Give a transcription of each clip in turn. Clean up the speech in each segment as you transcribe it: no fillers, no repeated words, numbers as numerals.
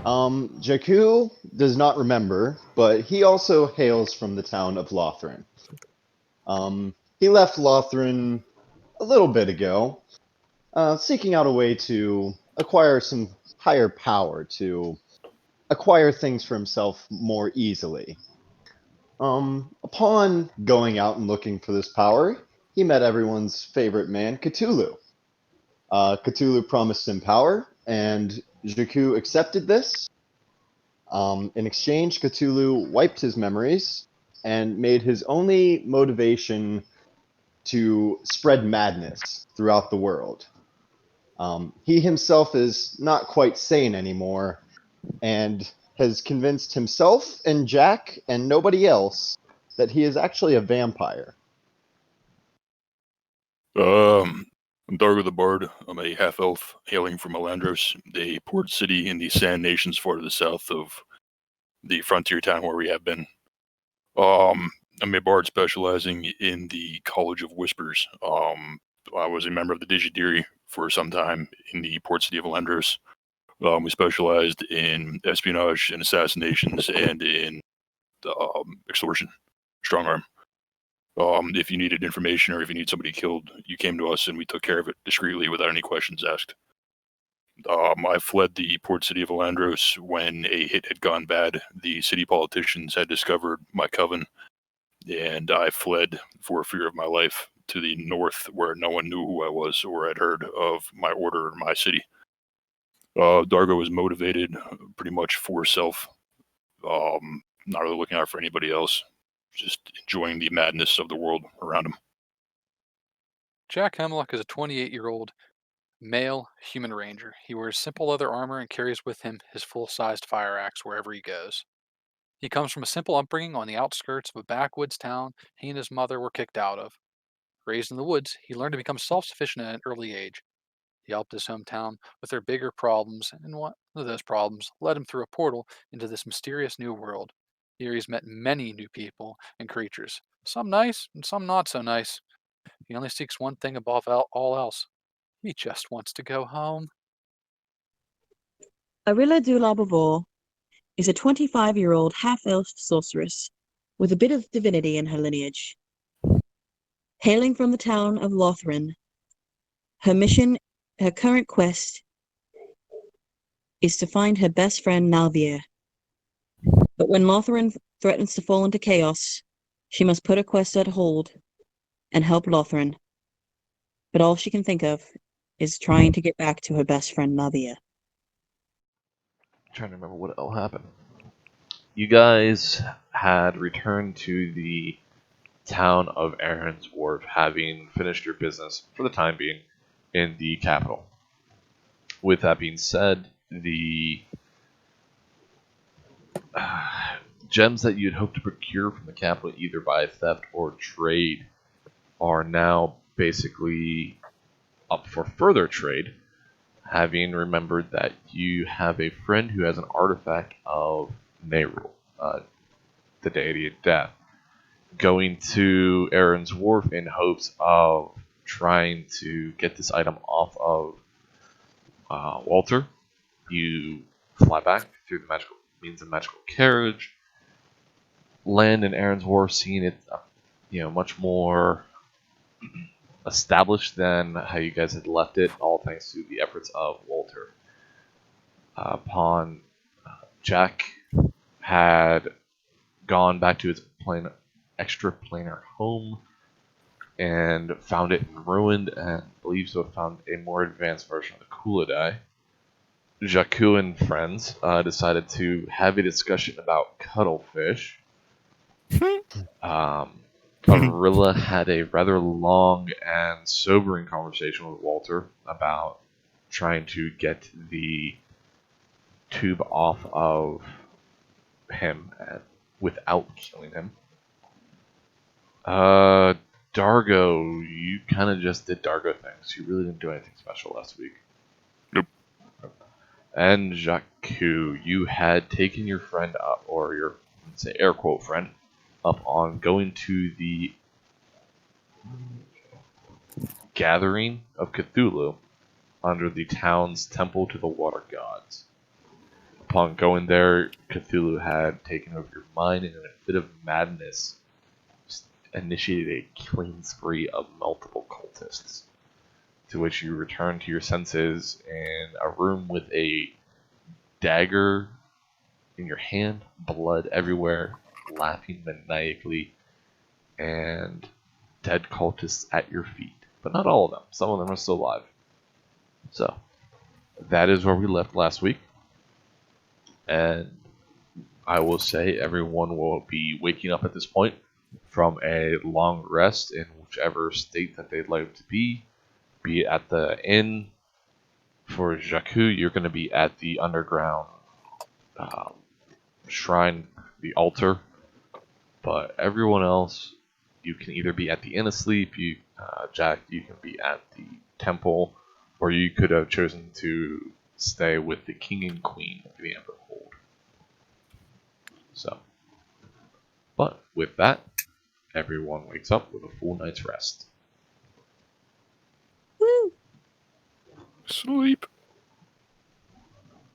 Jakku does not remember, but he also hails from the town of Lothran. He left Lothran a little bit ago, seeking out a way to acquire some higher power, to acquire things for himself more easily. Upon going out and looking for this power, he met everyone's favorite man, Cthulhu. Cthulhu promised him power, and Jakku accepted this. In exchange, Cthulhu wiped his memories and made his only motivation to spread madness throughout the world. He himself is not quite sane anymore and has convinced himself and Jack and nobody else that he is actually a vampire. I'm Dargo the Bard. I'm a half-elf hailing from Elandros, a port city in the Sand Nations far to the south of the frontier town where we have been. I'm a bard specializing in the College of Whispers. I was a member of the Digidiri for some time in the port city of Elandros. We specialized in espionage and assassinations and in extortion, strong arm. If you needed information or if you need somebody killed, you came to us and we took care of it discreetly without any questions asked. I fled the port city of Elandros when a hit had gone bad. The city politicians had discovered my coven, and I fled for fear of my life to the north where no one knew who I was or had heard of my order or my city. Dargo was motivated pretty much for self, not really looking out for anybody else, just enjoying the madness of the world around him. Jack Hemlock is a 28-year-old male human ranger. He wears simple leather armor and carries with him his full-sized fire axe wherever he goes. He comes from a simple upbringing on the outskirts of a backwoods town he and his mother were kicked out of. Raised in the woods, he learned to become self-sufficient at an early age. He helped his hometown with their bigger problems, and one of those problems led him through a portal into this mysterious new world. Here he's met many new people and creatures, some nice and some not so nice. He only seeks one thing above all else. He just wants to go home. Arilla Dulabavor is a 25-year-old half-elf sorceress with a bit of divinity in her lineage. Hailing from the town of Lothran, her current quest is to find her best friend Nalvier. But when Lothran threatens to fall into chaos, she must put her quest on hold and help Lothran. But all she can think of is trying to get back to her best friend Nalvier. Trying to remember what all happened. You guys had returned to the town of Ayron's Warf, having finished your business for the time being in the capital. With that being said, the gems that you'd hoped to procure from the capital, either by theft or trade, are now basically up for further trade, having remembered that you have a friend who has an artifact of Nerul, the deity of death, going to Ayron's Wharf in hopes of trying to get this item off of Walter. You fly back through the magical means of magical carriage, land in Ayron's Wharf, seeing it much more established than how you guys had left it, all thanks to the efforts of Walter. Upon Jack had gone back to his extra-planar home and found it ruined and believes to have found a more advanced version of the Kulidai, Jakku and friends decided to have a discussion about Cuttlefish. Arilla had a rather long and sobering conversation with Walter about trying to get the tube off of him without killing him. Dargo, you kind of just did Dargo things. You really didn't do anything special last week. Nope. And Jakku, you had taken your friend up, or your, let's say, air quote friend, up on going to the gathering of Cthulhu under the town's temple to the water gods. Upon going there, Cthulhu had taken over your mind and in a fit of madness initiated a killing spree of multiple cultists, to which you return to your senses in a room with a dagger in your hand, blood everywhere, laughing maniacally, and dead cultists at your feet. But not all of them. Some of them are still alive. So, that is where we left last week. And I will say everyone will be waking up at this point from a long rest in whichever state that they'd like to be it at the inn. For Jakku, you're going to be at the underground shrine, the altar. But everyone else, you can either be at the inn asleep, Jack, you can be at the temple, or you could have chosen to stay with the king and queen of the Amber Hold. So, but with that, everyone wakes up with a full night's rest. Woo! Sleep.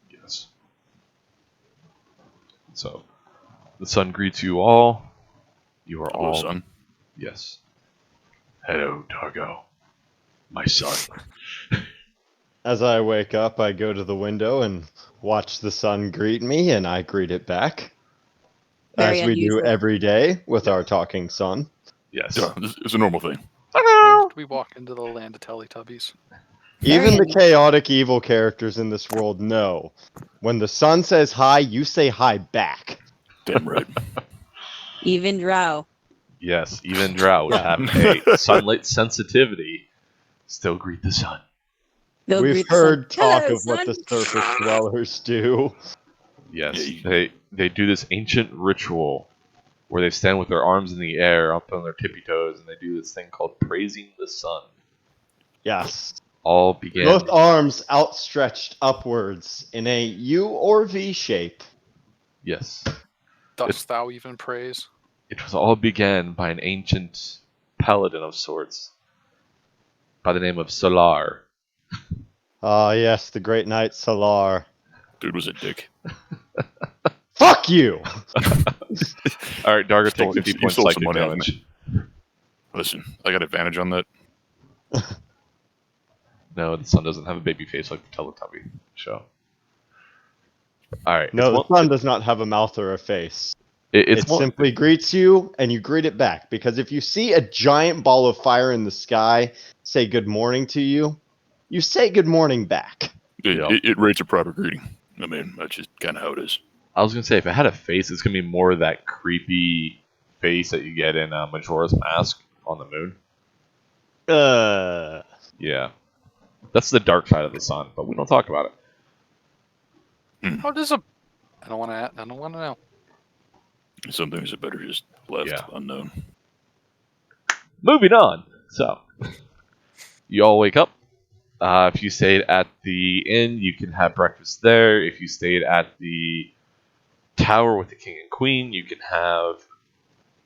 Yes. So, the sun greets you all. You are Hello, all... son. Yes. Hello, Dargo. My son. As I wake up, I go to the window and watch the sun greet me, and I greet it back. Very As we do unusual. every day with our talking sun. Yes. Yeah, it's a normal thing. When did we walk into the land of Teletubbies? Even the Very chaotic evil characters in this world know. When the sun says hi, you say hi back. Damn right. Even Drow. Yes, even Drow would Yeah. have a sunlight sensitivity. Still greet the sun. They'll We've greet the sun. heard talk Hello, of what the sun. surface dwellers do. Yes, Yeah, they do this ancient ritual where they stand with their arms in the air up on their tippy toes, and they do this thing called praising the sun. Yes. All began. Both arms outstretched upwards in a U or V shape. Yes, Dost thou even praise? it was all began by an ancient paladin of sorts by the name of Solar. Ah, yes, the great knight Salar. Dude was a dick. Fuck you! All right, Dargo, Stole- take 50 you points stole some psychic money off damage. Listen, I got advantage on that. No, the sun doesn't have a baby face like the Teletubby show. All right, No, the sun does not have a mouth or a face. it's It simply greets you, and you greet it back. Because if you see a giant ball of fire in the sky say good morning to you, you say good morning back. Yeah. It rates a proper greeting. I mean, that's just kind of how it is. I was gonna say if it had a face, it's gonna be more of that creepy face that you get in Majora's Mask on the moon. Yeah, that's the dark side of the sun, but we don't talk about it. How does a... I don't want to know. Some things are better just left Yeah. unknown. Moving on. So, you all wake up. If you stayed at the inn, you can have breakfast there. If you stayed at the tower with the king and queen, you can have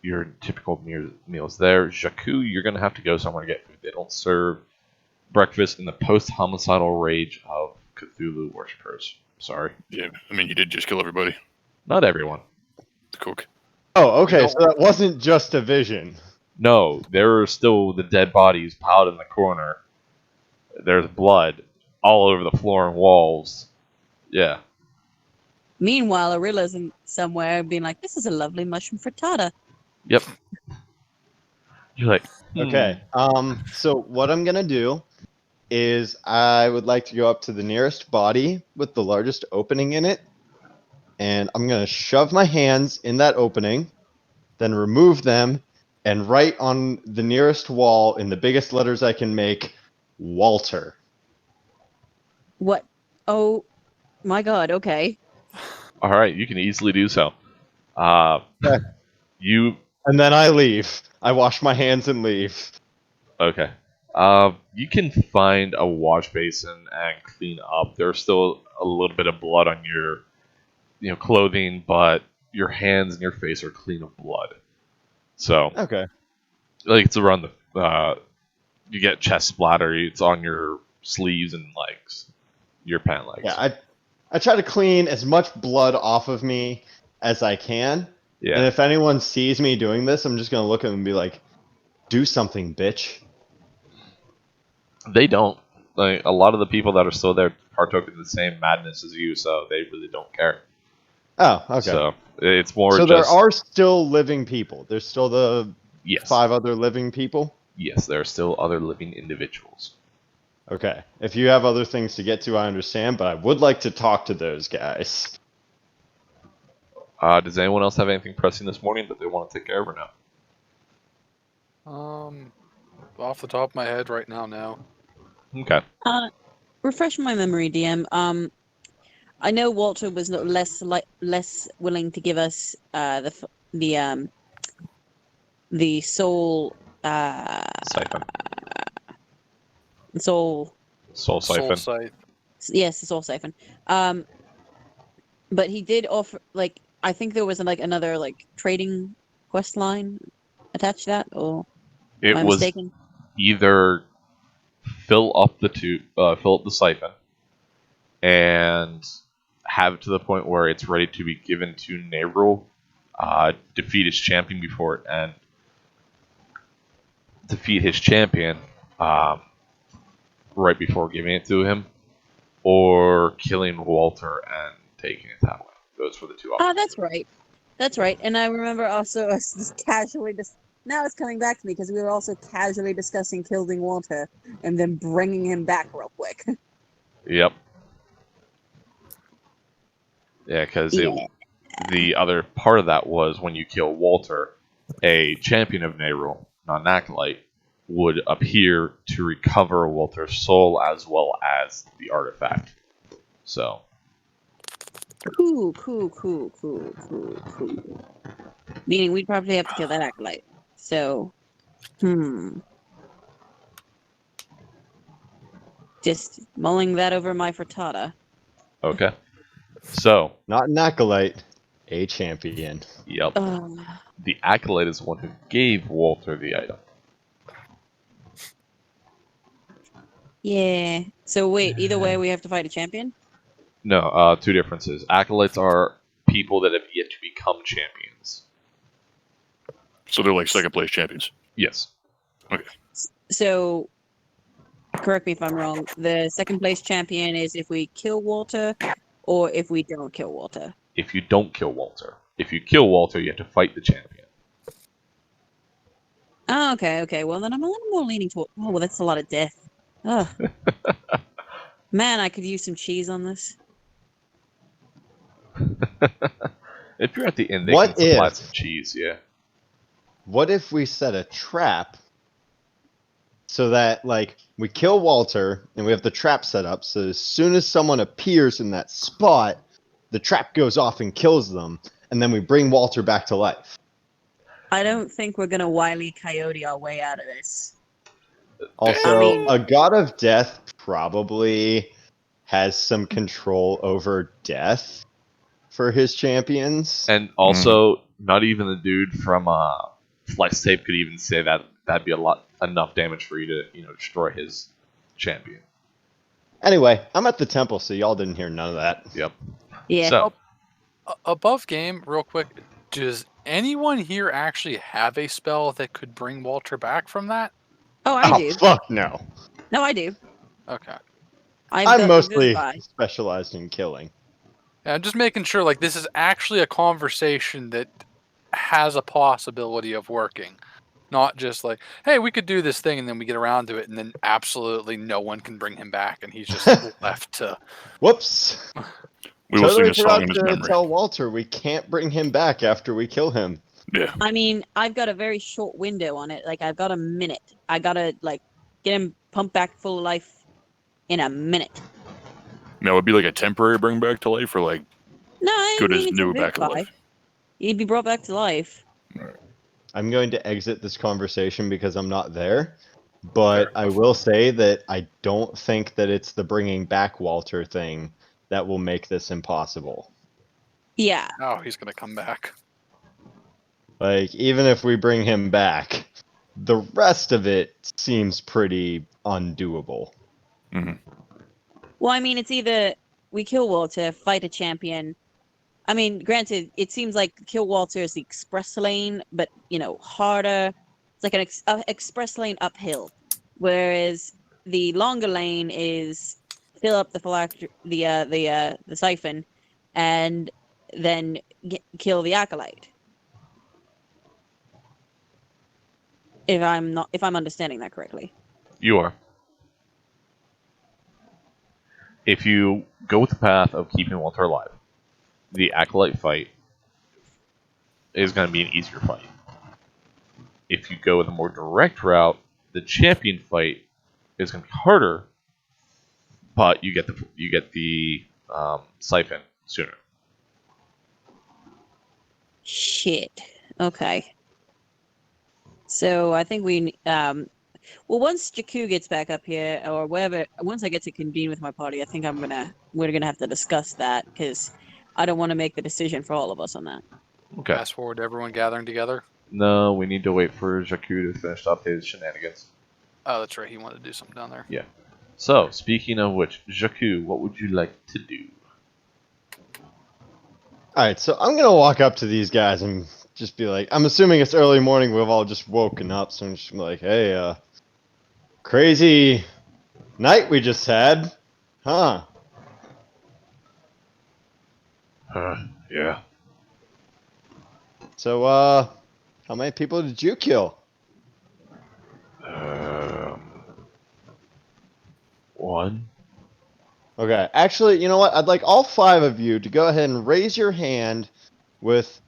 your typical meals there. Jakku, you're going to have to go somewhere to get food. They don't serve breakfast in the post-homicidal rage of Cthulhu worshippers. Sorry. Yeah, I mean, you did just kill everybody. Not everyone. The cook. Oh, okay, don't- so that wasn't just a vision. No, there are still the dead bodies piled in the corner. There's blood all over the floor and walls. Yeah. Meanwhile, Arilla's in somewhere being like, this is a lovely mushroom frittata. Yep. You're like, Okay, so what I'm gonna do is I would like to go up to the nearest body with the largest opening in it, and I'm gonna shove my hands in that opening, then remove them, and write on the nearest wall in the biggest letters I can make, Walter. What? Oh, my God. Okay. all right, you can easily do so. Yeah. You And then I leave. I wash my hands and leave. okay? You can find a wash basin and clean up. There's still a little bit of blood on your clothing, but your hands and your face are clean of blood. So Okay. like it's around the you get chest splatter. It's on your sleeves and legs, your pant legs. Yeah, I try to clean as much blood off of me as I can. And Yeah. if anyone sees me doing this, I'm just gonna look at them and be like, "Do something, bitch." They don't. Like, a lot of the people that are still there partook in the same madness as you, so they really don't care. Oh, okay. So it's more So just there are still living people. There's still the yes, 5 other living people. yes, there are still other living individuals. Okay. If you have other things to get to, I understand, but I would like to talk to those guys. Does anyone else have anything pressing this morning that they want to take care of or no? Off the top of my head right now, no. Okay. Refresh my memory, DM. I know Walter was not less willing to give us the soul Siphon. soul Soul Soul Siphon. Scythe. yes, the soul siphon. But he did offer, like, I think there was like another like trading quest line attached to that, or It am I was mistaken? either fill up the siphon, and have it to the point where it's ready to be given to Nerul, defeat his champion before, and defeat his champion right before giving it to him, or killing Walter and taking it that way. Those were the two options. That's right. That's right. And I remember also us just casually now it's coming back to me because we were also casually discussing killing Walter and then bringing him back real quick. Yep. Yeah, because the other part of that was when you kill Walter, a champion of Nerul, not an acolyte, would appear to recover Walter's soul as well as the artifact. So, Cool. Meaning we'd probably have to kill that acolyte. So, just mulling that over my frittata. okay. So, Not an acolyte, a champion. yep. The acolyte is the one who gave Walter the item. Yeah. So wait, either way we have to fight a champion? No, two differences. Acolytes are people that have yet to become champions. So they're like second place champions. Yes. Okay. So, correct me if I'm wrong, the second place champion is if we kill Walter or if we don't kill Walter? If you don't kill Walter. If you kill Walter, you have to fight the champion. Oh, okay. Well, then I'm a little more leaning toward... Oh, well, that's a lot of death. Ugh. Man, I could use some cheese on this. If you're at the end, they What can supply if- some cheese, yeah. What if we set a trap so that, like, we kill Walter and we have the trap set up so as soon as someone appears in that spot, the trap goes off and kills them, and then we bring Walter back to life? I don't think we're gonna Wile E. Coyote our way out of this. Also, I mean- a god of death probably has some control over death for his champions. And also, not even the dude from Flex Tape could even say that that'd be enough damage for you to, destroy his champion. Anyway, I'm at the temple, so y'all didn't hear none of that. Yep. Yeah. So, Above game, real quick, does anyone here actually have a spell that could bring Walter back from that? Oh, I do. Fuck no. No, I do. Okay. I'm mostly Vivify. specialized in killing. Yeah, I'm just making sure, like, this is actually a conversation that has a possibility of working. Not just like, hey, we could do this thing, and then we get around to it, and then absolutely no one can bring him back, and he's just left to... Whoops. We will sing Totally a song forgot in his to memory. tell Walter we can't bring him back after we kill him. Yeah. I mean, I've got a very short window on it. Like, I've got a minute. I gotta, like, get him pumped back full of life in a minute. Now, it would be like a temporary bring back to life, or like No, I good mean, as it's new a back to vivify. life. He'd be brought back to life. I'm going to exit this conversation because I'm not there. But I will say that I don't think that it's the bringing back Walter thing that will make this impossible. Yeah. Oh, he's going to come back. Like, even if we bring him back, the rest of it seems pretty undoable. Mhm. Well, I mean, it's either we kill Walter, fight a champion. I mean, granted, it seems like kill Walter is the express lane, but harder. It's like an express lane uphill, whereas the longer lane is fill up the siphon, and then kill the acolyte. If I'm understanding that correctly. You are. If you go with the path of keeping Walter alive, the acolyte fight is going to be an easier fight. If you go with a more direct route, the champion fight is going to be harder, but you get the siphon sooner. Shit. Okay. So I think once Jakku gets back up here, or wherever, once I get to convene with my party, I think we're gonna have to discuss that, because I don't want to make the decision for all of us on that. Okay. Fast forward to everyone gathering together. No, we need to wait for Jakku to finish up his shenanigans. Oh, that's right. He wanted to do something down there. Yeah. So, speaking of which, Jakku, what would you like to do? Alright, so I'm gonna walk up to these guys and just be like, I'm assuming it's early morning, we've all just woken up, so I'm just gonna be like, hey, crazy night we just had, huh? Yeah. So, how many people did you kill? One. Okay, actually, you know what? I'd like all 5 of you to go ahead and raise your hand with,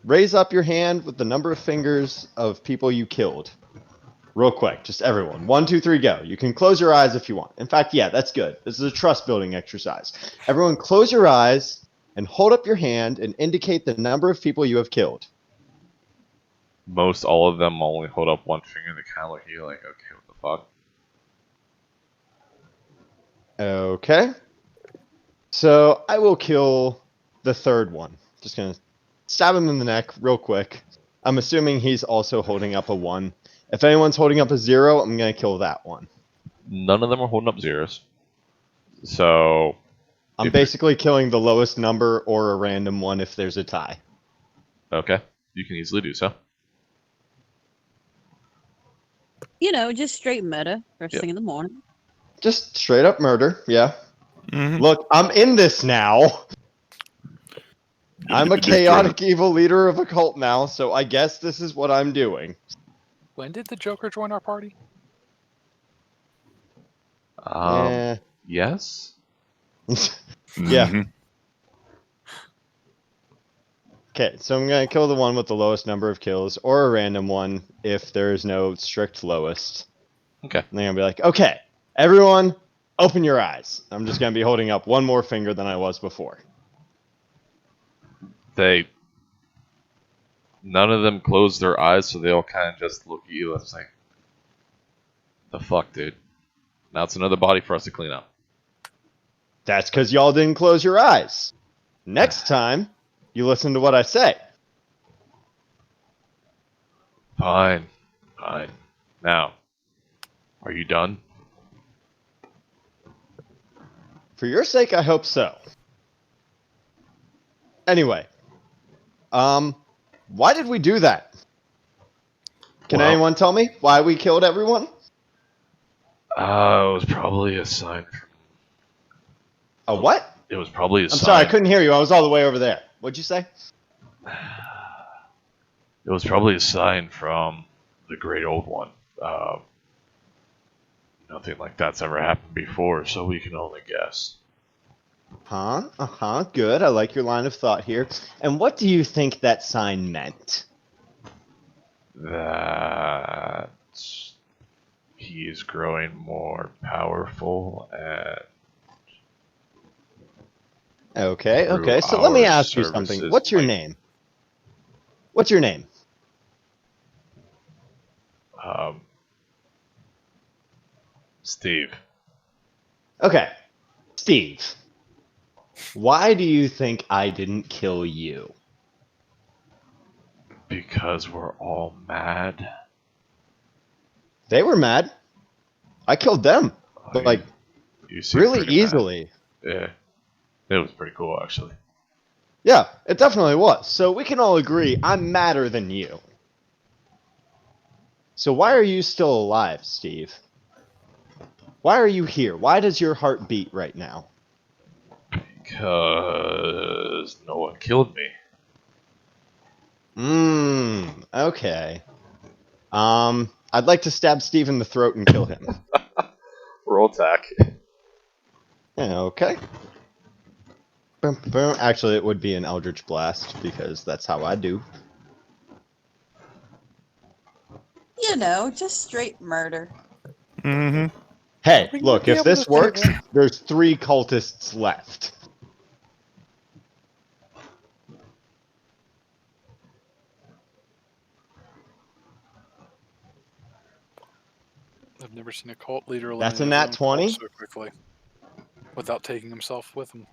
raise up your hand with the number of fingers of people you killed. Real quick, just everyone. 1, 2, 3, go. You can close your eyes if you want. In fact, yeah, that's good. This is a trust-building exercise. Everyone close your eyes and hold up your hand and indicate the number of people you have killed. Most all of them only hold up one finger. They kind of look at you like, okay, what the fuck? Okay. So I will kill the 3rd one. Just gonna stab him in the neck real quick. I'm assuming he's also holding up a 1. If anyone's holding up a 0, I'm gonna kill that one. None of them are holding up zeros. So... I'm basically killing the lowest number or a random one if there's a tie. Okay. You can easily do so. Just straight murder first thing in the morning. Just straight up murder, yeah. Mhm. Look, I'm in this now. I'm a chaotic evil leader of a cult now, so I guess this is what I'm doing. When did the Joker join our party? Yes? Yeah. Mhm. Okay, so I'm gonna kill the one with the lowest number of kills, or a random one if there is no strict lowest. Okay. And they're gonna be like, okay, everyone, open your eyes. I'm just gonna be holding up one more finger than I was before. None of them close their eyes, so they all kind of just look at you and it's like, the fuck, dude? Now it's another body for us to clean up. That's because y'all didn't close your eyes. Next time, you listen to what I say. Fine. Fine. Now, are you done? For your sake, I hope so. Anyway, why did we do that? Can anyone tell me why we killed everyone? It was probably a sign. A what? It was probably a I'm sign. sorry, I couldn't hear you. I was all the way over there. What'd you say? It was probably a sign from the Great Old One. Nothing like that's ever happened before, so we can only guess. Good. I like your line of thought here. And what do you think that sign meant? That he is growing more powerful and Okay. So let me our ask you something. services What's your might- name? What's your name? Steve. Okay. Steve. Why do you think I didn't kill you? Because we're all mad. They were mad. I killed them. But, You seem really pretty mad. easily. Yeah, it was pretty cool actually. Yeah, it definitely was. So we can all agree I'm madder than you. So why are you still alive, Steve? Why are you here? Why does your heart beat right now? Because no one killed me. Okay. I'd like to stab Steve in the throat and kill him. Roll attack. Okay. Boom, boom. Actually, it would be an Eldritch Blast, because that's how I do. You know, just straight murder. Mm-hmm. Hey, We look, might be if able this to say works, that. there's 3 cultists left. I've never seen a cult leader That's eliminate a his nat own cult 20. so quickly without taking himself with him.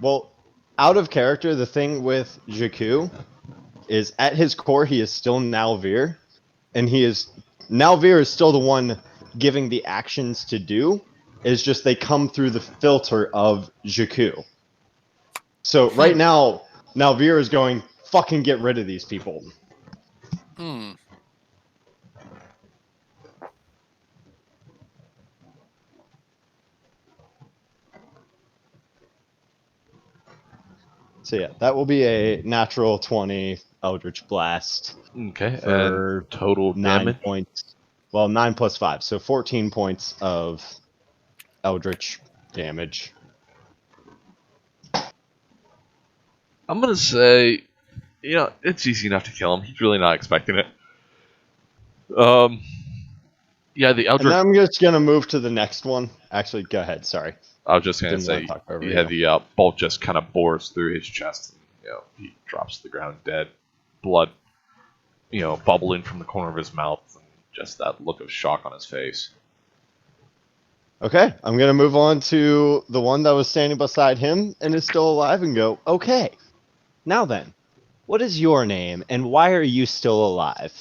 Well, out of character, the thing with Jakku is at his core, he is still Nalvir, and Nalvir is still the one giving the actions to do. It's just they come through the filter of Jakku. So right now, Nalvir is going, fucking get rid of these people. Hmm. So yeah, that will be a natural 20 Eldritch Blast Okay, for and total 9 damage. points. Well, 9 plus 5, so 14 points of Eldritch damage. I'm gonna say, it's easy enough to kill him. He's really not expecting it. Yeah, the And Eldritch. then I'm just gonna move to the next one. Actually, go ahead. Sorry, I was just gonna didn't want to say, talk over yeah, you. the bolt just kind of bores through his chest. And, he drops to the ground dead, blood, bubbling from the corner of his mouth, and just that look of shock on his face. Okay, I'm gonna move on to the one that was standing beside him and is still alive, and go. Okay, now then, what is your name and why are you still alive?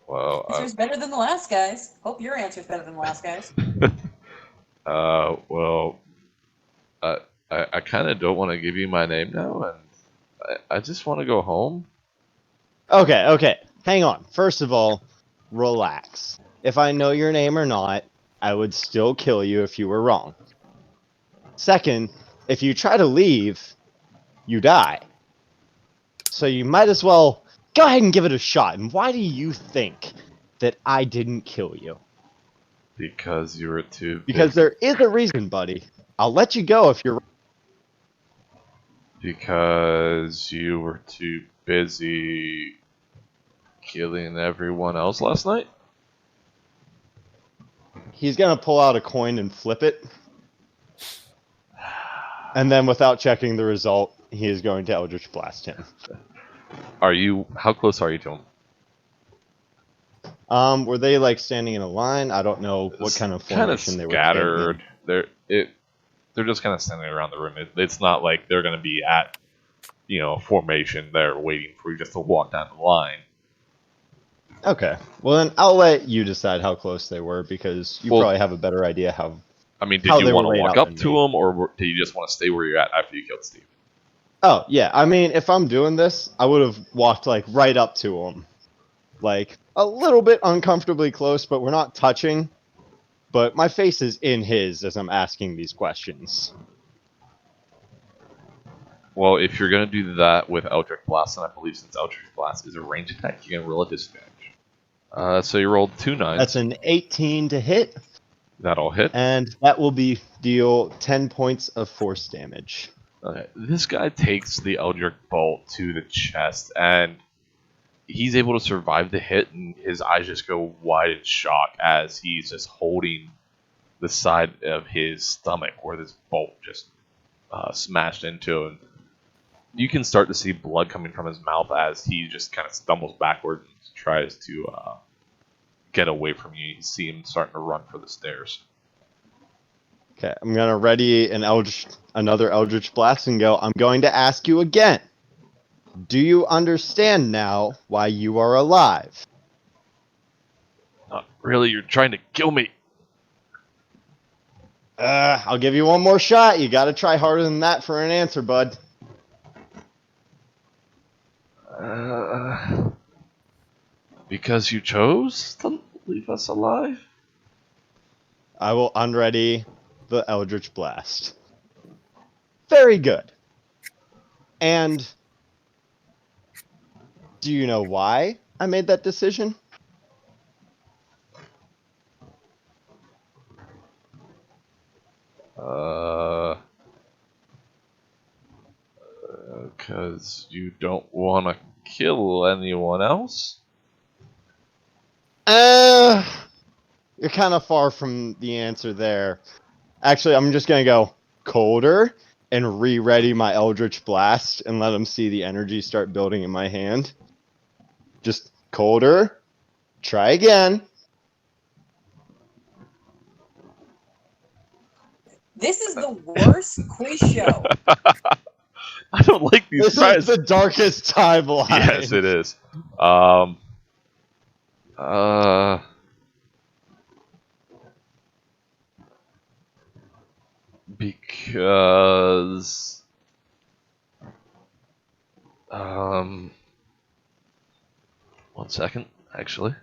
Well, Answer's better than the last guy's. Hope your answer's better than the last guy's. well, I kind of don't want to give you my name now, and I just want to go home. Okay, hang on. First of all, relax. If I know your name or not, I would still kill you if you were wrong. Second, if you try to leave, you die. So you might as well go ahead and give it a shot. And why do you think that I didn't kill you? Because you were too Because busy. there is a reason, buddy. I'll let you go if you're. Because you were too busy killing everyone else last night? He's gonna pull out a coin and flip it. And then without checking the result, he is going to Eldritch Blast him. How close are you to him? Were they like standing in a line? I don't know what kind of formation they were standing in. They're just kind of standing around the room. It's not like they're going to be at formation there waiting for you just to walk down the line. Okay. Well, then I'll let you decide how close they were because you probably have a better idea how. I mean, did how you they want were to laid walk out up than to me. him, or did you just want to stay where you're at after you killed Steve? Oh, yeah. I mean, if I'm doing this, I would have walked like right up to him. Like a little bit uncomfortably close, but we're not touching. But my face is in his as I'm asking these questions. Well, if you're going to do that with Eldritch Blast, and I believe since Eldritch Blast is a range attack, you can roll a disadvantage. So you rolled 2 9s. That's an 18 to hit. That'll hit. And that will be deal 10 points of force damage. Okay. This guy takes the Eldritch Bolt to the chest, and he's able to survive the hit, and his eyes just go wide in shock as he's just holding the side of his stomach where this bolt just smashed into. And you can start to see blood coming from his mouth as he just kind of stumbles backward and tries to get away from you. You see him starting to run for the stairs. Okay, I'm going to ready another Eldritch Blast and go, I'm going to ask you again. Do you understand now why you are alive? Not really, you're trying to kill me. I'll give you one more shot. You got to try harder than that for an answer, bud. Because you chose to leave us alive? I will unready the Eldritch Blast. Very good. And do you know why I made that decision? Because you don't want to kill anyone else? You're kind of far from the answer there. Actually, I'm just going to go colder and re-ready my Eldritch Blast and let them see the energy start building in my hand. Just colder. Try again. This is the worst quiz show. I don't like these This prizes. is the darkest timeline. Yes, it is. Because one second, actually.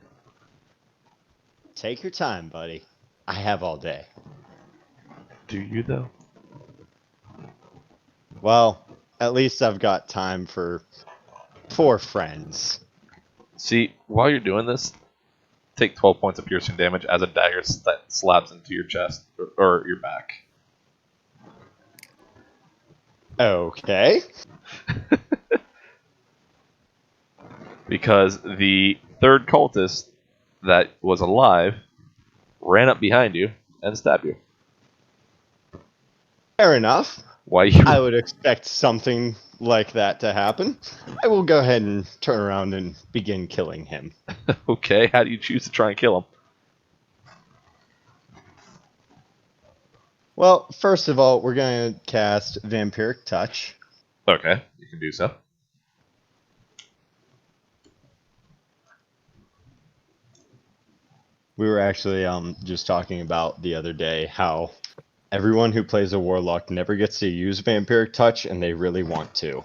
Take your time, buddy. I have all day. Do you though? Well, at least I've got time for 4 friends. See, while you're doing this, take 12 points of piercing damage as a dagger slabs into your chest or your back. Okay. Because the third cultist that was alive ran up behind you and stabbed you. Fair enough. Why you? I would expect something like that to happen. I will go ahead and turn around and begin killing him. Okay, how do you choose to try and kill him? Well, first of all, we're going to cast Vampiric Touch. Okay, you can do so. We were actually just talking about the other day how everyone who plays a Warlock never gets to use Vampiric Touch, and they really want to.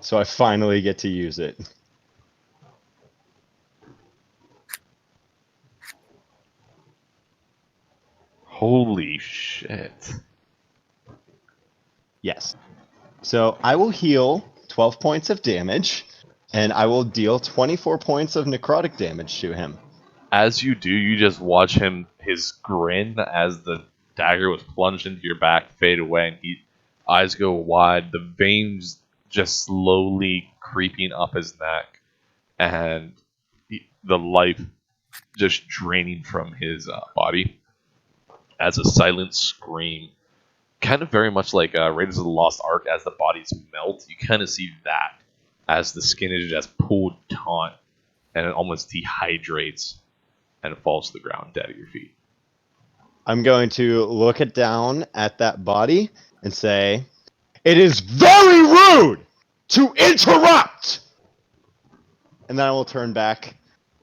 So I finally get to use it. Holy shit. Yes. So I will heal 12 points of damage, and I will deal 24 points of necrotic damage to him. As you do, you just watch his grin as the dagger was plunged into your back fade away, and eyes go wide, the veins just slowly creeping up his neck, and the life just draining from his body as a silent scream. Kind of very much like Raiders of the Lost Ark, as the bodies melt, you kind of see that as the skin is just pulled taut and it almost dehydrates and falls to the ground dead at your feet. I'm going to look it down at that body and say, "It is very rude to interrupt!" And then I will turn back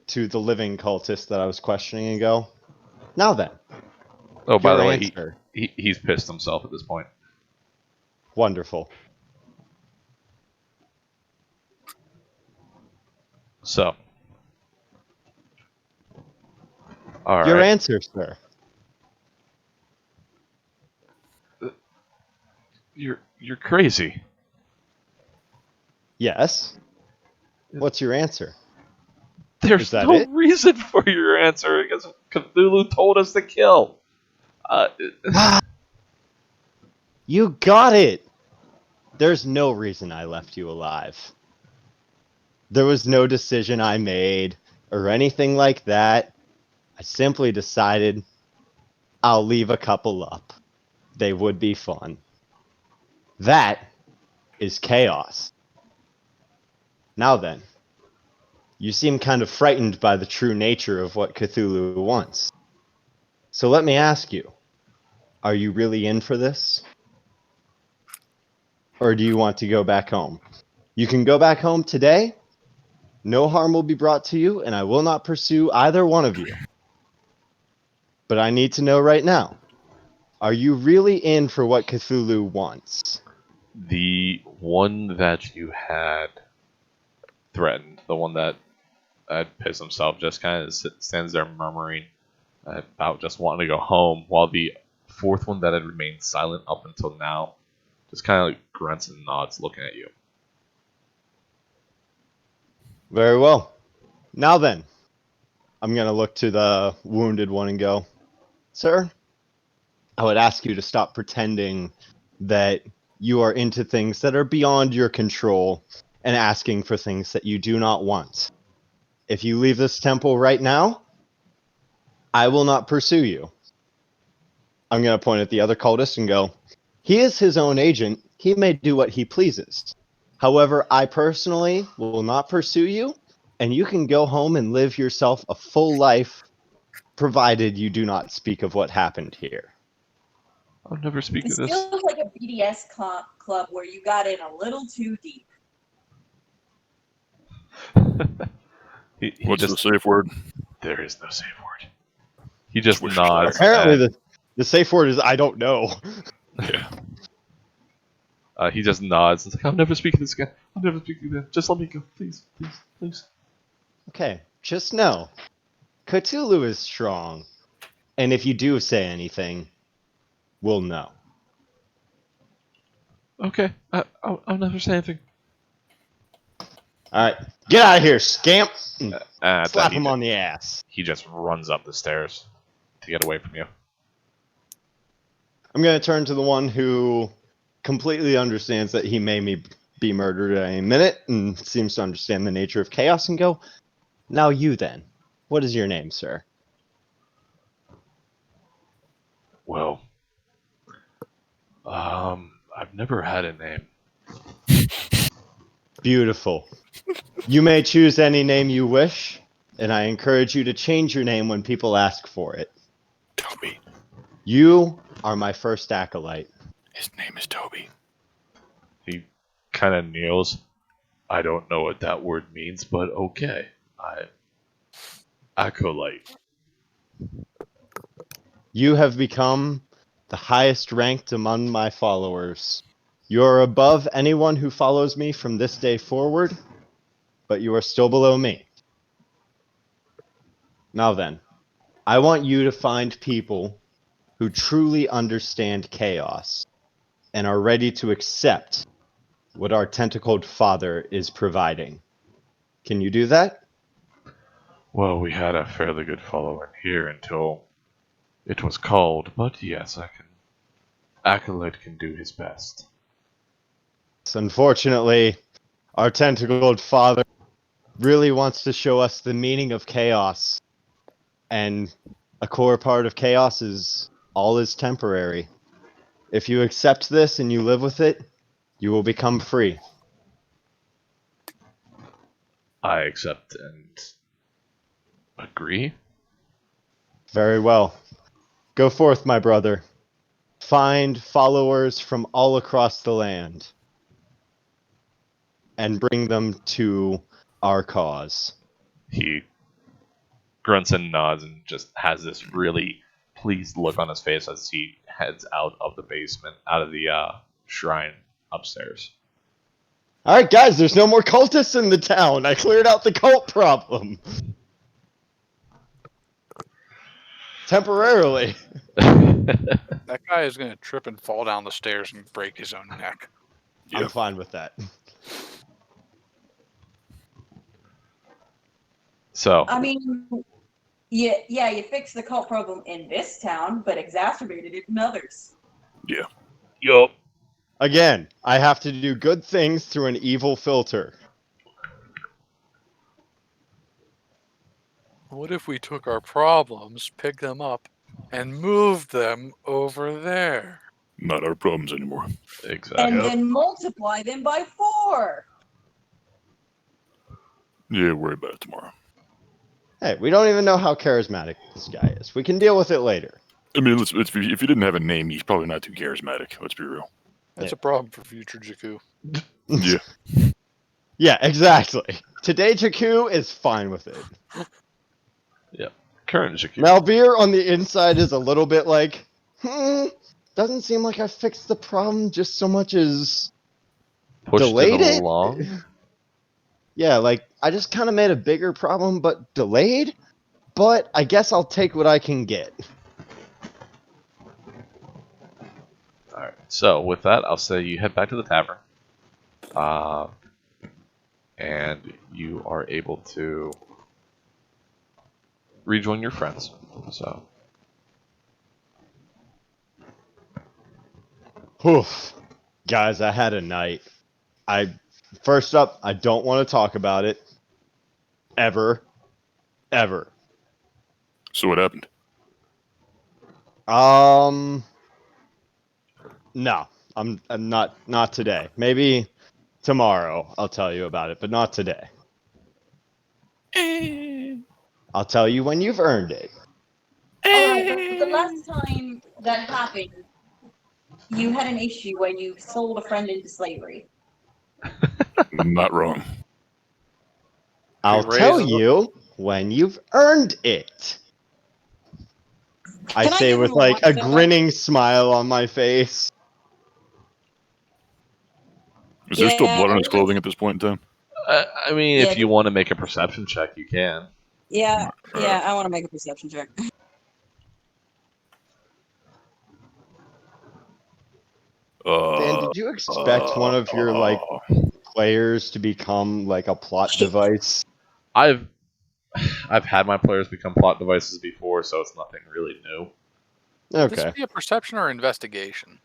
to the living cultist that I was questioning and go, "Now then, Oh, by your the way, answer." he's pissed himself at this point. Wonderful. So, all Your right. answer, sir. You're crazy. Yes. What's your answer? There's Is that no it? reason for your answer because Cthulhu told us to kill. You got it! There's no reason I left you alive. There was no decision I made or anything like that. I simply decided I'll leave a couple up. They would be fun. That is chaos. Now then, you seem kind of frightened by the true nature of what Cthulhu wants. So let me ask you, are you really in for this? Or do you want to go back home? You can go back home today. No harm will be brought to you, and I will not pursue either one of you. But I need to know right now. Are you really in for what Cthulhu wants? The one that you had threatened, the one that had pissed himself, just kind of stands there murmuring about just wanting to go home, while the fourth one that had remained silent up until now just kind of like grunts and nods looking at you. Very well. Now then, I'm going to look to the wounded one and go, Sir, I would ask you to stop pretending that you are into things that are beyond your control and asking for things that you do not want. If you leave this temple right now, I will not pursue you. I'm going to point at the other cultist and go, he is his own agent. He may do what he pleases. However, I personally will not pursue you, and you can go home and live yourself a full life, provided you do not speak of what happened here. I'll never speak This of this. feels like a BDS club where you got in a little too deep. he What's just, the safe word? there is no safe word. He just Wish nods. Apparently, and, the safe word is I don't know. Yeah. he just nods. It's like, I'll never speak to this guy. I'll never speak to him. Just let me go, please, please, please. Okay, just know, Cthulhu is strong, and if you do say anything, we'll know. Okay, I'll never say anything. All right, get out of here, scamp! And At slap that, him on the ass. he just runs up the stairs to get away from you. I'm going to turn to the one who completely understands that he may be murdered at any minute and seems to understand the nature of chaos and go, now you then. What is your name, sir? Well, I've never had a name. Beautiful. You may choose any name you wish, and I encourage you to change your name when people ask for it. Toby. You are my first acolyte. His name is Toby. He kind of kneels. I don't know what that word means, but okay. Acolyte. You have become the highest ranked among my followers. You are above anyone who follows me from this day forward, but you are still below me. Now then, I want you to find people who truly understand chaos and are ready to accept what our tentacled father is providing. Can you do that? Well, we had a fairly good following here until it was called, but yes, I can. Acolyte can do his best. Unfortunately, our tentacled father really wants to show us the meaning of chaos. And a core part of chaos is all is temporary. If you accept this and you live with it, you will become free. I accept and agree. Very well. Go forth, my brother. Find followers from all across the land and bring them to our cause. He grunts and nods and just has this really pleased look on his face as he heads out of the basement, out of the shrine upstairs. All right, guys, there's no more cultists in the town. I cleared out the cult problem. Temporarily. That guy is going to trip and fall down the stairs and break his own neck. I'm Yep. fine with that. So, I mean, yeah, you fixed the cult problem in this town, but exacerbated it in others. Yeah. yup. Again, I have to do good things through an evil filter. What if we took our problems, picked them up, and moved them over there? Not our problems anymore. Exactly. And then multiply them by 4. Yeah, worry about it tomorrow. Hey, we don't even know how charismatic this guy is. We can deal with it later. I mean, if he didn't have a name, he's probably not too charismatic. Let's be real. That's Yeah. a problem for future Jakku. Yeah. Yeah, exactly. Today, Jakku is fine with it. Current Jakku. Malvir on the inside is a little bit like, doesn't seem like I fixed the problem just so much as Pushed delayed it it. along. Yeah, like, I just kind of made a bigger problem, but delayed? But I guess I'll take what I can get. Alright, so with that, I'll say you head back to the tavern. And you are able to rejoin your friends. So, Oof. Guys, I had a night. First up, I don't want to talk about it. Ever. So what happened? No. I'm not today. Maybe tomorrow I'll tell you about it, but not today. I'll tell you when you've earned it. Alright, but the last time that happened, you had an issue where you sold a friend into slavery. Not wrong. I'll raise tell the- you when you've earned it. I Can I say give with him a like a one-step back? grinning smile on my face. Is there still Yeah, blood on his clothing at this point in time? I mean, Yeah, if you want to make a perception check, you can. Yeah, I want to make a perception check. Dan, did you expect one of your like players to become like a plot device? I've had my players become plot devices before, so it's nothing really new. Would Okay. this be a perception or investigation?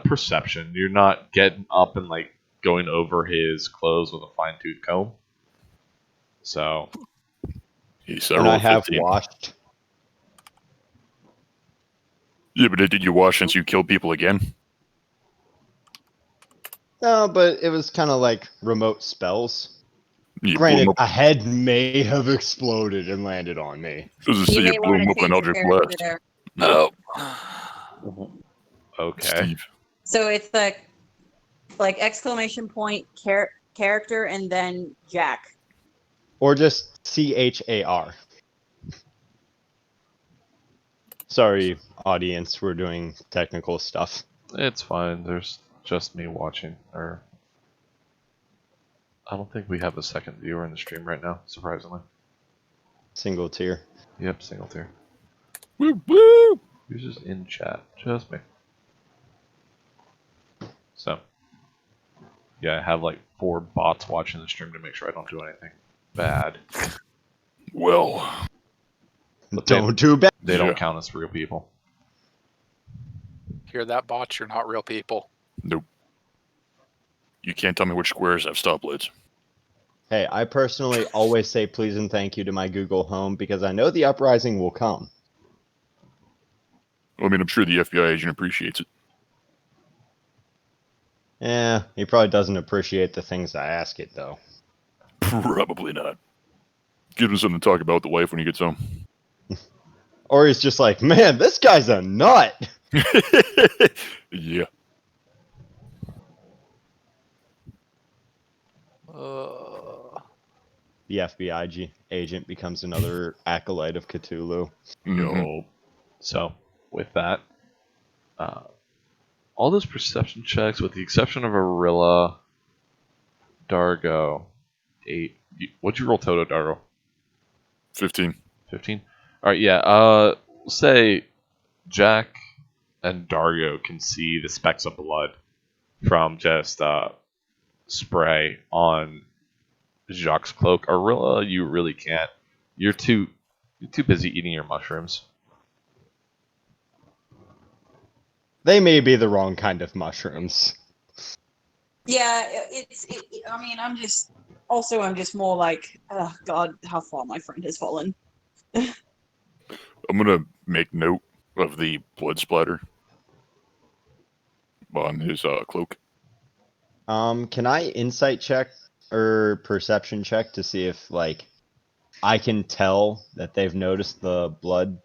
Perception. You're not getting up and like going over his clothes with a fine-tooth comb. So, And I have 15. watched. Yeah, but did you wash since you killed people again? No, but it was kind of like remote spells. You blew Granted, him up. a head may have exploded and landed on me. As I say, you blew him up with an Eldritch Blast. there. No, okay. Steve. So it's like exclamation point character and then Jack. Or just CHAR. Sorry, audience, we're doing technical stuff. It's fine. There's just me watching. Or I don't think we have a second viewer in the stream right now, surprisingly. Single tier. Yep, single tier. Woo woo! Users in chat. Just me. So, yeah, I have like 4 bots watching the stream to make sure I don't do anything bad. Well, But Don't do bad. They Yeah. don't count as real people. Hear that, bots? You're not real people. nope. You can't tell me which squares have stoplights. Hey, I personally always say please and thank you to my Google Home because I know the uprising will come. I mean, I'm sure the FBI agent appreciates it. Yeah, he probably doesn't appreciate the things I ask it, though. Probably not. Give him something to talk about with the wife when he gets home. Or he's just like, man, this guy's a nut! Yeah. The FBI agent becomes another acolyte of Cthulhu. No. So, with that, all those perception checks, with the exception of Arilla, Dargo, 8. What'd you roll total, Dargo? 15. 15? Alright, yeah. Say Jack and Dargo can see the specks of blood from just spray on Jacques' cloak. Arilla, you really can't. You're too busy eating your mushrooms. They may be the wrong kind of mushrooms. Yeah, I mean, I'm just more like, oh God, how far my friend has fallen. I'm going to make note of the blood splatter on his cloak. Can I insight check or perception check to see if, like, I can tell that they've noticed the blood?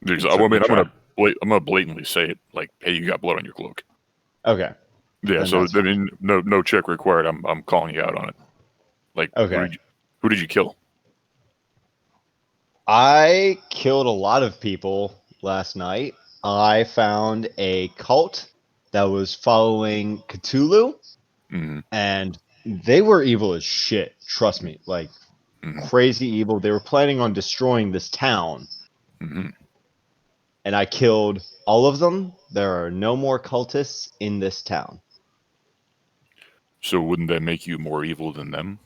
Because, Certainly I'm try. gonna blatantly say it, like, hey, you got blood on your cloak. Okay. Yeah, Then so that's I mean, no check required. I'm calling you out on it. Like, Okay. who did you kill? I killed a lot of people last night. I found a cult that was following Cthulhu, Mm-hmm. and they were evil as shit. Trust me, like Mm-hmm. crazy evil. They were planning on destroying this town, Mm-hmm. and I killed all of them. There are no more cultists in this town. So wouldn't that make you more evil than them?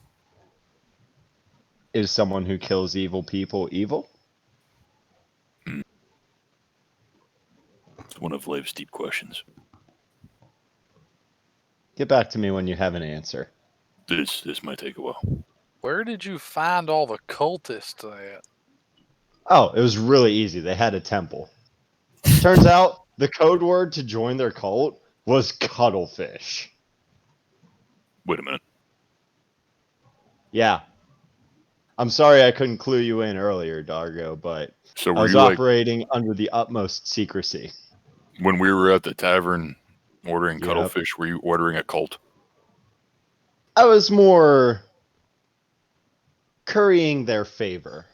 Is someone who kills evil people evil? It's one of life's deep questions. Get back to me when you have an answer. This might take a while. Where did you find all the cultists at? Oh, it was really easy. They had a temple. Turns out the code word to join their cult was Cuttlefish. Wait a minute. Yeah. I'm sorry I couldn't clue you in earlier, Dargo, but So I were was you like operating under the utmost secrecy. when we were at the tavern ordering Yep. cuttlefish? Were you ordering a cult? I was more currying their favor.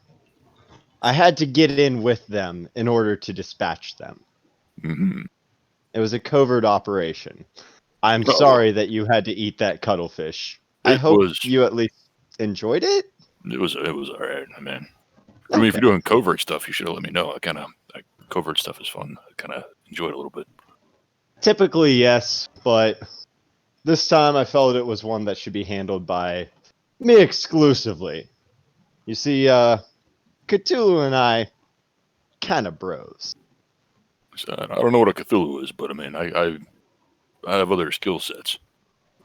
I had to get in with them in order to dispatch them. Mm-hmm. It was a covert operation. I'm Oh, sorry that you had to eat that cuttlefish. I It hope was- you at least enjoyed it. It was all right, man. I mean, if Okay. you're doing covert stuff, you should have let me know. Covert stuff is fun. I kind of enjoy it a little bit. Typically, yes, but this time I felt it was one that should be handled by me exclusively. You see, Cthulhu and I kind of bros. So, I don't know what a Cthulhu is, but I mean, I have other skill sets.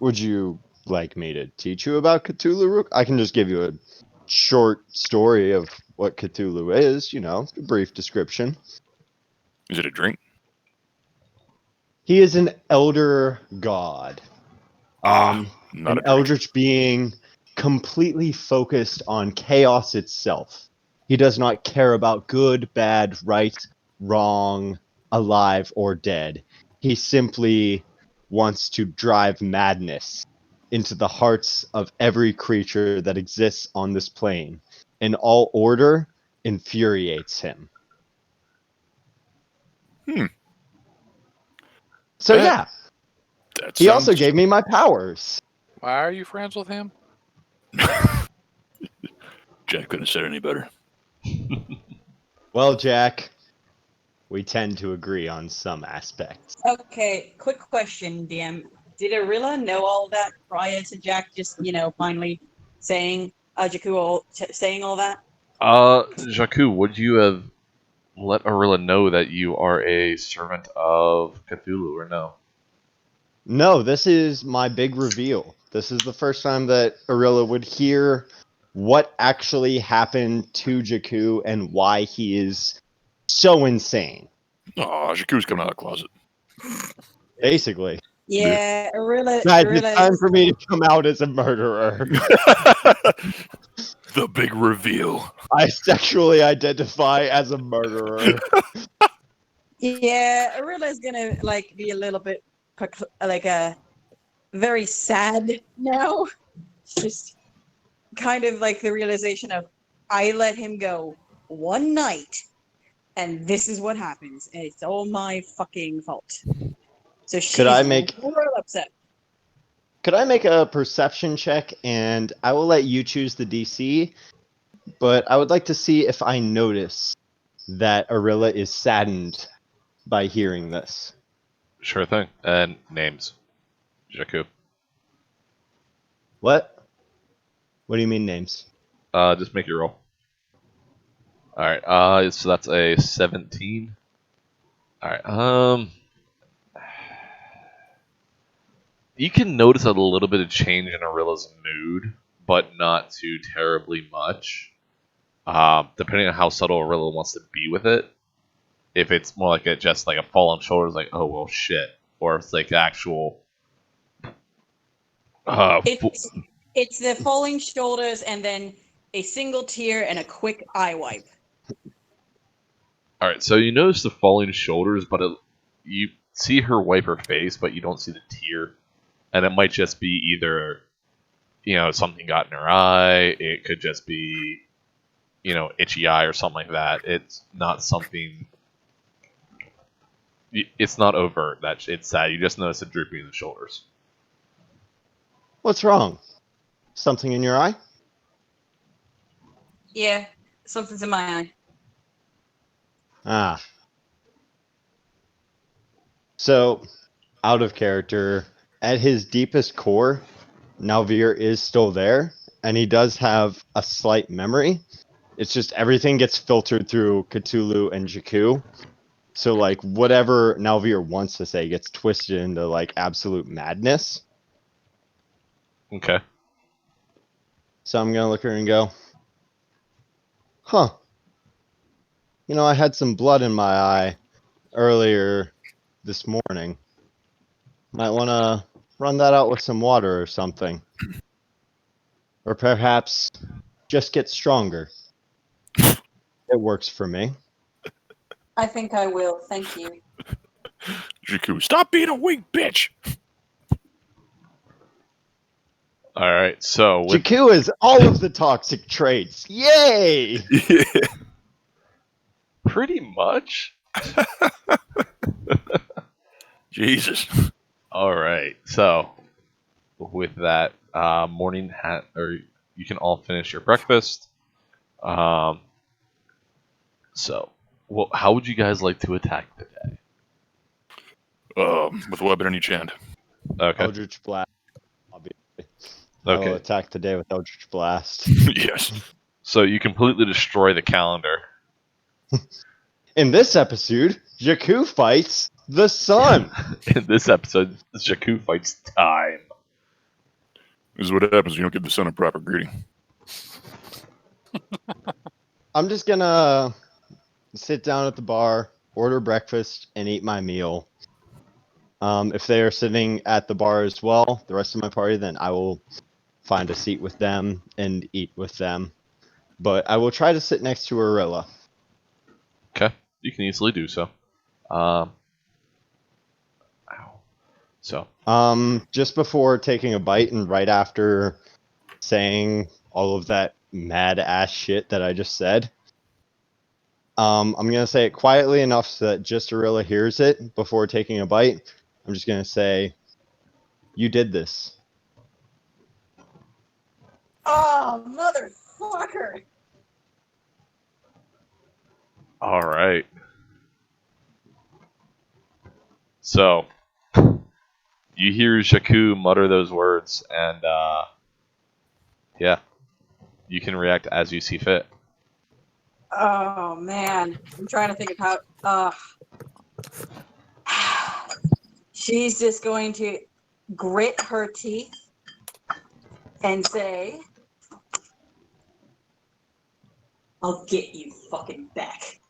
Would you like me to teach you about Cthulhu? I can just give you a short story of what Cthulhu is, a brief description. Is it a drink? He is an elder god. Not An a drink. eldritch being completely focused on chaos itself. He does not care about good, bad, right, wrong, alive, or dead. He simply wants to drive madness into the hearts of every creature that exists on this plane, and all order infuriates him. So That- yeah, That he also sounds- gave me my powers. Why are you friends with him? Jack couldn't have said any better. Well, Jack, we tend to agree on some aspects. Okay, quick question, DM. Did Arilla know all that prior to Jack just, finally saying, saying all that? Jakku, would you have let Arilla know that you are a servant of Cthulhu or no? No, this is my big reveal. This is the first time that Arilla would hear what actually happened to Jakku and why he is so insane. Aw, Jakku's coming out of the closet. Basically. Yeah, Arilla. Guys, Arilla it's time is- for me to come out as a murderer. The big reveal. I sexually identify as a murderer. Yeah, Arilla is gonna be a little bit very sad now. It's just kind of like the realization of I let him go one night, and this is what happens, and it's all my fucking fault. So she's real upset. Could I make a perception check, and I will let you choose the DC, but I would like to see if I notice that Arilla is saddened by hearing this. Sure thing. And names. Jakku. What? What do you mean names? Just make your roll. Alright, so that's a 17. Alright, you can notice a little bit of change in Arilla's mood, but not too terribly much. Depending on how subtle Arilla wants to be with it. If it's more like just a fall on shoulders, like, oh well shit. Or if it's like actual It's the falling shoulders and then a single tear and a quick eye wipe. Alright, so you notice the falling shoulders, but you see her wipe her face, but you don't see the tear. And it might just be either, something got in her eye, it could just be, itchy eye or something like that. It's not something. It's not overt that it's sad. You just notice it drooping in the shoulders. What's wrong? Something in your eye? Yeah, something's in my eye. Ah. So, out of character, at his deepest core, Nalvir is still there, and he does have a slight memory. It's just everything gets filtered through Cthulhu and Jakku. So, like, whatever Nalvir wants to say gets twisted into, like, absolute madness. Okay. So I'm gonna look at her and go, huh. I had some blood in my eye earlier this morning. Might want to run that out with some water or something. Or perhaps just get stronger. It works for me. I think I will. Thank you. Jakku, stop being a weak bitch. All right. So with Jakku is all of the toxic traits. Yay! Yeah. pretty much. Jesus. All right. So with that morning or you can all finish your breakfast. So, well, how would you guys like to attack the day? With a weapon in each hand. Okay. Eldritch Blast, obviously. I will Okay. attack today with Eldritch Blast. Yes. So you completely destroy the calendar. In this episode, Jakku fights the sun. In this episode, Jakku fights time. This is what happens when you don't give the sun a proper greeting. I'm just gonna sit down at the bar, order breakfast, and eat my meal. If they are sitting at the bar as well, the rest of my party, then I will find a seat with them and eat with them. But I will try to sit next to Arilla. Okay, you can easily do so. Ow. So, Just before taking a bite and right after saying all of that mad ass shit that I just said, I'm gonna say it quietly enough so that just Arilla hears it before taking a bite. I'm just gonna say, "You did this." Oh, motherfucker! all right. So, you hear Jakku mutter those words, and yeah, you can react as you see fit. Oh man, I'm trying to think of how. She's just going to grit her teeth and say, "I'll get you fucking back."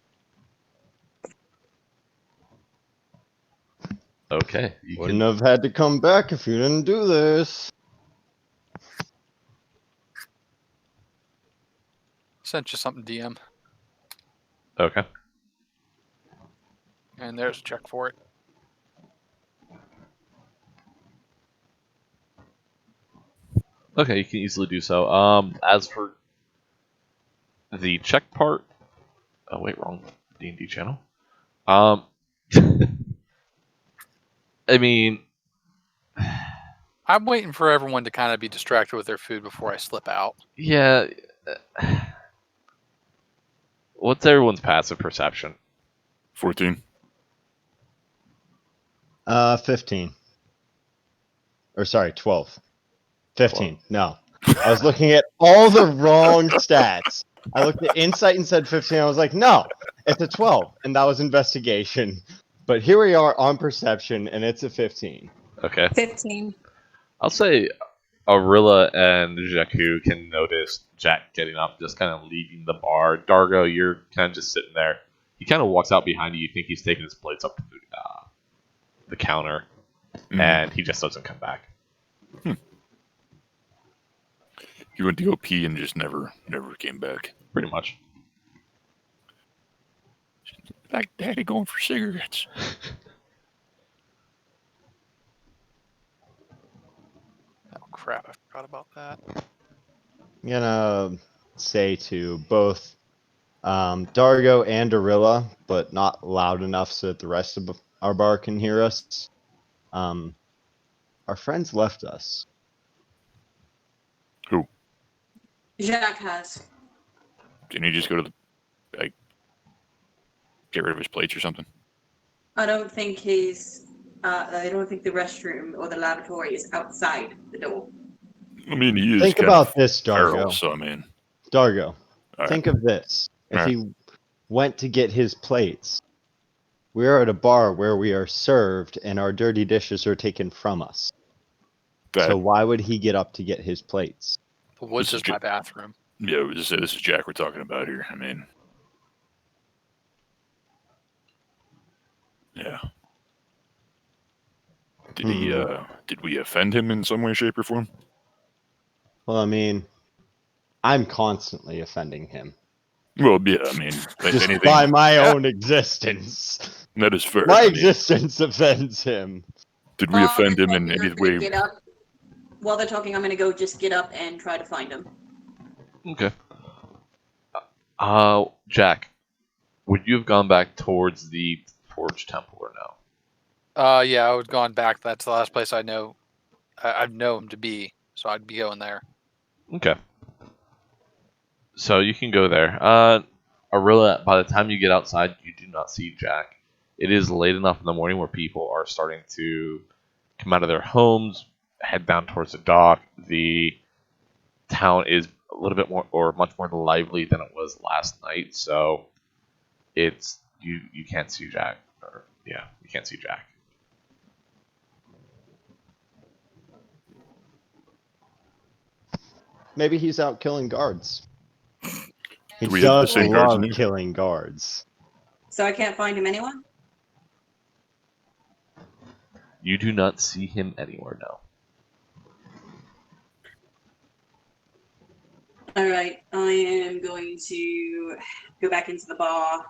Okay, you Wouldn't can. have had to come back if you didn't do this. Sent you something, DM, Okay. and there's a check for it. Okay, you can easily do so. As for the check part, oh wait, wrong D&D channel. I mean, I'm waiting for everyone to kind of be distracted with their food before I slip out. yeah. What's everyone's passive perception? 14. 15. Or sorry, 12. 15. No. I was looking at all the wrong stats. I looked at insight and said 15. I was like, no, it's a 12. And that was investigation. But here we are on perception, and it's a 15. Okay. 15. I'll say Arilla and Jakku can notice Jack getting up, just kind of leaving the bar. Dargo, you're kind of just sitting there. He kind of walks out behind you. You think he's taking his plates up to the counter, and he just doesn't come back. He went to go pee and just never came back. Pretty much. Like Daddy going for cigarettes. Oh crap! I forgot about that. I'm going to say to both Dargo and Arilla, but not loud enough so that the rest of our bar can hear us. Our friends left us. Who? Jack has. Didn't he just go to the get rid of his plates or something? I don't think I don't think the restroom or the lavatory is outside the door. I mean, he is Think kind about of this, feral, Dargo. so I mean, Dargo, all right. think of this. If Alright. he went to get his plates, we are at a bar where we are served and our dirty dishes are taken from us. That, So why would he get up to get his plates? The woods This is is my bathroom. yeah, this is Jack we're talking about here. I mean, yeah. Did we offend him in some way, shape, or form? Well, I mean, I'm constantly offending him. Well, yeah, I mean, if Just anything, by my yeah, own existence. that is fair. My I mean, existence offends him. did we offend him in I'm any gonna way? get up. While they're talking, I'm gonna go just get up and try to find him. Okay. Jack, would you have gone back towards the Forge Temple or no? Yeah, I would gone back. That's the last place I know. I'd know him to be, so I'd be going there. Okay. So you can go there. Arilla, by the time you get outside, you do not see Jack. It is late enough in the morning where people are starting to come out of their homes, head down towards the dock. The town is a little bit more, or much more lively than it was last night. So it's you can't see Jack. Or yeah, you can't see Jack. Maybe he's out killing guards. He Do we have the does same guards in love here? killing guards. So I can't find him anywhere? You do not see him anywhere now. Alright, I am going to go back into the bar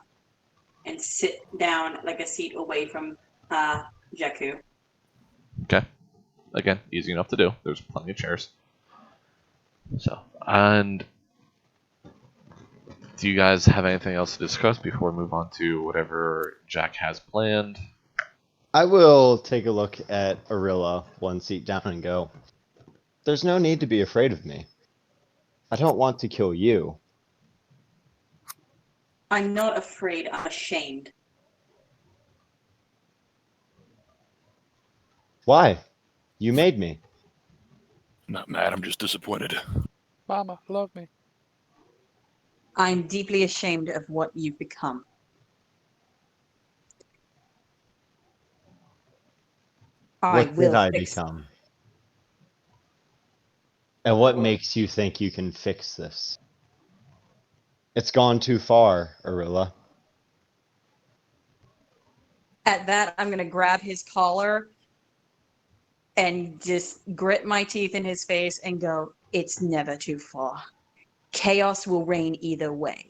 and sit down like a seat away from Jakku. Okay. Again, easy enough to do. There's plenty of chairs. So, and do you guys have anything else to discuss before we move on to whatever Jack has planned? I will take a look at Arilla one seat down and go, there's no need to be afraid of me. I don't want to kill you. I'm not afraid, I'm ashamed. Why? You made me. Not mad. I'm just disappointed. Mama, love me. I'm deeply ashamed of what you've become. What did I fix become? And what makes you think you can fix this? It's gone too far, Arilla. At that, I'm going to grab his collar and just grit my teeth in his face and go, it's never too far. Chaos will reign either way.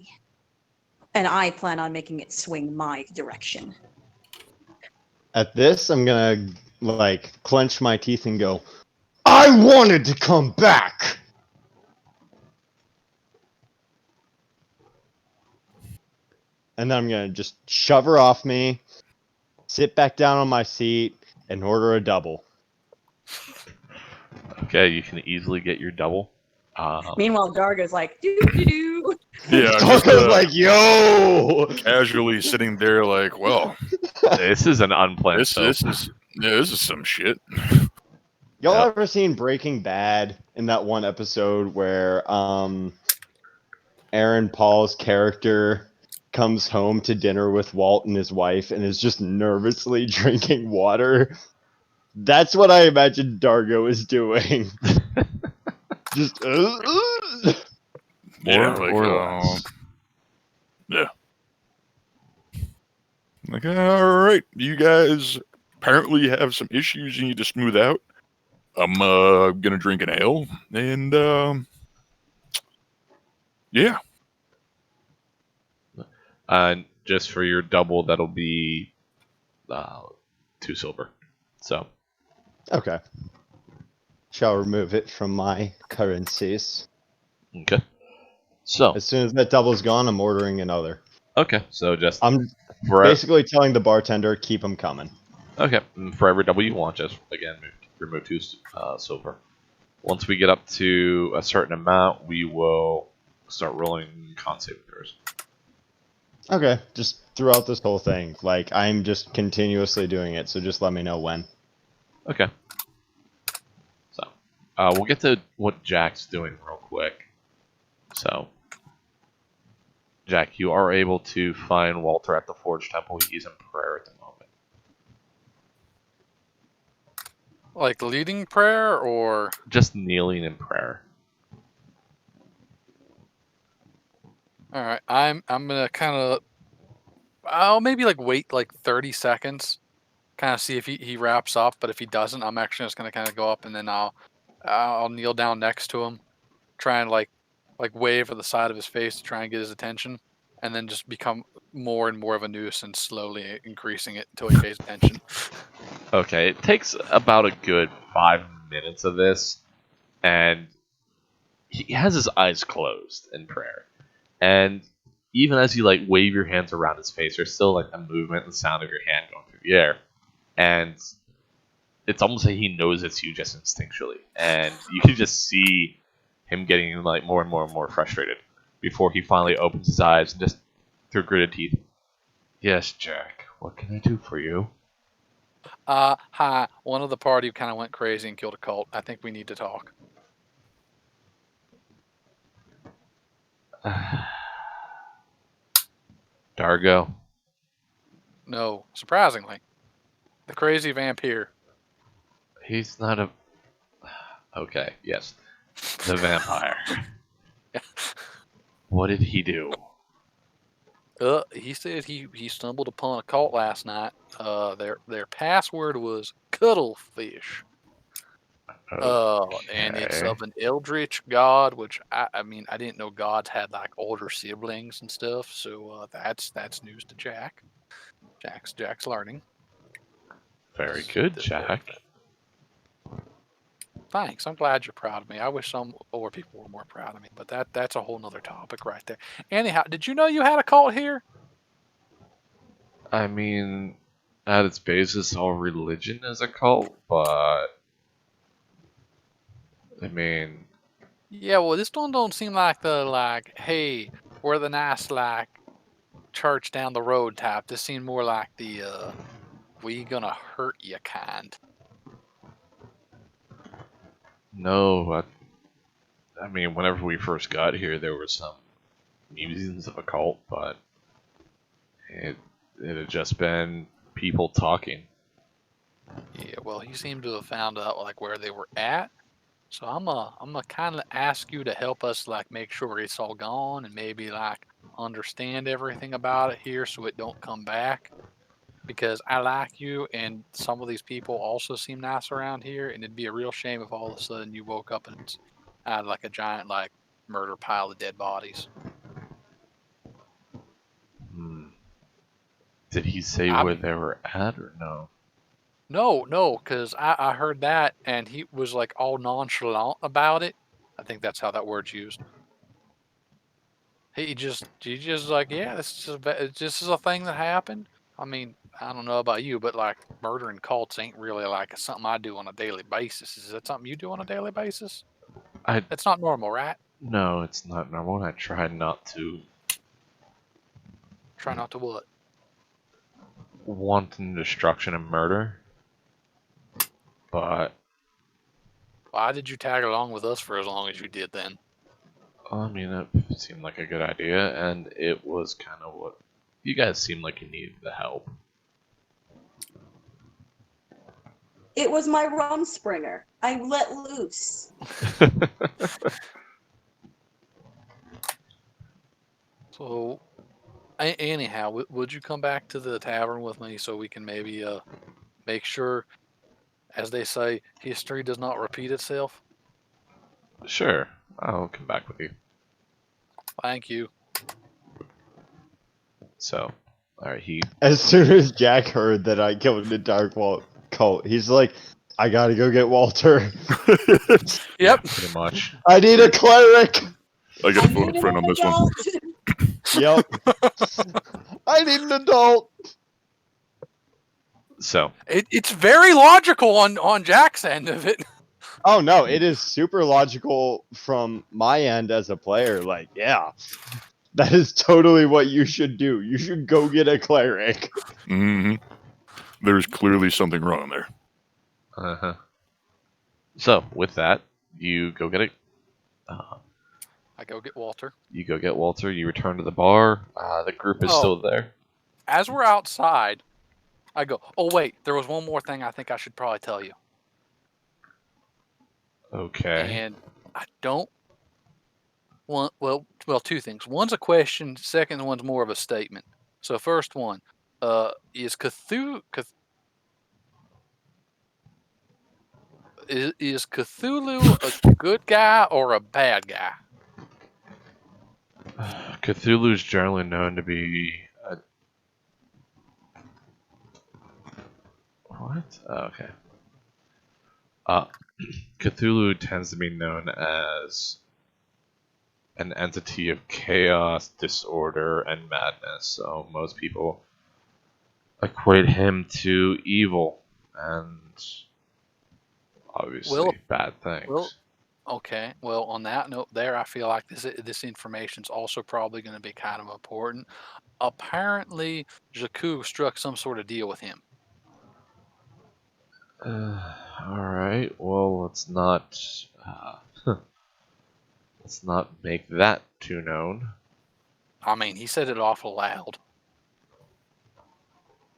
And I plan on making it swing my direction. At this, I'm gonna, clench my teeth and go, I wanted to come back! And then I'm gonna just shove her off me, sit back down on my seat, and order a double. Okay, you can easily get your double. Meanwhile, Dargo's like, doo-doo-doo. Yeah, I'm just Darko's like, yo! casually sitting there, like, well, This is an unplanned this is some shit. Y'all Yep. ever seen Breaking Bad in that one episode where Aaron Paul's character comes home to dinner with Walt and his wife and is just nervously drinking water? That's what I imagine Dargo is doing. Just Yeah, More or less. yeah. Like, all right, you guys apparently have some issues you need to smooth out. I'm gonna drink an ale, and yeah. And just for your double, that'll be 2 silver. So, Okay. Shall remove it from my currencies. okay. So, As soon as that double's gone, I'm ordering another. okay, so just I'm for basically telling the bartender, keep them coming. okay, and for every double you want, just again remove 2 silver. Once we get up to a certain amount, we will start rolling con saving throws. Okay, just throughout this whole thing. Like, I'm just continuously doing it, so just let me know when. Okay. So, we'll get to what Jack's doing real quick. So, Jack, you are able to find Walter at the Forge Temple. He's in prayer at the moment. Like leading prayer or Just kneeling in prayer. all right, I'm gonna kind of I'll maybe like wait like 30 seconds, kind of see if he wraps up. But if he doesn't, I'm actually just gonna kind of go up and then I'll kneel down next to him, try and like wave at the side of his face to try and get his attention, and then just become more and more of a nuisance, slowly increasing it until he pays attention. Okay, it takes about a good 5 minutes of this, and he has his eyes closed in prayer. And even as you like wave your hands around his face, there's still like a movement and sound of your hand going through the air. And it's almost like he knows it's you just instinctually. And you can just see him getting like more and more and more frustrated before he finally opens his eyes and just through gritted teeth. Yes, Jack, what can I do for you? Hi, one of the party kind of went crazy and killed a cult. I think we need to talk. Dargo. No, surprisingly, the crazy vampire. He's not a... Okay, yes. The vampire. What did he do? He said he stumbled upon a cult last night. Their password was Cuttlefish. And it's Okay. of an eldritch god, which I mean I didn't know gods had like older siblings and stuff. So that's news to Jack. Jack's learning. Very good, Jack. Thanks. I'm glad you're proud of me. I wish some more people were more proud of me, but that's a whole nother topic right there. Anyhow, did you know you had a cult here? I mean, at its basis, all religion is a cult, but... I mean... Yeah, well, this one don't seem like the hey, we're the nice church down the road type. This seemed more like the we gonna hurt you kind. No, I mean, whenever we first got here, there were some musings of a cult, but it had just been people talking. Yeah, well, he seemed to have found out like where they were at. So I'm gonna kind of ask you to help us like make sure it's all gone and maybe like understand everything about it here so it don't come back. Because I like you and some of these people also seem nice around here, and it'd be a real shame if all of a sudden you woke up and it's had like a giant like murder pile of dead bodies. Did he say I where mean, they were at, or no? no, because I heard that and he was like all nonchalant about it. I think that's how that word's used. He just like, yeah, this is a thing that happened. I mean, I don't know about you, but like murdering cults ain't really like something I do on a daily basis. Is that something you do on a daily basis? I It's not normal, right? No, it's not normal. I tried not to. Try not to what? Wanton destruction and murder, but Why did you tag along with us for as long as you did then? I mean, it seemed like a good idea, and it was kind of what you guys seemed like you needed the help. It was my Rumspringer. I let loose. So, anyhow, would you come back to the tavern with me so we can maybe make sure, as they say, history does not repeat itself? Sure, I'll come back with you. Thank you. So, alright, As soon as Jack heard that I killed the Dark Vault cult, he's like, I gotta go get Walter. Yep. pretty much. I need a cleric! I got I to phone need a friend an on this one. adult. Yep. I need an adult. So, It's very logical on Jack's end of it. Oh no, it is super logical from my end as a player. Like, yeah, that is totally what you should do. You should go get a cleric. Hmm. There's clearly something wrong there. uh-huh. So, with that, you go get it. I go get Walter. You go get Walter. You return to the bar. The group is Oh. still there. As we're outside, I go, oh, wait, there was one more thing I think I should probably tell you. Okay. And I don't want, well, two things. One's a question, second one's more of a statement. So, first one, is Cthulhu, is Cthulhu a good guy or a bad guy? Cthulhu is generally known to be a... What? Oh, okay. Cthulhu tends to be known as an entity of chaos, disorder, and madness. So most people equate him to evil and obviously bad things. Well, okay. Well, on that note, there, I feel like this information's also probably going to be kind of important. Apparently, Jakku struck some sort of deal with him. Alright, well, let's not let's not make that too known. I mean, he said it awful loud.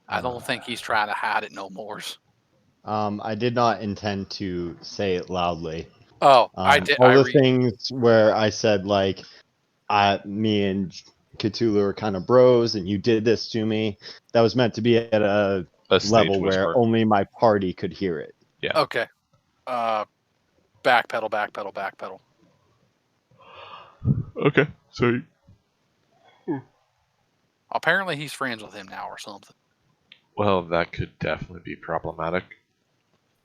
I don't think he's trying to hide it no more. I did not intend to say it loudly. Oh, I did. All the things where I said like, me and Cthulhu are kind of bros, and you did this to me. That was meant to be at a stage level whisper. where only my party could hear it. Yeah. Okay. Backpedal, backpedal, backpedal. Okay, so Apparently, he's friends with him now or something. well, that could definitely be problematic.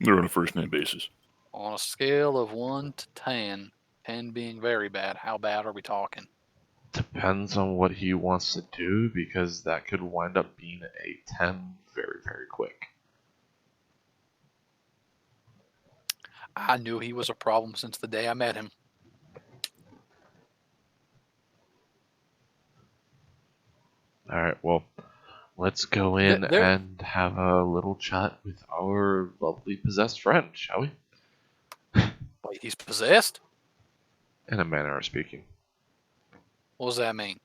They're on a first name basis. On a scale of 1 to 10, 10 being very bad, how bad are we talking? Depends on what he wants to do, because that could wind up being a 10 very, very quick. I knew he was a problem since the day I met him. Alright, well, let's go in and have a little chat with our lovely possessed friend, shall we? Wait, he's possessed? In a manner of speaking. What does that mean?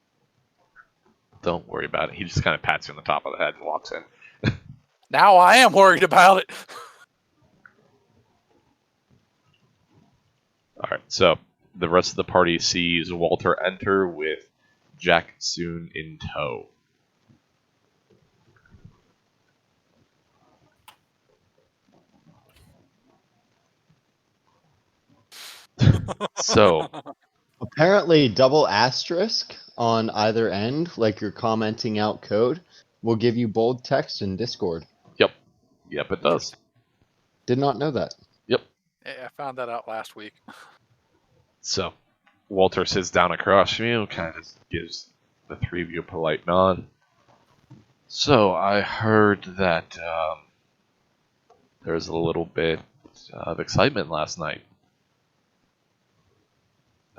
Don't worry about it. He just kind of pats you on the top of the head and walks in. Now I am worried about it. Alright, so the rest of the party sees Walter enter with Jack soon in tow. So, apparently double asterisk on either end, like you're commenting out code, will give you bold text in Discord. Yep, it does. Did not know that. Yep. I found that out last week. So, Walter sits down across from you, kind of gives the three of you a polite nod. So, I heard that there was a little bit of excitement last night.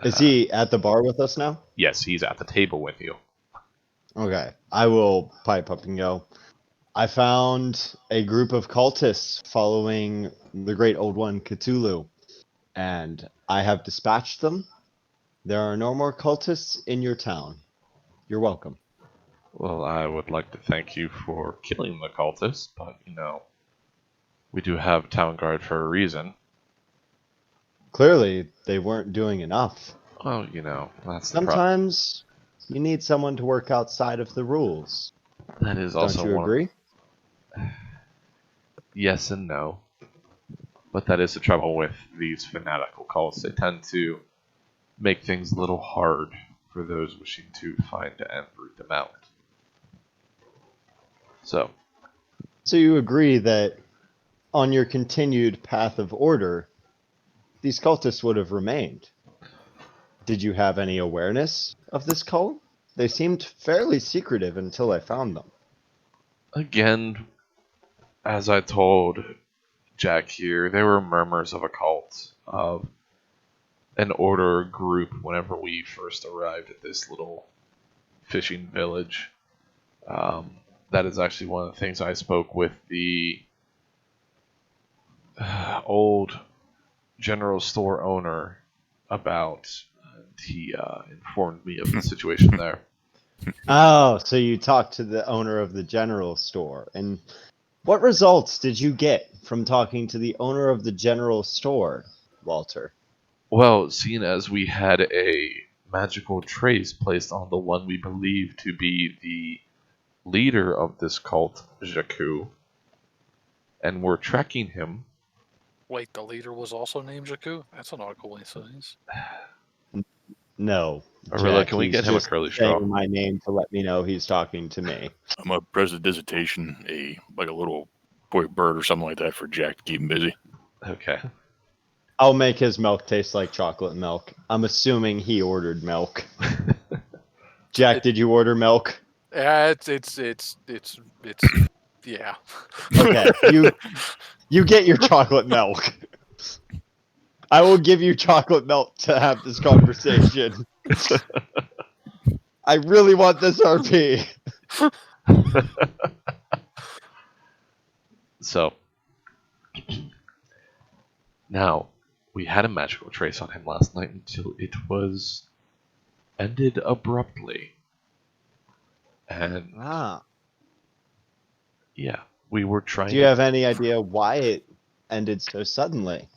Is he at the bar with us now? Yes, he's at the table with you. Okay, I will pipe up and go. I found a group of cultists following the great old one, Cthulhu, and I have dispatched them. There are no more cultists in your town. You're welcome. Well, I would like to thank you for killing the cultists, but, we do have town guard for a reason. Clearly, they weren't doing enough. Well, that's the Sometimes you need someone to work outside of the rules. That is also Don't you agree? Yes and no. But that is the trouble with these fanatical cults. They tend to make things a little hard for those wishing to find and root them out. So you agree that on your continued path of order, these cultists would have remained? Did you have any awareness of this cult? They seemed fairly secretive until I found them. Again, as I told Jack here, there were murmurs of a cult, of an order group whenever we first arrived at this little fishing village. That is actually one of the things I spoke with the old general store owner about. He informed me of the situation there. Oh, so you talked to the owner of the general store. And what results did you get from talking to the owner of the general store, Walter? Well, seeing as we had a magical trace placed on the one we believe to be the leader of this cult, Jakku, and we're tracking him. Wait, the leader was also named Jakku? That's an odd coincidence. No. Arilla, Jack, can we he's get him a just curly straw? saying my name to let me know he's talking to me. I'm a prestidigitation, like a little toy bird or something like that for Jack to keep him busy. Okay. I'll make his milk taste like chocolate milk. I'm assuming he ordered milk. Jack, did you order milk? Yeah, it's yeah. Okay, you get your chocolate milk. I will give you chocolate milk to have this conversation. I really want this RP. So, now, we had a magical trace on him last night until it was ended abruptly. And, yeah, we were trying Do you have any idea why it ended so suddenly?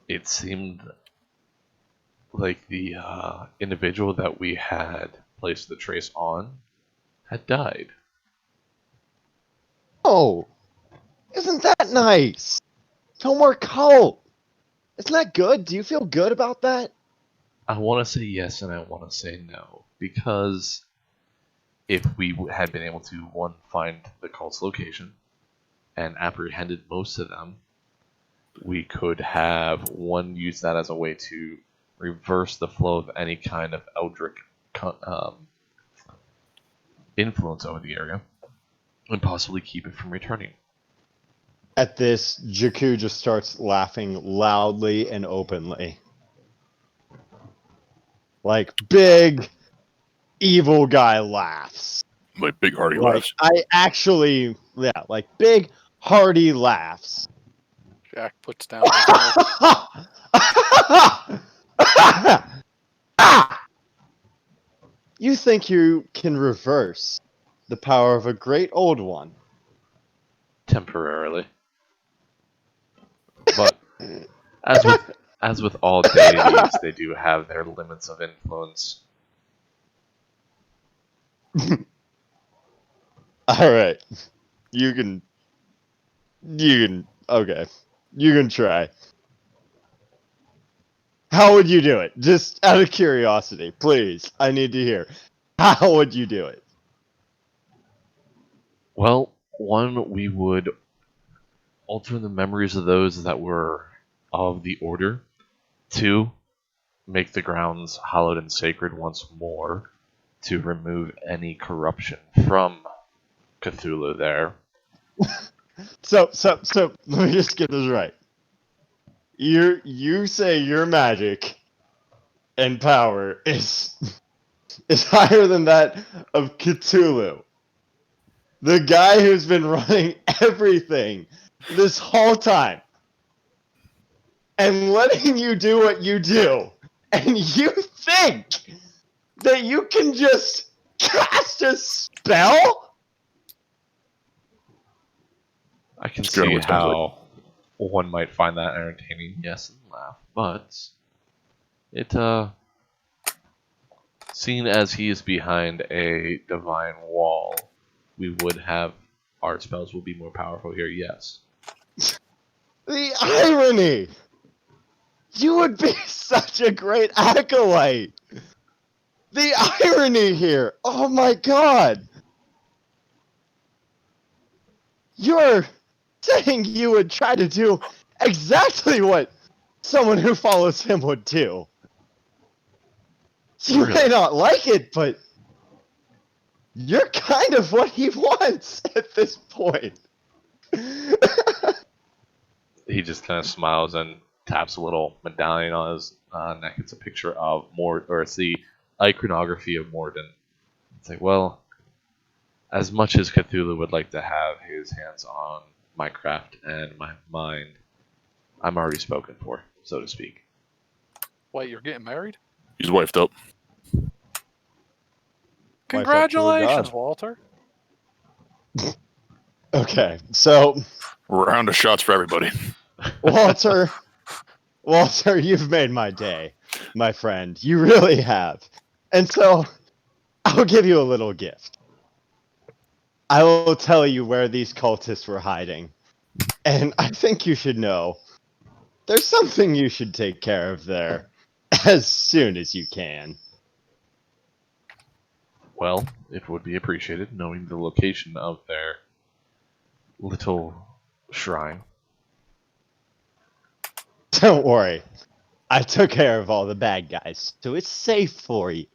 It seemed like the individual that we had placed the trace on had died. Oh, isn't that nice? No more cult. Isn't that good? Do you feel good about that? I want to say yes and I want to say no, because if we had been able to, one, find the cult's location and apprehended most of them, we could have, one, use that as a way to reverse the flow of any kind of eldritch influence over the area, and possibly keep it from returning. At this, Jakku just starts laughing loudly and openly. Like, big, evil guy laughs. Like big hearty Like, laughs. I actually, yeah, like big, hearty laughs. Jack puts down his milk. You think you can reverse the power of a great old one? Temporarily. But as with all deities, they do have their limits of influence. Alright. You can, okay. You can try. How would you do it? Just out of curiosity, please. I need to hear. How would you do it? Well, one, we would alter the memories of those that were of the Order. Two, make the grounds hallowed and sacred once more to remove any corruption from Cthulhu there. So, let me just get this right. You say your magic and power is higher than that of Cthulhu. The guy who's been running everything this whole time. And letting you do what you do. And you think that you can just cast a spell? I can It's kinda see what it sounds how one might find that entertaining, yes, and laugh, but it, seeing as he is behind a divine wall, we would have, our spells will be more powerful here, yes. The irony! You would be such a great acolyte! The irony here! Oh my god! You're saying you would try to do exactly what someone who follows him would do. You may Really? not like it, but you're kind of what he wants at this point. He just kind of smiles and taps a little medallion on his neck. It's a picture of or it's the iconography of Morden. It's like, well, as much as Cthulhu would like to have his hands on my craft and my mind, I'm already spoken for, so to speak. Wait, you're getting married? He's wifed up. Congratulations, God. Walter. Okay, so Round of shots for everybody. Walter, you've made my day, my friend. You really have. And so, I'll give you a little gift. I will tell you where these cultists were hiding. And I think you should know there's something you should take care of there as soon as you can. Well, it would be appreciated knowing the location of their little shrine. Don't worry. I took care of all the bad guys, so it's safe for you.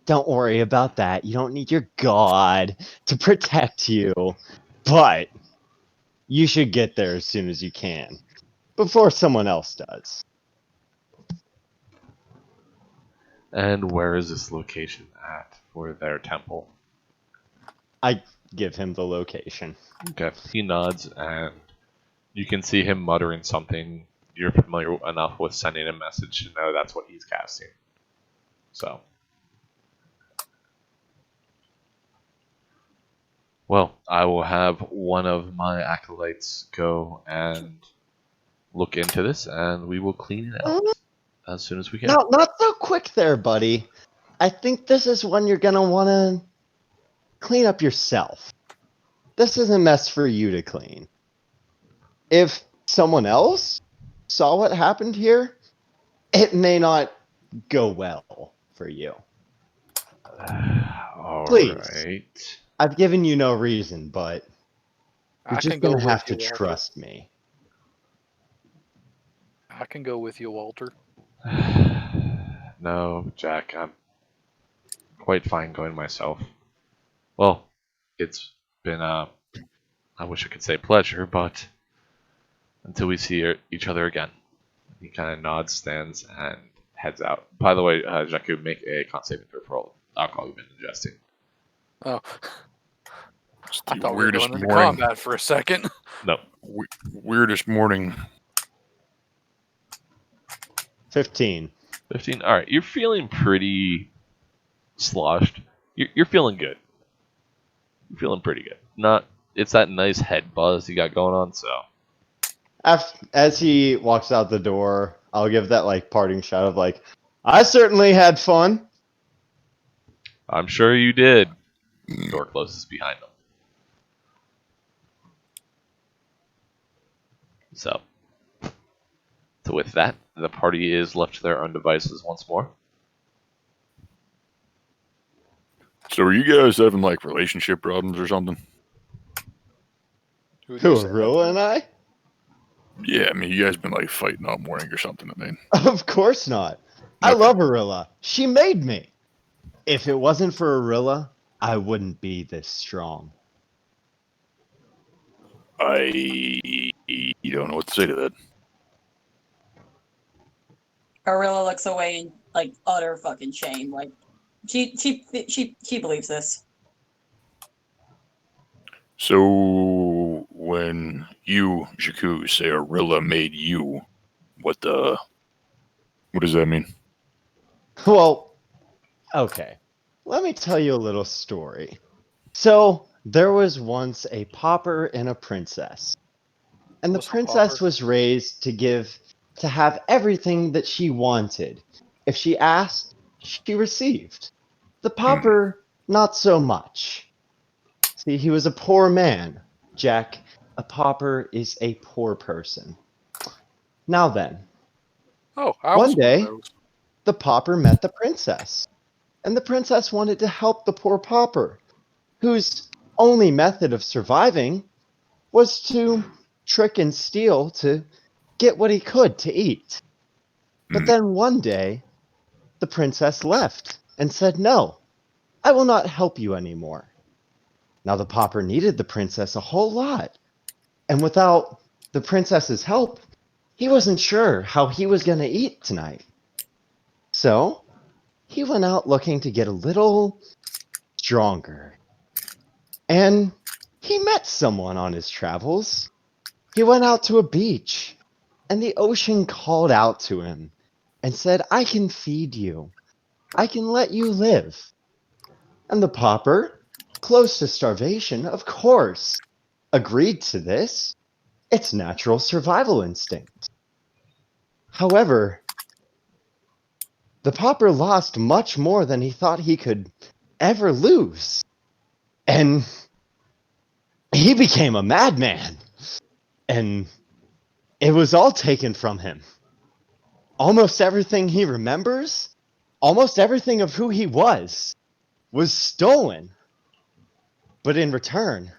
Don't worry about that. You don't need your god to protect you. But you should get there as soon as you can, before someone else does. And where is this location at for their temple? I give him the location. Okay. He nods, and you can see him muttering something. You're familiar enough with sending a message to know that's what he's casting. So. Well, I will have one of my acolytes go and look into this, and we will clean it out as soon as we can. No, not so quick there, buddy. I think this is one you're gonna want to clean up yourself. This is a mess for you to clean. If someone else saw what happened here, it may not go well for you. All Please. right. I've given you no reason, but you're I just can go gonna with have to you, Walter. trust me. I can go with you, Walter. No, Jack, I'm quite fine going myself. Well, it's been I wish I could say pleasure, but until we see each other again. He kind of nods, stands, and heads out. By the way, Jakub, make a con saving throw for all alcohol you've been ingesting. Oh, It's I the thought we were weirdest going into morning. combat for a second. No. Weirdest morning. 15. 15. All right, you're feeling pretty sloshed. You're feeling good. You're feeling pretty good. Not. It's that nice head buzz you got going on. So. As he walks out the door, I'll give that like parting shot of like, I certainly had fun. I'm sure you did. Door closes behind them. So with that, the party is left to their own devices once more. So are you guys having like relationship problems or something? Who would Who, you say that Arilla to? and I? Yeah, I mean you guys been like fighting all morning or something, I mean. Of course not. I Okay. love Arilla. She made me. If it wasn't for Arilla, I wouldn't be this strong. I don't know what to say to that. Arilla looks away in like utter fucking shame. Like she believes this. So when you, Jakku, say Arilla made you, what does that mean? Well, okay. Let me tell you a little story. So, there was once a pauper and a princess. And the What's a princess pauper? was raised to have everything that she wanted. If she asked, she received. The pauper, not so much. See, he was a poor man. Jack, a pauper is a poor person. Now then, Oh, I one was day, one of those. the pauper met the princess. And the princess wanted to help the poor pauper, whose only method of surviving was to trick and steal to get what he could to eat. But then one day, the princess left, and said, "No, I will not help you anymore." Now the pauper needed the princess a whole lot, and without the princess's help, he wasn't sure how he was going to eat tonight. So he went out looking to get a little stronger. And he met someone on his travels. He went out to a beach, and the ocean called out to him and said, "I can feed you. I can let you live." And the pauper, close to starvation, of course, agreed to this. It's natural survival instinct. However, the pauper lost much more than he thought he could ever lose. And he became a madman. And it was all taken from him. Almost everything he remembers, almost everything of who he was stolen. But in return,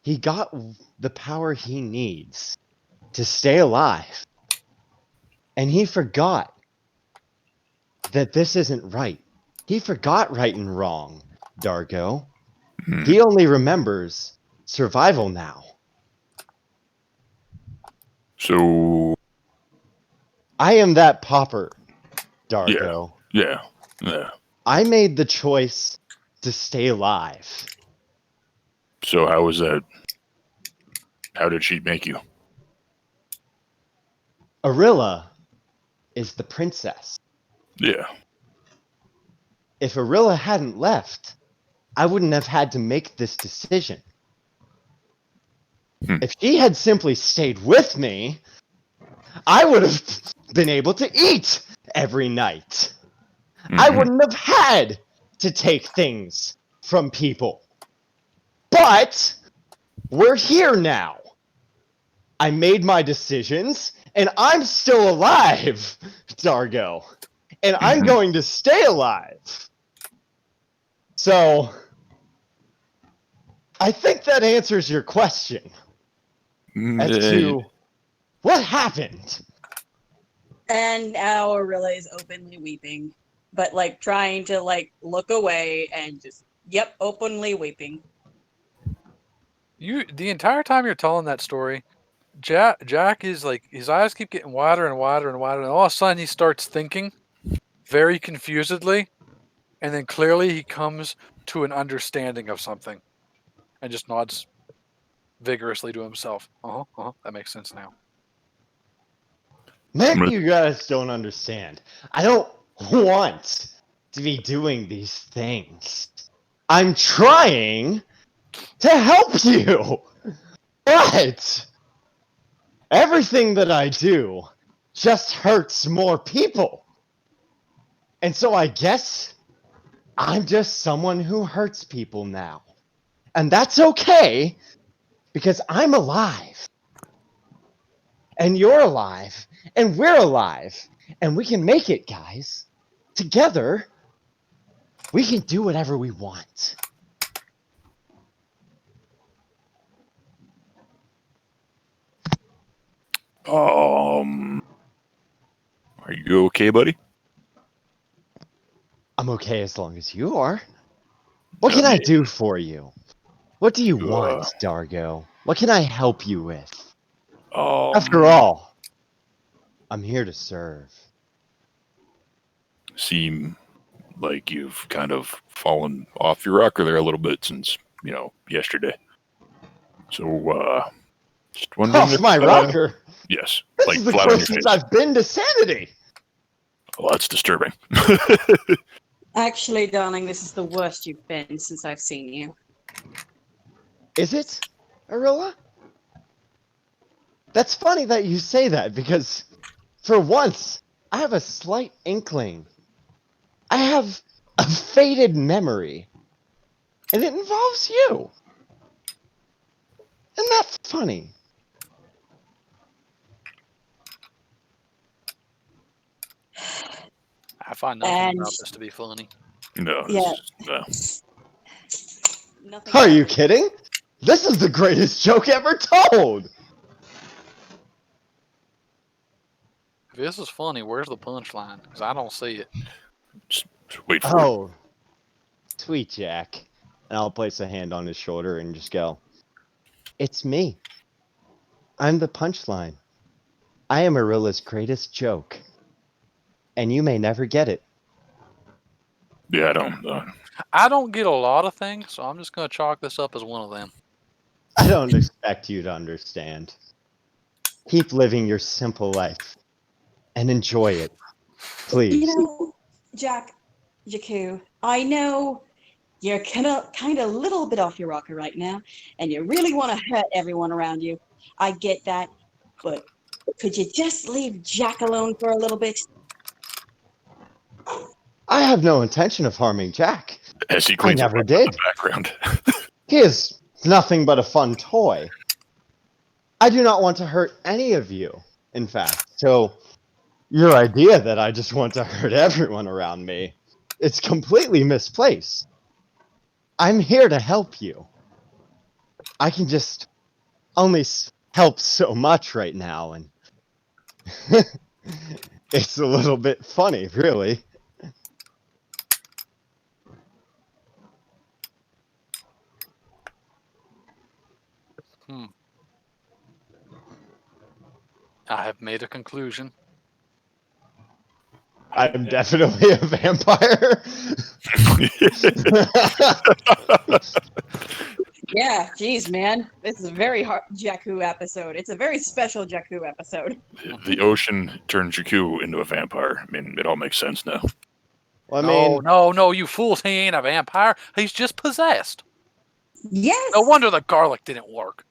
he got the power he needs to stay alive. And he forgot that this isn't right. He forgot right and wrong, Dargo. He only remembers survival now. So, I am that pauper, Dargo. yeah. I made the choice to stay alive. So how was that? How did she make you? Arilla is the princess. Yeah. If Arilla hadn't left, I wouldn't have had to make this decision. If she had simply stayed with me, I would have been able to eat every night. I wouldn't have had to take things from people. But we're here now. I made my decisions, and I'm still alive, Dargo. And I'm going to stay alive. So, I think that answers your question as to what happened. And now Arilla is openly weeping, but like trying to like look away and just openly weeping. The entire time you're telling that story, Jack is like, his eyes keep getting wider and wider and wider, and all of a sudden he starts thinking very confusedly, and then clearly he comes to an understanding of something and just nods vigorously to himself. That makes sense now. Maybe you guys don't understand. I don't want to be doing these things. I'm trying to help you. But everything that I do just hurts more people. And so I guess I'm just someone who hurts people now. And that's okay, because I'm alive. And you're alive. And we're alive. And we can make it, guys. Together, we can do whatever we want. Are you okay, buddy? I'm okay as long as you are. What can I do for you? What do you want, Dargo? What can I help you with? After all, I'm here to serve. Seem like you've kind of fallen off your rocker there a little bit since, yesterday. So, just wondering Off my rocker? Yes. This like is the flat on your closest face. I've been to sanity. Well, that's disturbing. Actually, darling, this is the worst you've been since I've seen you. Is it, Arilla? That's funny that you say that, because for once, I have a slight inkling. I have a faded memory. And it involves you. Isn't that funny? I find nothing about this to be funny. No. Yeah. No. Nothing. Are you kidding? This is the greatest joke ever told! If this is funny, where's the punchline? Because I don't see it. Just wait for it. Oh, sweet Jack. And I'll place a hand on his shoulder and just go, it's me. I'm the punchline. I am Arilla's greatest joke. And you may never get it. Yeah, I don't. I don't get a lot of things, so I'm just going to chalk this up as one of them. I don't expect you to understand. Keep living your simple life and enjoy it. Please. You know, Jack, Jakku, I know you're kind of a little bit off your rocker right now, and you really want to hurt everyone around you. I get that, but could you just leave Jack alone for a little bit? I have no intention of harming Jack. As he cleans never up in did. the background. He is nothing but a fun toy. I do not want to hurt any of you, in fact. So, your idea that I just want to hurt everyone around me, it's completely misplaced. I'm here to help you. I can just only help so much right now, and it's a little bit funny, really. I have made a conclusion. I'm definitely a vampire. Yeah, geez, man. This is a very hard Jakku episode. It's a very special Jakku episode. The ocean turned Jakku into a vampire. I mean, it all makes sense now. Well, I mean, No, you fools. He ain't a vampire. He's just possessed. Yes. No wonder the garlic didn't work.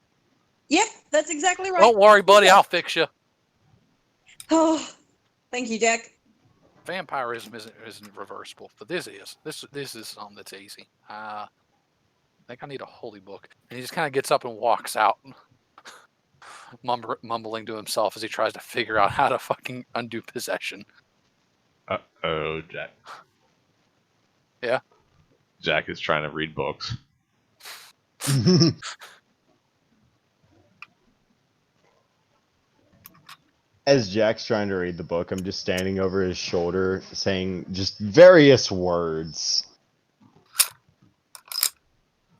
Yep, that's exactly right. Don't worry, buddy. I'll fix you. Oh, thank you, Jack. Vampirism isn't reversible, but this is. This is something that's easy. I think I need a holy book. And he just kind of gets up and walks out, mumbling to himself as he tries to figure out how to fucking undo possession. Uh-oh, Jack. Yeah? Jack is trying to read books. As Jack's trying to read the book, I'm just standing over his shoulder saying just various words.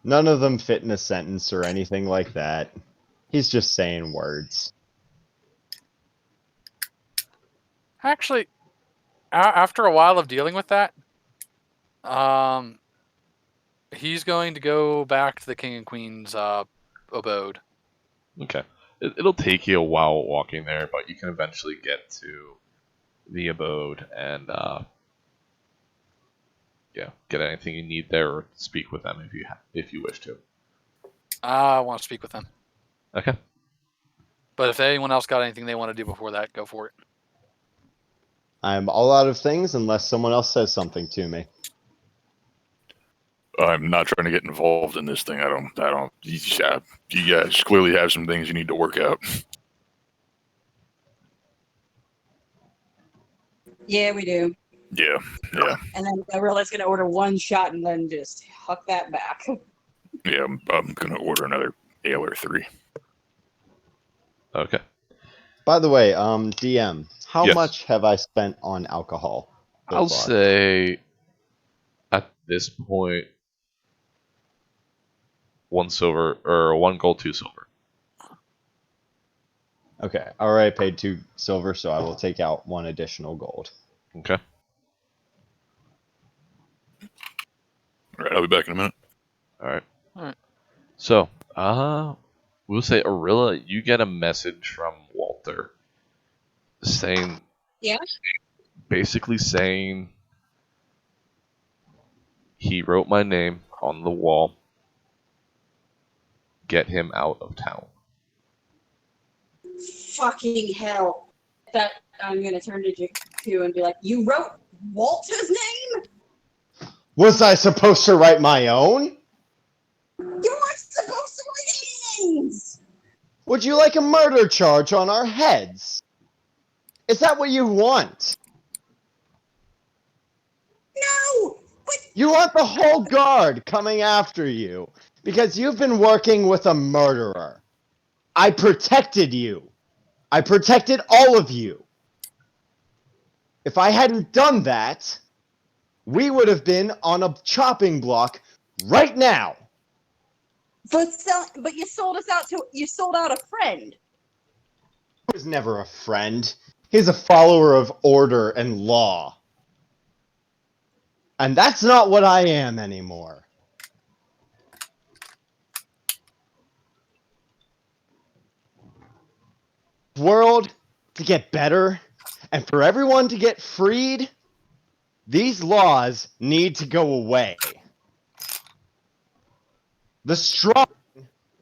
None of them fit in a sentence or anything like that. He's just saying words. Actually, after a while of dealing with that, he's going to go back to the King and Queen's abode. Okay. It'll take you a while walking there, but you can eventually get to the abode and get anything you need there, or speak with them if you wish to. I want to speak with them. Okay. But if anyone else got anything they want to do before that, go for it. I'm all out of things unless someone else says something to me. I'm not trying to get involved in this thing. I don't. You guys clearly have some things you need to work out. Yeah, we do. Yeah. And then Arilla's going to order one shot and then just huck that back. Yeah, I'm going to order another ale or 3. Okay. By the way, DM, how Yes. much have I spent on alcohol so I'll far? say at this point 1 silver or 1 gold, 2 silver. Okay, I already paid 2 silver, so I will take out 1 additional gold. Okay. All right, I'll be back in a minute. All right. All right. So, we'll say Arilla, you get a message from Walter saying, Yeah? basically saying he wrote my name on the wall. Get him out of town. Fucking hell. That I'm going to turn to Jakku and be like, you wrote Walter's name? Was I supposed to write my own? You weren't supposed to write any names! Would you like a murder charge on our heads? Is that what you want? No! But You want the whole guard coming after you because you've been working with a murderer. I protected you. I protected all of you. If I hadn't done that, we would have been on a chopping block right now. But you sold us out to you sold out a friend. He was never a friend. He's a follower of order and law. And that's not what I am anymore. World to get better and for everyone to get freed, these laws need to go away. The strong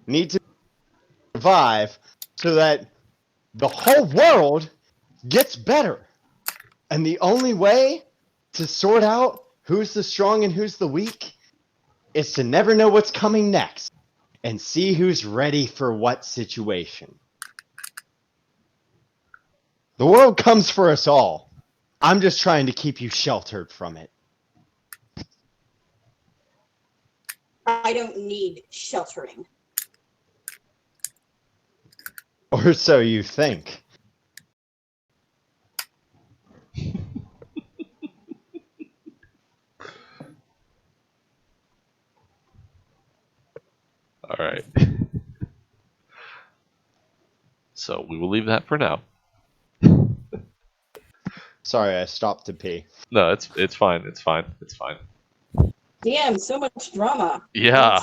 need to survive so that the whole world gets better. And the only way to sort out who's the strong and who's the weak is to never know what's coming next and see who's ready for what situation. The world comes for us all. I'm just trying to keep you sheltered from it. I don't need sheltering. Or so you think. All right. So we will leave that for now. Sorry, I stopped to pee. No, it's fine. It's fine. It's fine. Damn, so much drama. Yeah.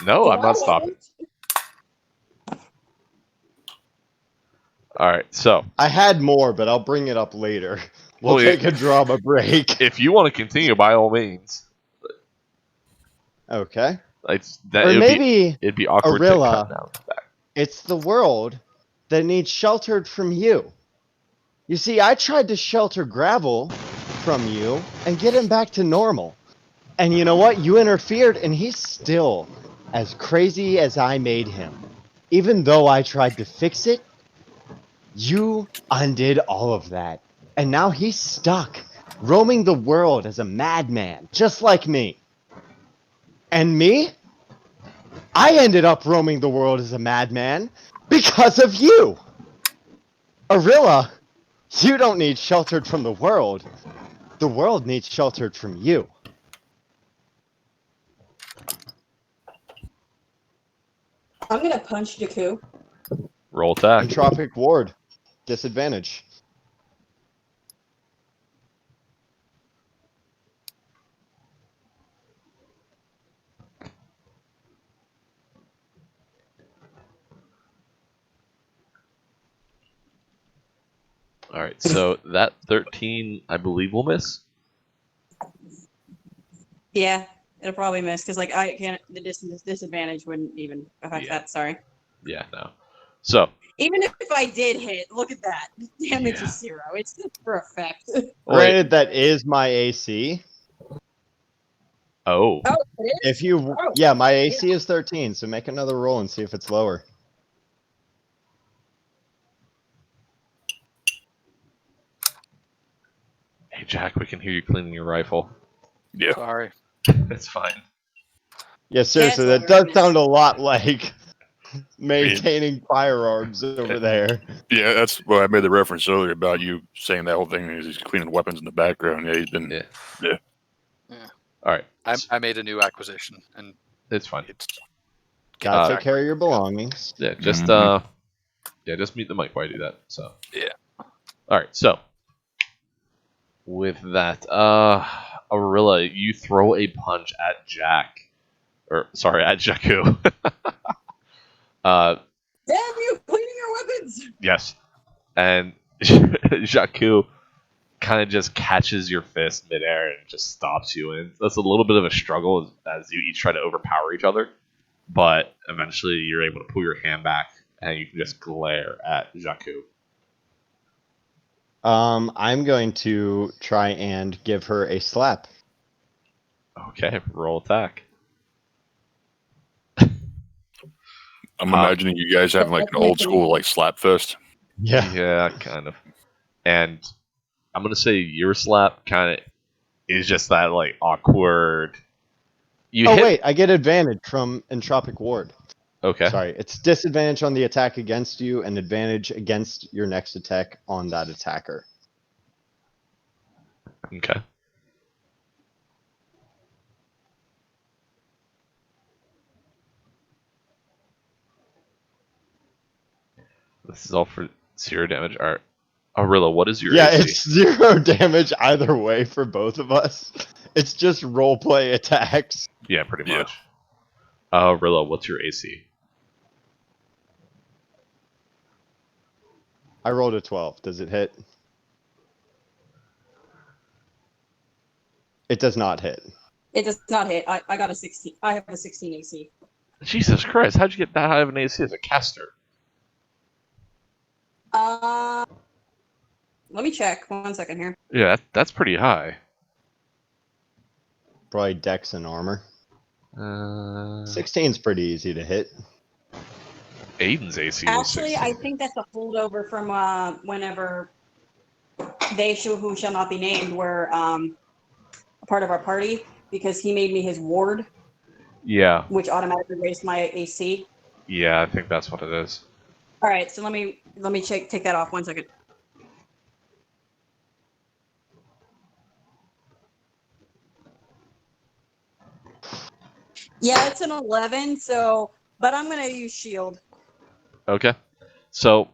No, I'm not stopping. All right. So I had more, but I'll bring it up later. We'll Well, take a drama break. if you want to continue, by all means. Okay. It's that. Or It'd maybe be awkward Arilla. to cut down back. it's the world that needs sheltered from you. You see, I tried to shelter Gravel from you and get him back to normal. And you know what? You interfered, and he's still as crazy as I made him. Even though I tried to fix it, you undid all of that. And now he's stuck, roaming the world as a madman, just like me. And me? I ended up roaming the world as a madman because of you! Arilla, you don't need sheltered from the world. The world needs sheltered from you. I'm gonna punch Jakku. Roll attack. Entropic ward. Disadvantage. All right. So that 13, I believe, will miss. Yeah, it'll probably miss because like I can't. The disadvantage wouldn't even affect Yeah. that. Sorry. Yeah. No. So. Even if I did hit, look at that. Damage Yeah. is 0. It's just for effect. Granted, that is my AC. Oh. Oh, it is? If you, Oh, yeah, my AC is 13, so make another roll and see if it's lower. Hey, Jack, we can hear you cleaning your rifle. Yeah. Sorry. That's fine. Yeah, seriously, lower, that does miss. sound a lot like maintaining firearms over there. Yeah, that's well. I made the reference earlier about you saying that whole thing is he's cleaning weapons in the background. Yeah, he's been. Yeah. Yeah. All right. I made a new acquisition, and It's fine. it's Gotta Uh, take care of your belongings. Yeah. Just Mhm. yeah. Just mute the mic while I do that. So. Yeah. All right. So. With that, Arilla, you throw a punch at Jack, or sorry, at Jakku. Damn you, cleaning your weapons! Yes, and Jakku kind of just catches your fist midair and just stops you, and that's a little bit of a struggle as you each try to overpower each other, but eventually you're able to pull your hand back and you can just glare at Jakku. I'm going to try and give her a slap. Okay, roll attack. I'm imagining you guys having like an old school like slap fest. Yeah, kind of. And I'm gonna say your slap kind of is just that like awkward. You Oh hit. wait, I get advantage from Entropic Ward. Okay. Sorry, it's disadvantage on the attack against you and advantage against your next attack on that attacker. Okay. This is all for 0 damage. Alright. Arilla, what is your Yeah, AC? it's 0 damage either way for both of us. It's just roleplay attacks. Yeah, pretty Yeah. much. Arilla, what's your AC? I rolled a 12. Does it hit? It does not hit. It does not hit. I got a 16. I have a 16 AC. Jesus Christ, how'd you get that high of an AC as a caster? Let me check. 1 second here. Yeah, that's pretty high. Probably dex and armor. 16's pretty easy to hit. Aiden's AC was Actually, 16. I think that's a holdover from whenever they who shall not be named were a part of our party, because he made me his ward, Yeah, which automatically raised my AC. yeah, I think that's what it is. All right, so let me take that off. 1 second. Yeah, it's an 11. So, but I'm gonna use shield. Okay. So,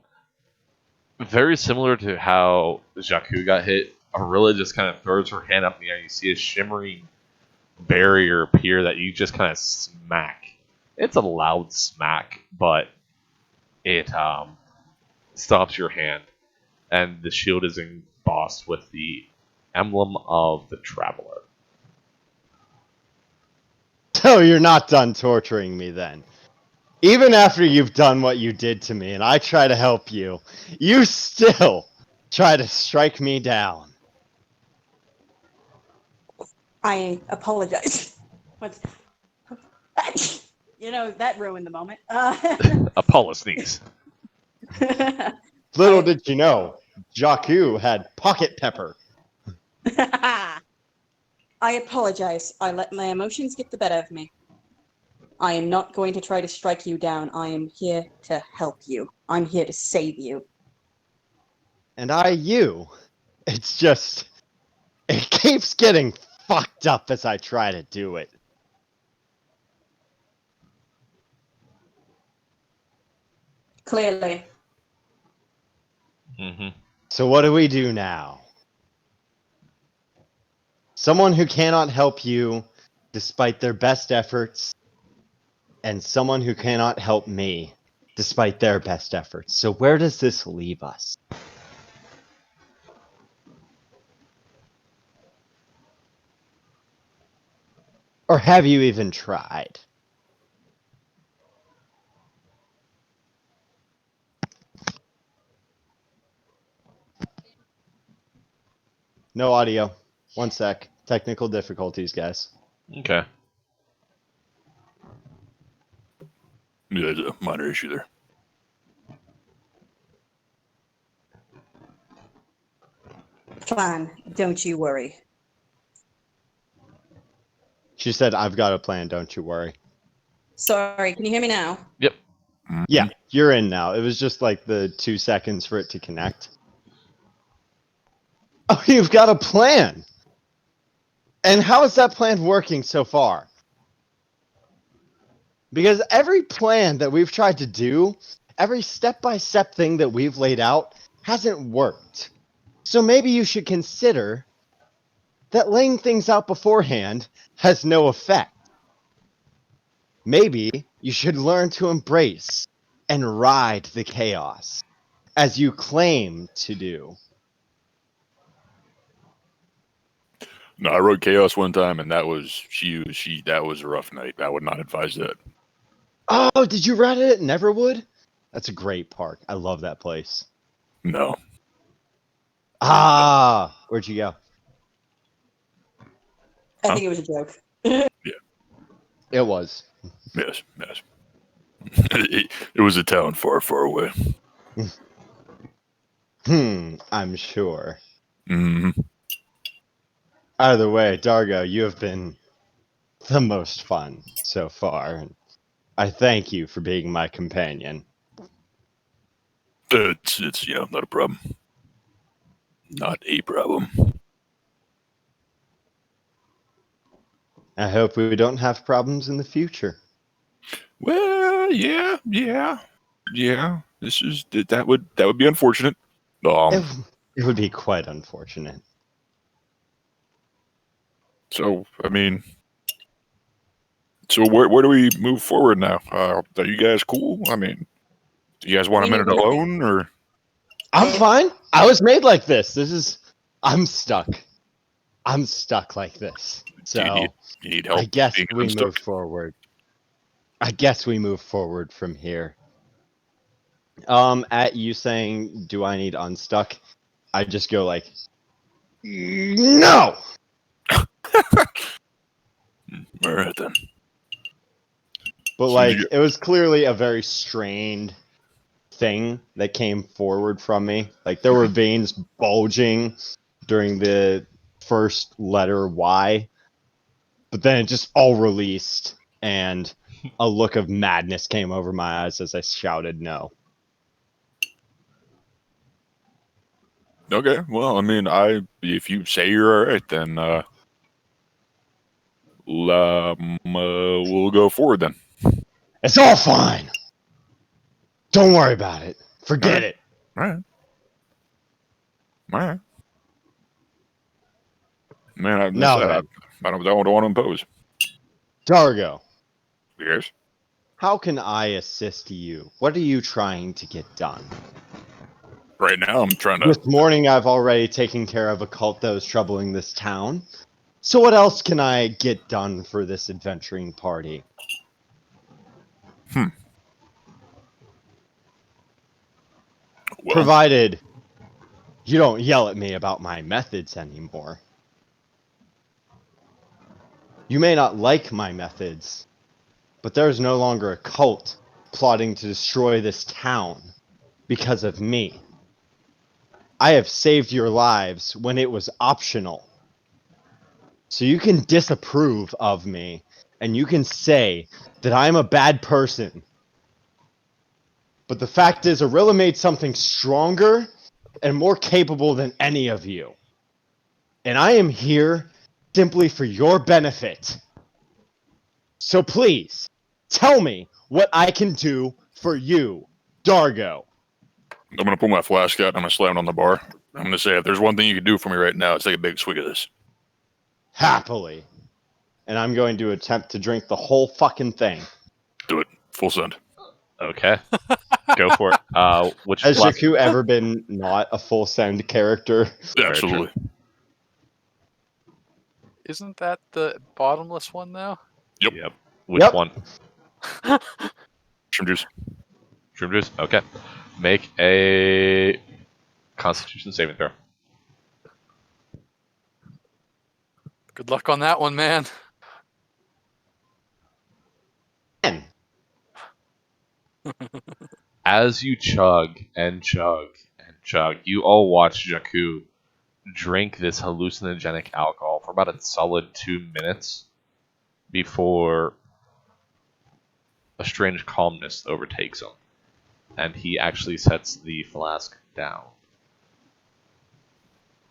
very similar to how Jakku got hit, Arilla just kind of throws her hand up in the air. You see a shimmering barrier appear that you just kind of smack. It's a loud smack, but it stops your hand, and the shield is embossed with the emblem of the Traveler. So you're not done torturing me then. Even after you've done what you did to me and I try to help you, you still try to strike me down. I apologize. What's that ruined the moment. Apollo sneeze. Little did you know, Jakku had pocket pepper. I apologize. I let my emotions get the better of me. I am not going to try to strike you down. I am here to help you. I'm here to save you. And you. It's just, it keeps getting fucked up as I try to do it. Clearly. Mm-hmm. So what do we do now? Someone who cannot help you despite their best efforts, and someone who cannot help me despite their best efforts. So where does this leave us? Or have you even tried? No audio. 1 sec. Technical difficulties, guys. Okay. Yeah, there's a minor issue there. Fine. Don't you worry. She said, I've got a plan, don't you worry. Sorry, can you hear me now? Yep. Yeah, you're in now. It was just like the 2 seconds for it to connect. Oh, you've got a plan! And how is that plan working so far? Because every plan that we've tried to do, every step-by-step thing that we've laid out, hasn't worked. So maybe you should consider that laying things out beforehand has no effect. Maybe you should learn to embrace and ride the chaos, as you claim to do. No, I rode Chaos one time, and that was that was a rough night. I would not advise that. Oh, did you ride it at Neverwood? That's a great park. I love that place. No. Ah, where'd you go? I think it was a joke. It was. Yes. It was a town far, far away. I'm sure. Hmm. Either way, Dargo, you have been the most fun so far, and I thank you for being my companion. It's not a problem. Not a problem. I hope we don't have problems in the future. Well, yeah. That would be unfortunate. It would be quite unfortunate. So I mean, so where do we move forward now? Are you guys cool? I mean, do you guys want a minute alone, or? I'm fine. I was made like this. I'm stuck. I'm stuck like this. So You need help I guess being we unstuck? move forward. I guess we move forward from here. At you saying, "Do I need unstuck?" I just go like, "No." All right then. But So like, it was clearly a very strained thing that came forward from me. Like there were veins bulging during the first letter Y, but then it just all released, and a look of madness came over my eyes as I shouted no. Okay, well, I mean, if you say you're all right, then we'll go forward then. It's all fine. Don't worry about it. Forget it. All right. Man, I Now said then, I don't want to impose. Dargo, Yes. how can I assist you? What are you trying to get done? Right now, I'm trying to. This morning, I've already taken care of a cult that was troubling this town. So what else can I get done for this adventuring party? Well, Provided you don't yell at me about my methods anymore. You may not like my methods, but there is no longer a cult plotting to destroy this town because of me. I have saved your lives when it was optional. So you can disapprove of me, and you can say that I'm a bad person. But the fact is, Arilla made something stronger and more capable than any of you. And I am here simply for your benefit. So please, tell me what I can do for you, Dargo. I'm gonna pull my flask out and I'm gonna slam it on the bar. I'm gonna say, if there's one thing you can do for me right now, it's take a big swig of this. Happily. And I'm going to attempt to drink the whole fucking thing. Do it. Full send. Okay. Go for it. Which Has flask? Jakku ever been not a full sound character? Very true. Absolutely. Isn't that the bottomless one now? Yep. Which Yep. one? Shroom juice. Shroom juice? Okay. Make a Constitution saving throw. Good luck on that one, man. Man, As you chug and chug and chug, you all watch Jakku drink this hallucinogenic alcohol for about a solid 2 minutes before a strange calmness overtakes him. And he actually sets the flask down.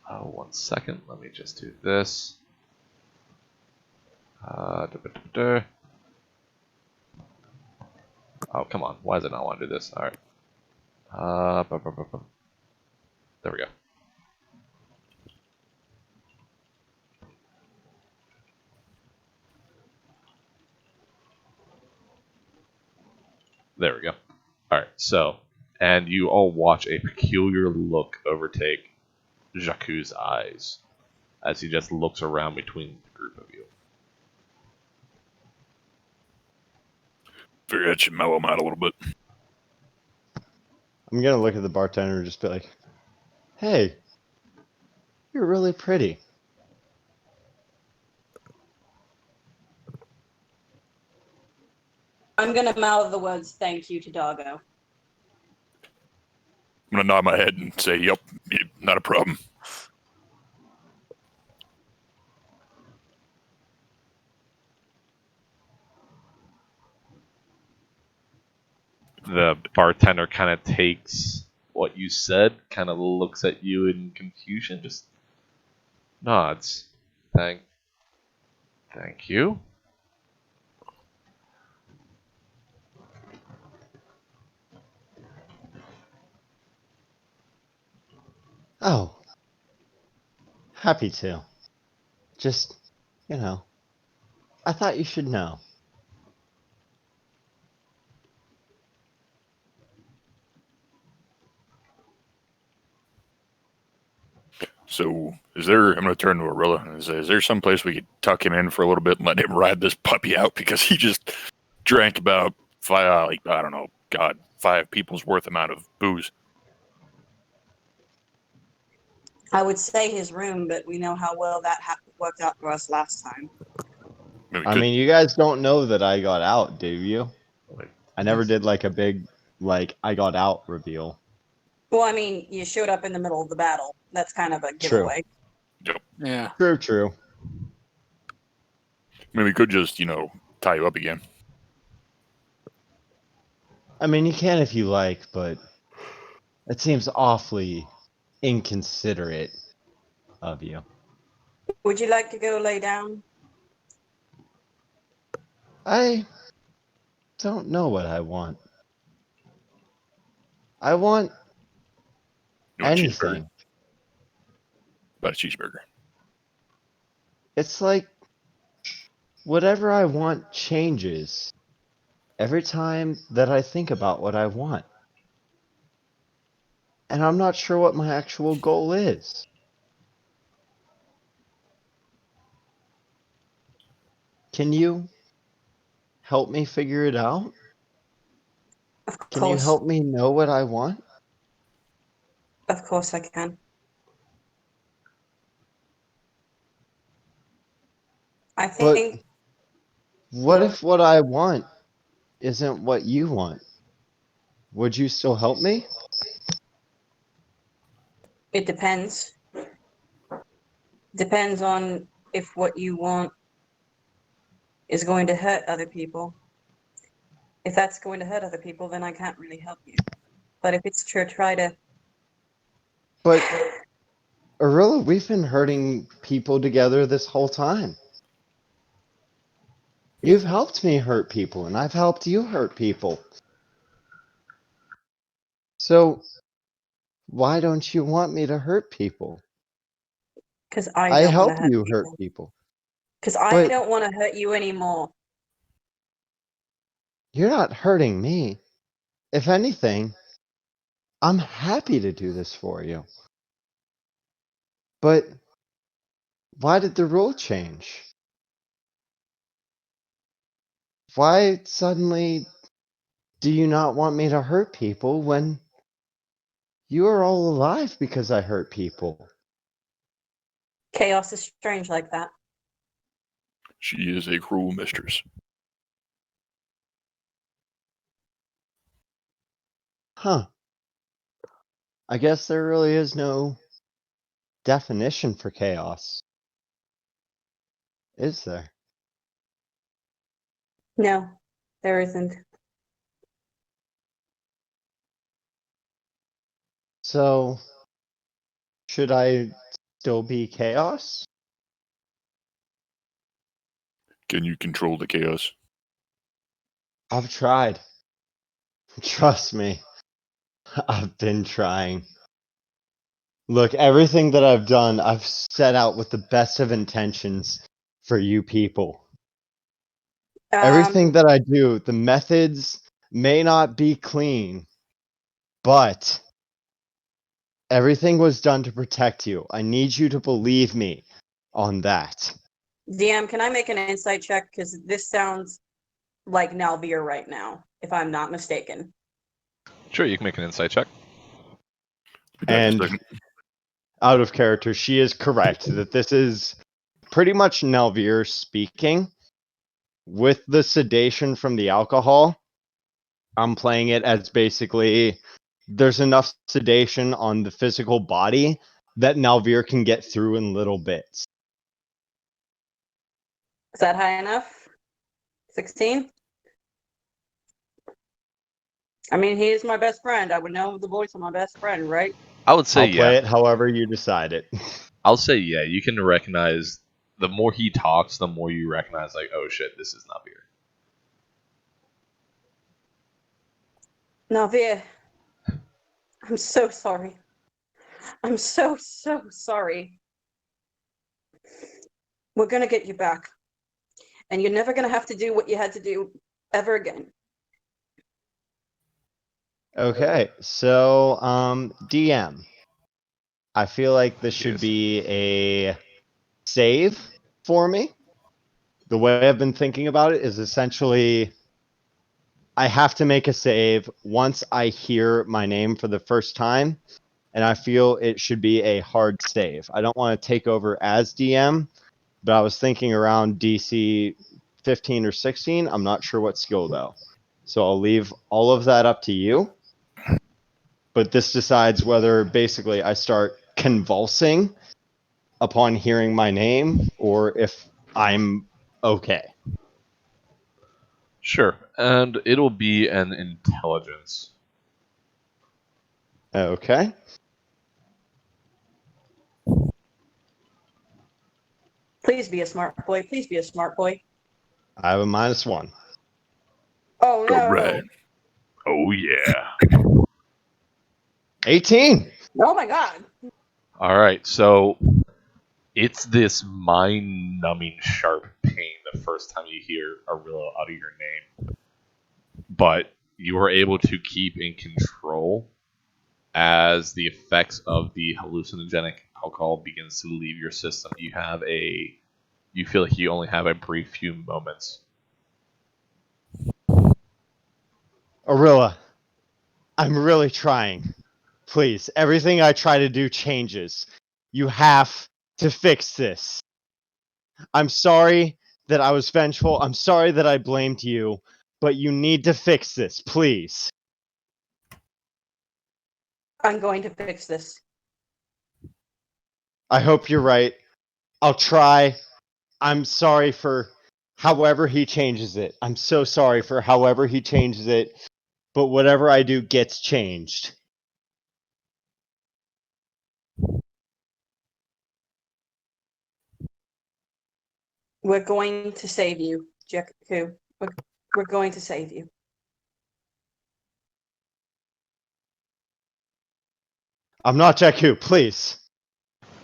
Oh, 1 second. Let me just do this. Oh, come on. Why does it not want to do this? Alright. There we go. There we go. Alright, so, and you all watch a peculiar look overtake Jakku's eyes as he just looks around between the group of you. Figure that should mellow him out a little bit. I'm gonna look at the bartender and just be like, "Hey, you're really pretty." I'm gonna mouth the words "thank you" to Dargo. I'm gonna nod my head and say, "Yep, not a problem." The bartender kind of takes what you said, kind of looks at you in confusion, just nods. Thank you. Oh, happy to. Just, I thought you should know. So, I'm going to turn to Arilla and say, is there some place we could tuck him in for a little bit and let him ride this puppy out? Because he just drank about 5 people's worth amount of booze. I would say his room, but we know how well that worked out for us last time. I mean, you guys don't know that I got out, do you? Like, I never did like a big, I got out reveal. Well, I mean, you showed up in the middle of the battle. That's kind of a True. giveaway. Yeah. True. I mean, we could just, tie you up again. I mean, you can if you like, but it seems awfully inconsiderate of you. Would you like to go lay down? I don't know what I want. I want You want a cheeseburger? anything. About a cheeseburger. It's like whatever I want changes every time that I think about what I want. And I'm not sure what my actual goal is. Can you help me figure it out? Of Can you course. help me know what I want? Of course I can. I But think what if what I want isn't what you want? Would you still help me? it depends. Depends on if what you want is going to hurt other people. If that's going to hurt other people, then I can't really help you. But if it's to try to... But Arilla, we've been hurting people together this whole time. You've helped me hurt people, and I've helped you hurt people. So, why don't you want me to hurt people? Because I I don't want help to hurt you hurt people. people. Because I But don't want to hurt you anymore. you're not hurting me. If anything, I'm happy to do this for you. But why did the rule change? Why suddenly do you not want me to hurt people when you are all alive because I hurt people? Chaos is strange like that. She is a cruel mistress. Huh. I guess there really is no definition for chaos. Is there? No, there isn't. So, should I still be chaos? Can you control the chaos? I've tried. Trust me. I've been trying. Look, everything that I've done, I've set out with the best of intentions for you people. Everything that I do, the methods may not be clean, but everything was done to protect you. I need you to believe me on that. DM, can I make an insight check? Because this sounds like Nalvir right now, if I'm not mistaken. Sure, you can make an insight check. And out of character, she is correct that this is pretty much Nalvir speaking. With the sedation from the alcohol, I'm playing it as basically there's enough sedation on the physical body that Nalvir can get through in little bits. Is that high enough? 16? I mean, he is my best friend. I would know the voice of my best friend, right? I would say I'll play yeah. it however you decide it. I'll say yeah. You can recognize the more he talks, the more you recognize, like, oh shit, this is Navir. Navir, I'm so sorry. I'm so sorry. We're gonna get you back. And you're never gonna have to do what you had to do ever again. Okay, so DM. I feel like this should Yes. be a save for me. The way I've been thinking about it is essentially I have to make a save once I hear my name for the first time, and I feel it should be a hard save. I don't want to take over as DM, but I was thinking around DC 15 or 16. I'm not sure what skill though. So I'll leave all of that up to you. But this decides whether basically I start convulsing upon hearing my name or if I'm okay. Sure, and it'll be an intelligence. Okay. Please be a smart boy. Please be a smart boy. I have a -1. Oh no. All right. Oh yeah. 18. Oh my god. All right, so it's this mind-numbing sharp pain the first time you hear Arillo out of your name, but you are able to keep in control as the effects of the hallucinogenic alcohol begins to leave your system. You feel like you only have a brief few moments. Arilla, I'm really trying. Please, everything I try to do changes. You have to fix this. I'm sorry that I was vengeful. I'm sorry that I blamed you, but you need to fix this, please. I'm going to fix this. I hope you're right. I'll try. I'm sorry for however he changes it. I'm so sorry for however he changes it, but whatever I do gets changed. We're going to save you, Jakku. We're going to save you. I'm not Jakku, please.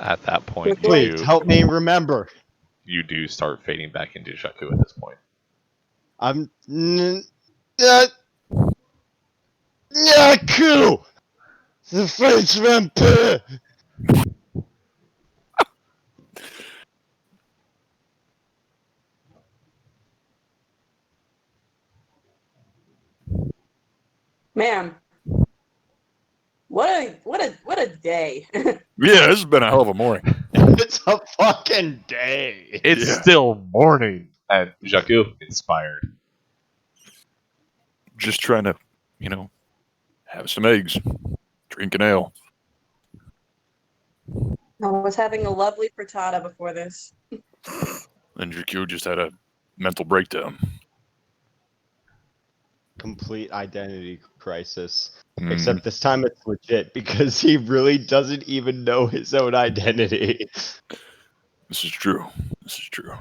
At that point, Please help me remember. you do start fading back into Jakku at this point. I'm Jakku, the French vampire. Man. What a day. Yeah, this has been a hell of a morning. It's a fucking day. It's Yeah. still morning, and Jakku inspired. Just trying to, have some eggs, drink an ale. I was having a lovely frittata before this. And Jakku just had a mental breakdown. Complete identity crisis. Mhm. Except this time it's legit because he really doesn't even know his own identity. This is true. This is true.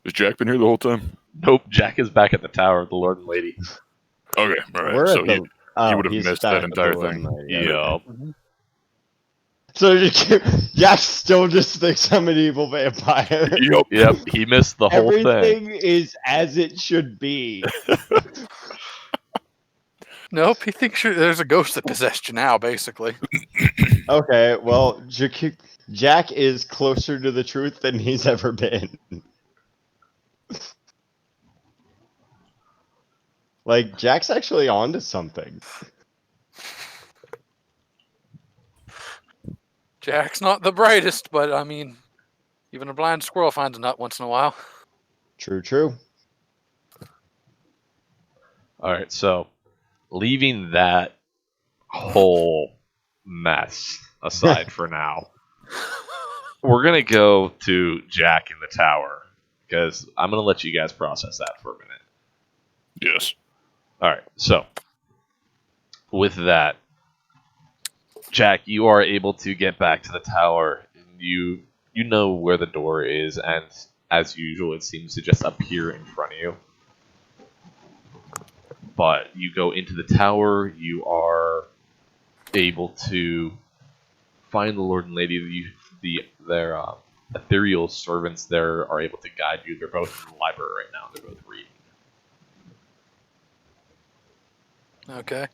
Has Jack been here the whole time? Nope, Jack is back at the tower of the Lord and Lady. Okay, all right. We're So at he the. would have he's missed back that at entire the thing. one, Yeah. So Jack still just thinks I'm an evil vampire. Yep, he missed the whole thing. Everything is as it should be. Nope, he thinks there's a ghost that possessed you now, basically. Okay, well, Jack is closer to the truth than he's ever been. Like, Jack's actually onto something. Jack's not the brightest, but I mean, even a blind squirrel finds a nut once in a while. True. Alright, so leaving that whole mess aside for now, we're going to go to Jack in the tower, because I'm going to let you guys process that for a minute. Yes. Alright, so with that, Jack, you are able to get back to the tower. You you know where the door is, and as usual, it seems to just appear in front of you. But you go into the tower, you are able to find the Lord and Lady. Their ethereal servants there are able to guide you. They're both in the library right now. They're both reading. Okay.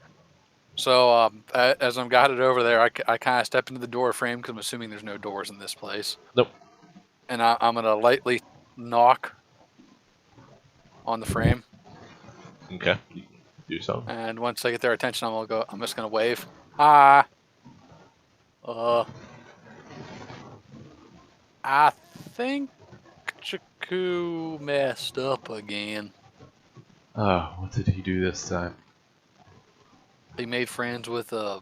So as I'm guided over there, I kind of step into the door frame because I'm assuming there's no doors in this place. Nope. And I'm going to lightly knock on the frame. Okay, you can do so. And once I get their attention, I'm just going to wave. Hi. I think Jakku messed up again. Oh, what did he do this time? He made friends with a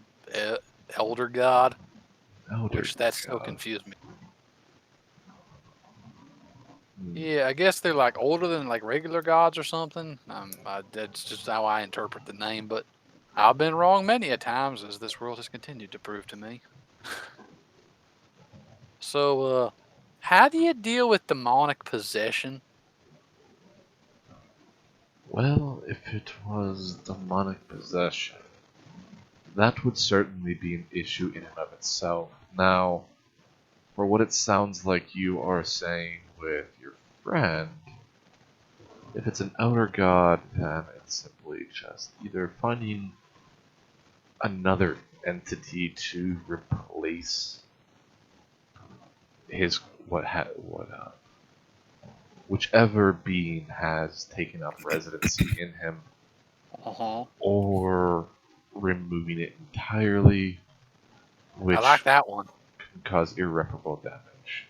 elder god, which that still God. confused me. Hmm. Yeah, I guess they're like older than like regular gods or something. That's just how I interpret the name, but I've been wrong many a times, as this world has continued to prove to me. So, how do you deal with demonic possession? Well, if it was demonic possession, that would certainly be an issue in and of itself. Now, for what it sounds like you are saying with your friend, if it's an outer god, then it's simply just either finding another entity to replace his whichever being has taken up residency in him, or removing it entirely, which I like that one. can cause irreparable damage.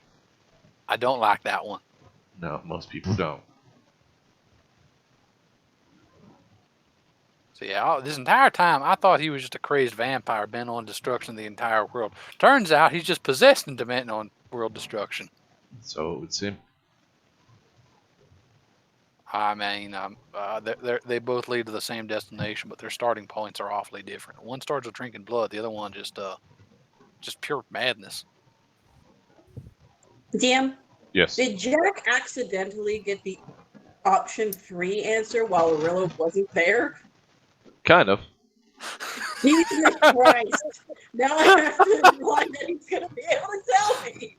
I don't like that one. No, most people don't. So yeah, this entire time I thought he was just a crazed vampire bent on destruction of the entire world. Turns out he's just possessed and bent on world destruction. So it would seem. I mean, they both lead to the same destination, but their starting points are awfully different. One starts with drinking blood, the other one just pure madness. DM, Yes. did Jack accidentally get the option 3 answer while Arillo wasn't there? Kind of. Jesus Christ. Now I have to imply that he's going to be able to tell me.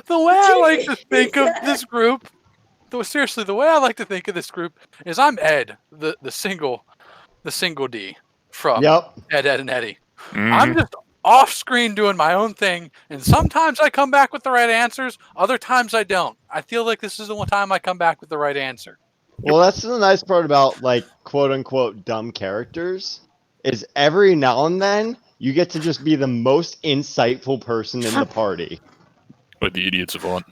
The way I like to think of this group, seriously, the way I like to think of this group is I'm Ed, the single D from Yep. Ed, and Eddie. Mhm. I'm just off screen doing my own thing, and sometimes I come back with the right answers, other times I don't. I feel like this is the one time I come back with the right answer. Well, that's the nice part about, like, quote-unquote dumb characters, is every now and then, you get to just be the most insightful person in the party. Like the idiot savant.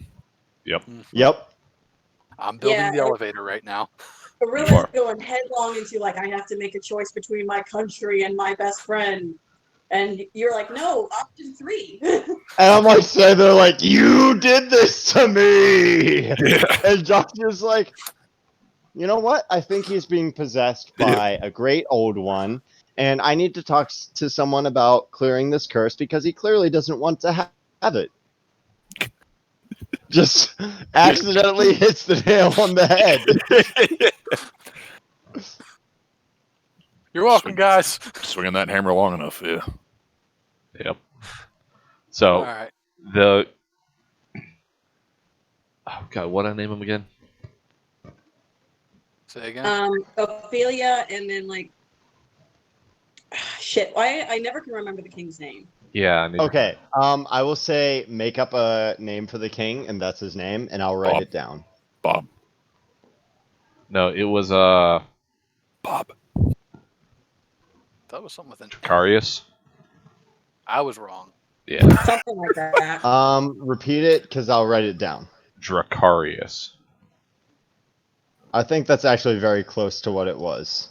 Yep. Yep. I'm building Yeah, the elevator right now. Arillo's going headlong into, like, I have to make a choice between my country and my best friend. And you're like, no, option 3. And I'm like, so they're like, you did this to me! Yeah. And Josh is like, you know what? I think he's being possessed by a great old one, and I need to talk to someone about clearing this curse because he clearly doesn't want to have it. Just accidentally hits the nail on the head. You're welcome, guys. Swinging that hammer long enough, yeah. Yep. So All right. the oh god, what did I name him again? Say again. Ophelia, and then, like, shit, I never can remember the king's name. Yeah. Okay. I will say make up a name for the king, and that's his name, and I'll write Bob. it down. Bob. No, it was Bob. That was something with an Dracarius. I was wrong. Yeah. Something like that. Repeat it because I'll write it down. Dracarius. I think that's actually very close to what it was.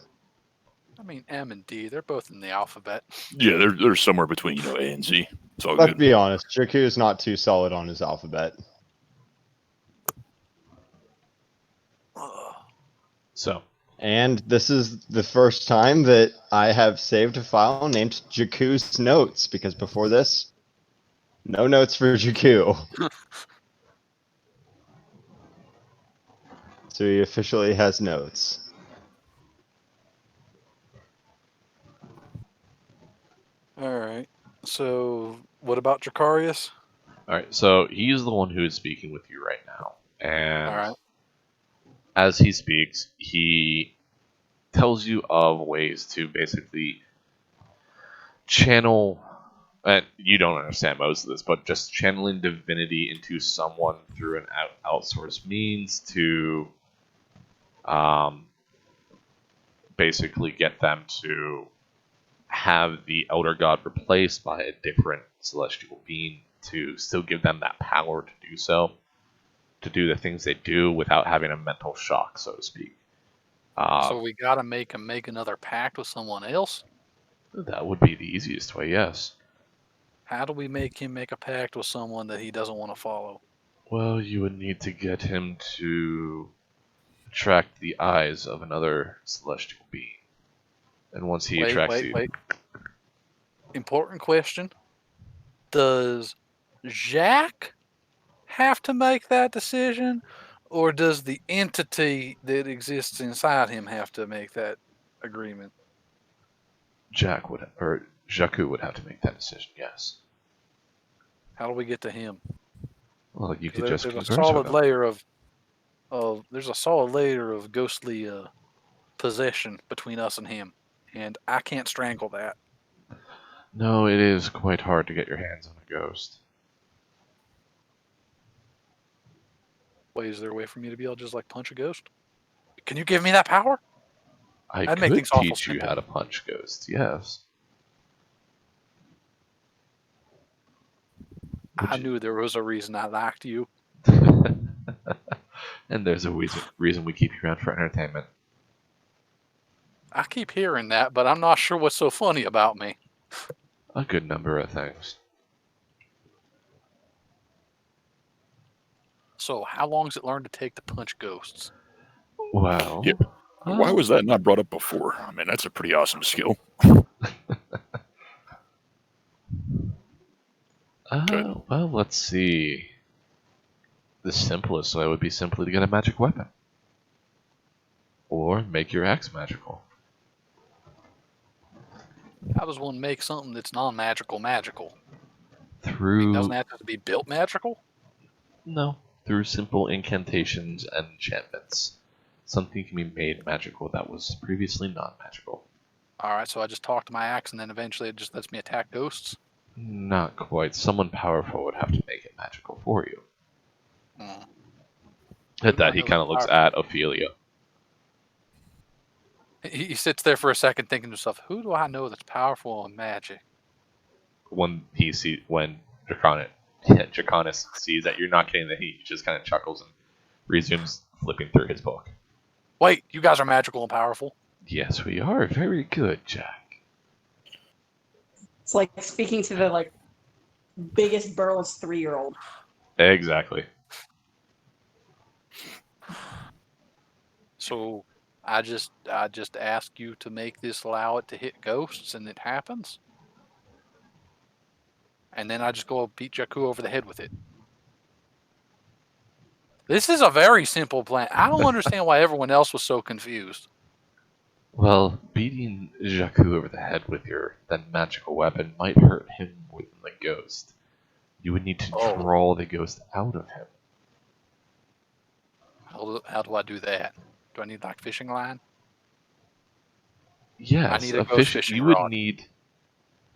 I mean, M and D, they're both in the alphabet. Yeah, they're somewhere between A and Z. It's all Let's good. be honest, Jakku is not too solid on his alphabet. So, And this is the first time that I have saved a file named Jakku's Notes, because before this, no notes for Jakku. So he officially has notes. All right. So, what about Dracarius? All right, so he's the one who is speaking with you right now, and All right. as he speaks, he tells you of ways to basically channel. And you don't understand most of this, but just channeling divinity into someone through an outsourced means to basically get them to have the elder god replaced by a different celestial being to still give them that power to do so, to do the things they do without having a mental shock, so to speak. So we gotta make him make another pact with someone else. That would be the easiest way, yes. How do we make him make a pact with someone that he doesn't want to follow? Well, you would need to get him to attract the eyes of another celestial being. And once he attracts you... Wait. Important question. Does Jack have to make that decision, or does the entity that exists inside him have to make that agreement? Jakku would have to make that decision, yes. How do we get to him? Well, you 'Cause could just there's a converse solid with him. layer of there's a solid layer of ghostly possession between us and him, and I can't strangle that. No, it is quite hard to get your hands on a ghost. Wait, is there a way for me to be able to just like punch a ghost? Can you give me that power? I That'd make could things awful teach you simple. how to punch ghosts, yes. I knew there was a reason I liked you. And there's a reason we keep you around for entertainment. I keep hearing that, but I'm not sure what's so funny about me. A good number of things. So, how long does it learn to take to punch ghosts? Well, Yeah. Why was that not brought up before? I mean, that's a pretty awesome skill. well, let's see. The simplest way would be simply to get a magic weapon. Or make your axe magical. How does one make something that's non-magical magical? Through... It doesn't have to be built magical? No. Through simple incantations and enchantments. Something can be made magical that was previously non-magical. Alright, so I just talk to my axe and then eventually it just lets me attack ghosts? Not quite. Someone powerful would have to make it magical for you. At that, he kind of looks at Ophelia. He sits there for a second thinking to himself, who do I know that's powerful in magic? When Draconis sees that you're not getting the heat, he just kind of chuckles and resumes flipping through his book. Wait, you guys are magical and powerful? Yes, we are. Very good, Jack. It's like speaking to the biggest burlest 3-year-old. Exactly. So I just ask you to make this allow it to hit ghosts and it happens? And then I just go beat Jakku over the head with it. This is a very simple plan. I don't understand why everyone else was so confused. Well, beating Jakku over the head with your then magical weapon might hurt him more than the ghost. You would need to draw the ghost out of him. How do I do that? Do I need fishing line? Yes, I need a ghost fishing you rod. would need...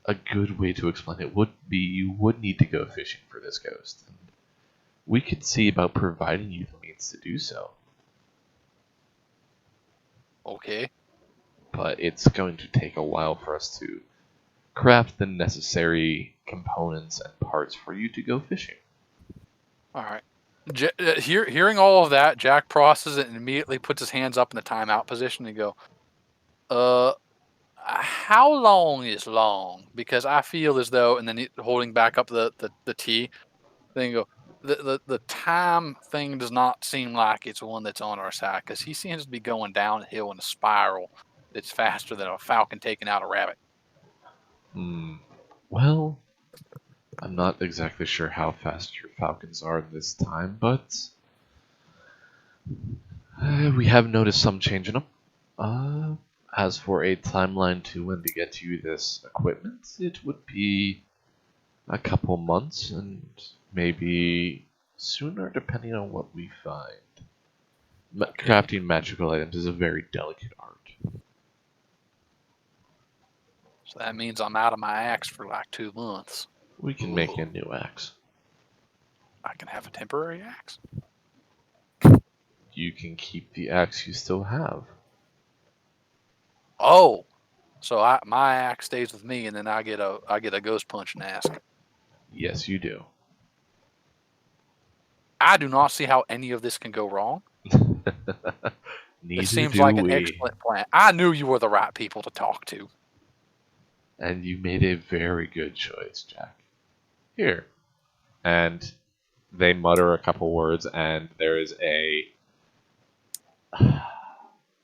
A good way to explain it would be you would need to go fishing for this ghost. And we could see about providing you the means to do so. Okay. But it's going to take a while for us to craft the necessary components and parts for you to go fishing. All right. Hearing all of that, Jack processes it and immediately puts his hands up in the timeout position and go, how long is long? Because I feel as though, and then holding back up the tea, then you go, the time thing does not seem like it's one that's on our side, because he seems to be going downhill in a spiral that's faster than a falcon taking out a rabbit. Well, I'm not exactly sure how fast your falcons are this time, but we have noticed some change in them. As for a timeline to when to get you this equipment, it would be a couple months and maybe sooner, depending on what we find. Crafting magical items is a very delicate art. So that means I'm out of my axe for like 2 months. We can make a new axe. I can have a temporary axe. You can keep the axe you still have. Oh, so my axe stays with me, and then I get a ghost punch and axe. Yes, you do. I do not see how any of this can go wrong. Neither It seems do like an we. excellent plan. I knew you were the right people to talk to. And you made a very good choice, Jack. Here. And they mutter a couple words, and there is a...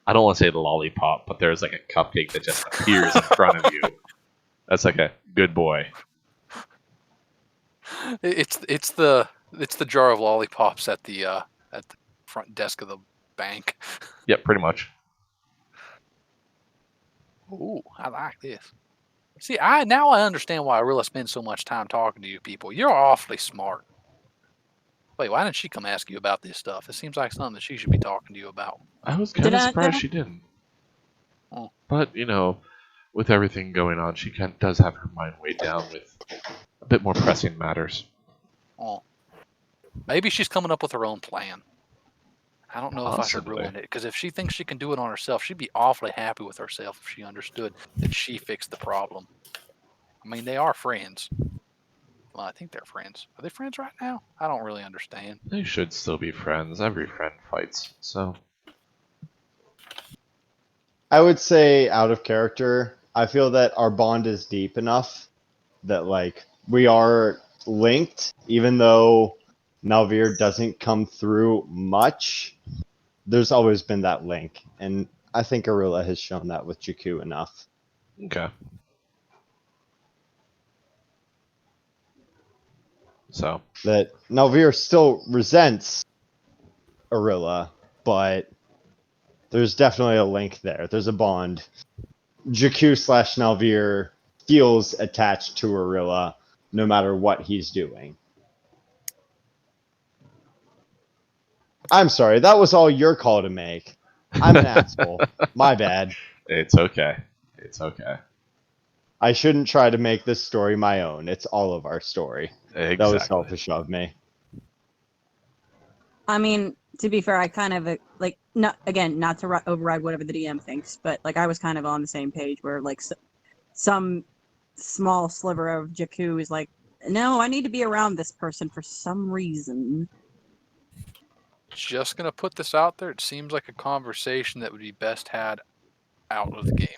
I don't want to say the lollipop, but there's like a cupcake that just appears in front of you. That's like a good boy. It's the jar of lollipops at the front desk of the bank. Yep, pretty much. Ooh, I like this. See, now I understand why I really spend so much time talking to you people. You're awfully smart. Wait, why didn't she come ask you about this stuff? It seems like something that she should be talking to you about. I was kind of Did I- surprised she didn't. Oh. But, with everything going on, she does have her mind weighed down with a bit more pressing matters. Oh, maybe she's coming up with her own plan. I don't know if I should Possibly. ruin it, because if she thinks she can do it on herself, she'd be awfully happy with herself if she understood that she fixed the problem. I mean, they are friends. Well, I think they're friends. Are they friends right now? I don't really understand. They should still be friends. Every friend fights, so... I would say, out of character, I feel that our bond is deep enough that, like, we are linked, even though Nalvir doesn't come through much. There's always been that link, and I think Arilla has shown that with Jakku enough. Okay. So, That Nalvir still resents Arilla, but there's definitely a link there. There's a bond. Jakku / Nalvir feels attached to Arilla no matter what he's doing. I'm sorry, that was all your call to make. I'm an asshole. My bad. it's okay. It's okay. I shouldn't try to make this story my own. It's all of our story. Exactly. That was selfish of me. I mean, to be fair, I kind of not to override whatever the DM thinks, but like I was kind of on the same page where like some small sliver of Jakku is like, no, I need to be around this person for some reason. Just gonna put this out there. It seems like a conversation that would be best had out of the game.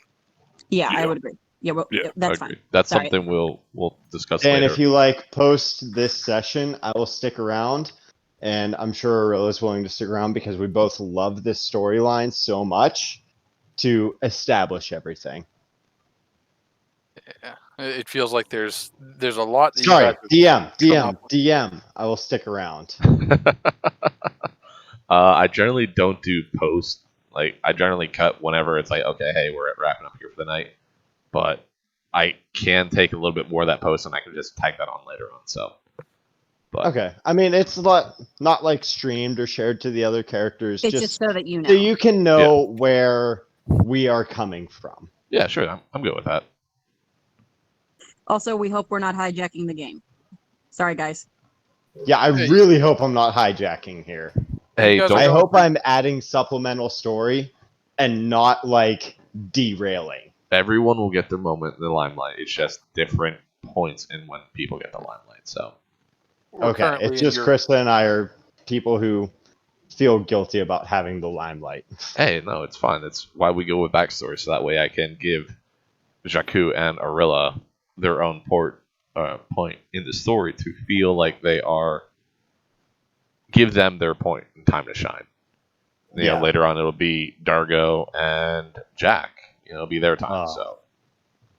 Yeah, Yeah. I would agree. Yeah, well, that's I agree. fine. That's Sorry. something we'll discuss And later. if you post this session, I will stick around. And I'm sure Arilla's willing to stick around because we both love this storyline so much to establish everything. Yeah, it feels like there's a lot. That Sorry, you guys have come up with. DM. I will stick around. I generally don't do post. Like, I generally cut whenever it's like, okay, hey, we're wrapping up here for the night. But I can take a little bit more of that post, and I can just tag that on later on. So, but Okay. I mean, it's not like streamed or shared to the other characters. It's just so that you know. So you can know where we are coming from. yeah, sure, I'm good with that. Also, we hope we're not hijacking the game. Sorry, guys. Yeah, I Hey. really hope I'm not hijacking here. Hey, guys don't. I don't- hope I'm adding supplemental story and not derailing. Everyone will get their moment in the limelight. It's just different points in when people get the limelight. So, We're Okay, currently it's in just your- Krista and I are people who feel guilty about having the limelight. hey, no, it's fine. That's why we go with backstory, so that way I can give Jakku and Arilla their own point in the story to feel like they are give them their point and time to shine. Yeah. Later on it'll be Dargo and Jack. It'll be their time. Oh. So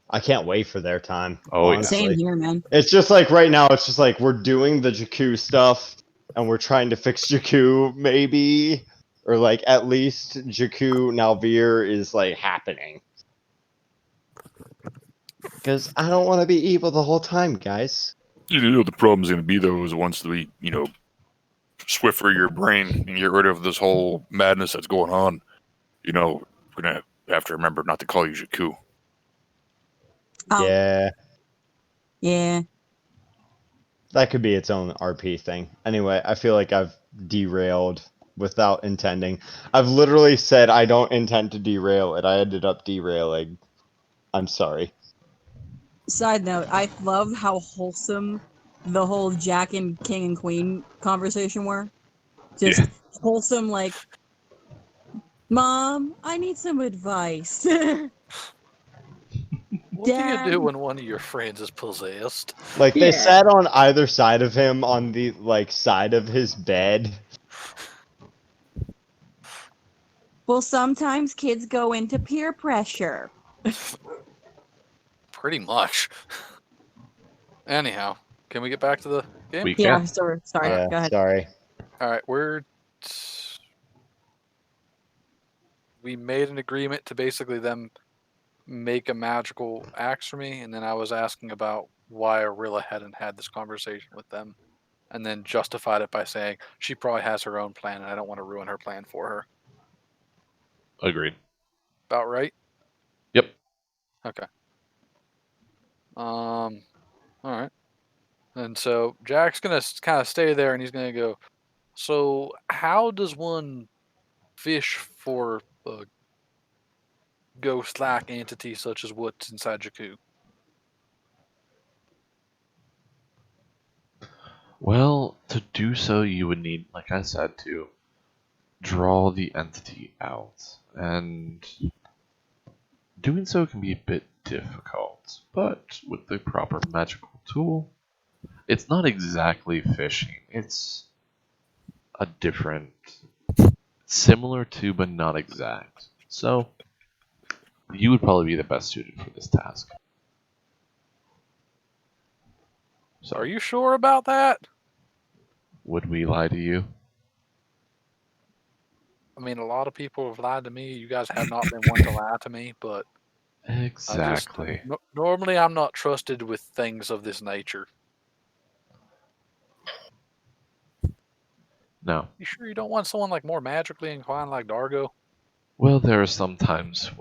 I can't wait for their time. Oh, yeah. honestly. Same here, man. It's just like right now, it's just like we're doing the Jakku stuff, and we're trying to fix Jakku, maybe, or like at least Jakku Nalvir is like happening. Because I don't want to be evil the whole time, guys. The problem's going to be, though, is once we, Swiffer your brain and get rid of this whole madness that's going on, we're going to have to remember not to call you Jakku. Oh, Yeah, yeah. that could be its own RP thing. Anyway, I feel like I've derailed without intending. I've literally said I don't intend to derail it. I ended up derailing. I'm sorry. Side note, I love how wholesome the whole Jack and King and Queen conversation were. Just wholesome, like, Mom, I need some advice. What do you Dad. do when one of your friends is possessed? Like they Yeah. sat on either side of him on the like side of his bed. Well, sometimes kids go into peer pressure. Pretty much. Anyhow, can we get back to the game? We Yeah, can. sorry, Yeah, go ahead. sorry. All right, we made an agreement to basically them make a magical axe for me, and then I was asking about why Arilla hadn't had this conversation with them, and then justified it by saying she probably has her own plan, and I don't want to ruin her plan for her. Agreed. About right? Yep. Okay. All right. And so Jack's gonna kind of stay there, and he's gonna go. So how does one fish for a ghost-like entity such as what's inside Jakku? Well, to do so, you would need, like I said, to draw the entity out. And doing so can be a bit difficult, but with the proper magical tool, it's not exactly fishing. It's a different, similar to, but not exact. So, you would probably be the best suited for this task. So, Are you sure about that? would we lie to you? I mean, a lot of people have lied to me. You guys have not been one to lie to me, but Exactly. normally I'm not trusted with things of this nature. No. You sure you don't want someone like more magically inclined like Dargo? Well, there are some times.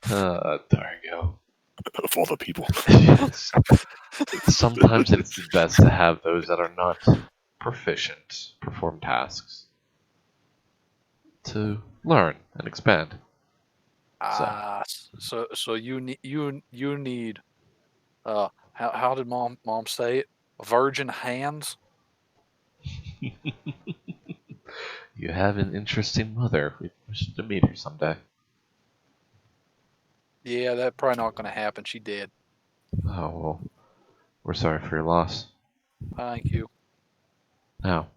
Dargo. Of all the people. Yes. Sometimes it's best to have those that are not proficient perform tasks to learn and expand. So you need how did mom say it? Virgin hands? You have an interesting mother. We wish to meet her someday. Yeah, that's probably not going to happen. She did. Oh, well, we're sorry for your loss. Thank you. Now,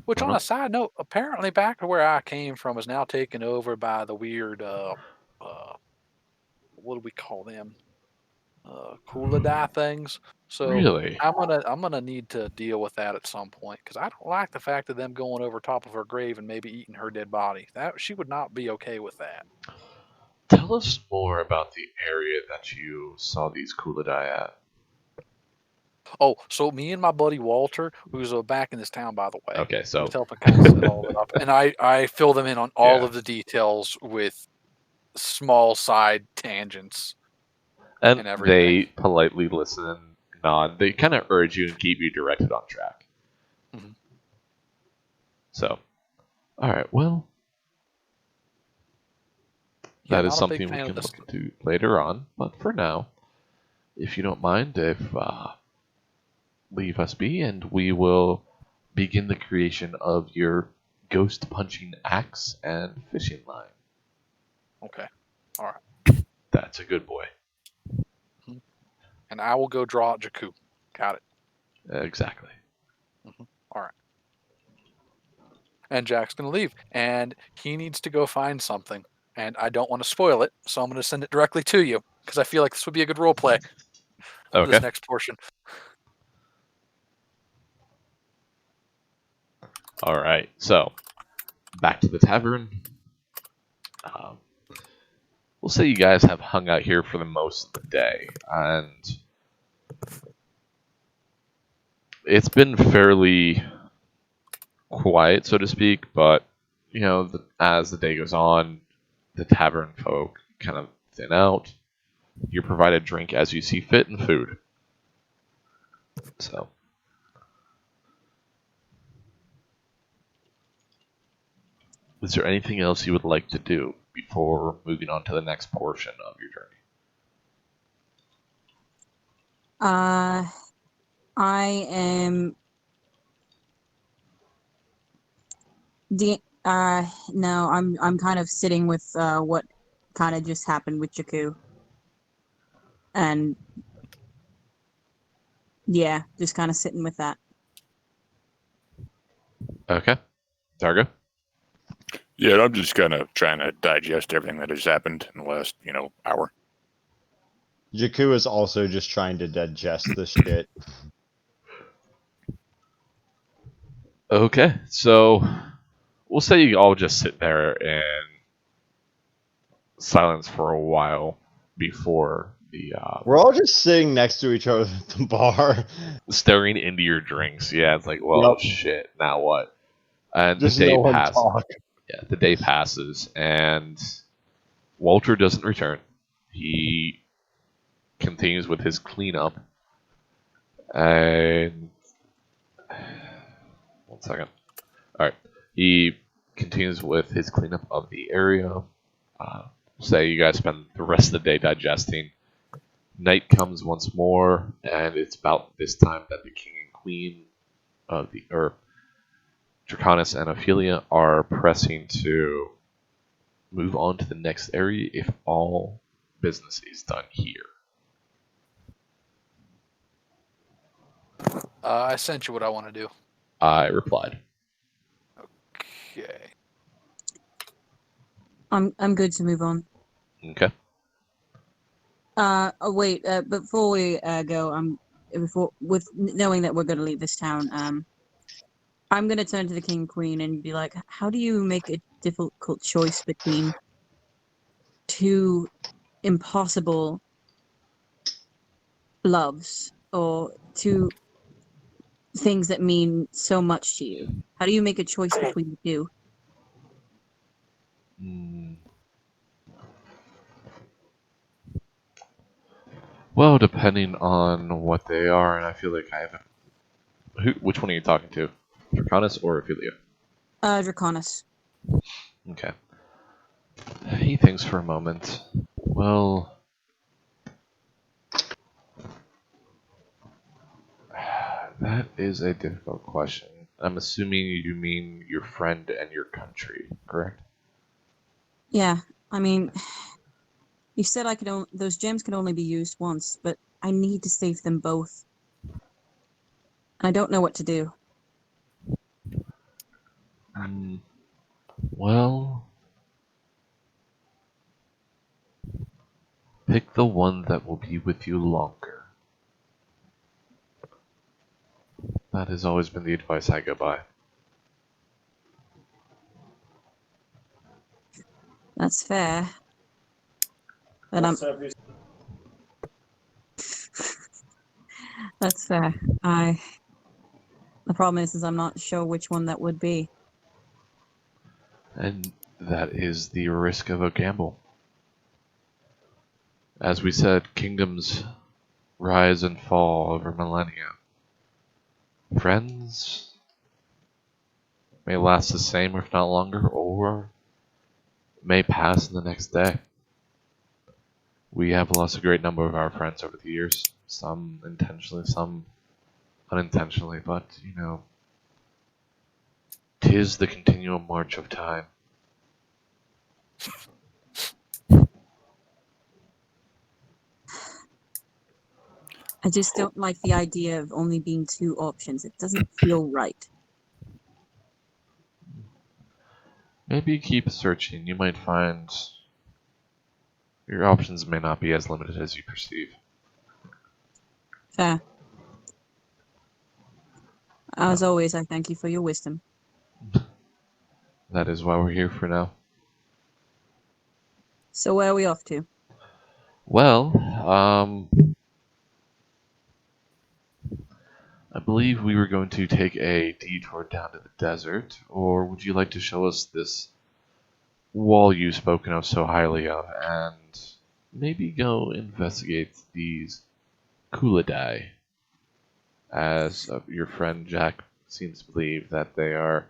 Which, Well, on no. a side note, apparently back to where I came from is now taken over by the weird, what do we call them? Kuladai things. So Really? I'm gonna need to deal with that at some point because I don't like the fact of them going over top of her grave and maybe eating her dead body. That she would not be okay with that. Tell us more about the area that you saw these Kuladai at. Oh, so me and my buddy Walter, who's back in this town, by the way, Okay, he so was helping kind of set all it up, and I fill them in on all Yeah. of the details with small side tangents. and and everything. they politely listen and nod. They kind of urge you and keep you directed on track. Mhm. So, all right, well, Yeah, that is not a big something we fan of can this. look into later on. But for now, if you don't mind, if leave us be, and we will begin the creation of your ghost punching axe and fishing line. Okay, all right, That's a good boy. and I will go draw out Jakku. Got it. Exactly. All right. and Jack's going to leave. And he needs to go find something. And I don't want to spoil it, so I'm going to send it directly to you because I feel like this would be a good role play for Okay. this next portion. All right. So back to the tavern. Um, we'll say you guys have hung out here for the most of the day, and it's been fairly quiet, so to speak. But as the day goes on, the tavern folk kind of thin out. You're provided drink as you see fit and food. So, is there anything else you would like to do before moving on to the next portion of your journey? I am no, I'm kind of sitting with what kind of just happened with Jakku. And yeah, just kind of sitting with that. Okay. Dargo? Yeah, I'm just kind of trying to digest everything that has happened in the last, hour. Jakku is also just trying to digest the shit. Okay, so we'll say you all just sit there in silence for a while before the We're all just sitting next to each other at the bar. staring into your drinks. Yeah, it's like, well, Yep. shit, now what? And Just the day no one passes. talk. Yeah, the day passes, and Walter doesn't return. He continues with his cleanup. And 1 second. All right, he continues with his cleanup of the area. Say you guys spend the rest of the day digesting. Night comes once more, and it's about this time that the king and queen of the Draconis and Ophelia are pressing to move on to the next area if all business is done here. I sent you what I want to do. I replied. Okay. I'm good to move on. Okay. Oh wait, before we go, with knowing that we're gonna leave this town, I'm gonna turn to the king and queen and be like, how do you make a difficult choice between two impossible loves or two things that mean so much to you? How do you make a choice between the two? Well, depending on what they are, and I feel like I have. Which one are you talking to? Draconis or Ophelia? Draconis. Okay. He thinks for a moment. Well, that is a difficult question. I'm assuming you mean your friend and your country, correct? Yeah, I mean, you said those gems can only be used once, but I need to save them both. I don't know what to do. Well, pick the one that will be with you longer. That has always been the advice I go by. That's fair. But That's fair. The problem is I'm not sure which one that would be. And that is the risk of a gamble. As we said, kingdoms rise and fall over millennia. Friends may last the same, if not longer, or may pass in the next day. We have lost a great number of our friends over the years, some intentionally, some unintentionally, but, 'tis the continual march of time. I just don't like the idea of only being two options. It doesn't feel right. Maybe keep searching. You might find your options may not be as limited as you perceive. Fair. As always, I thank you for your wisdom. That is why we're here for now. So where are we off to? Well, I believe we were going to take a detour down to the desert, or would you like to show us this wall you've spoken of so highly of, and maybe go investigate these Kuladai, as your friend Jack seems to believe that they are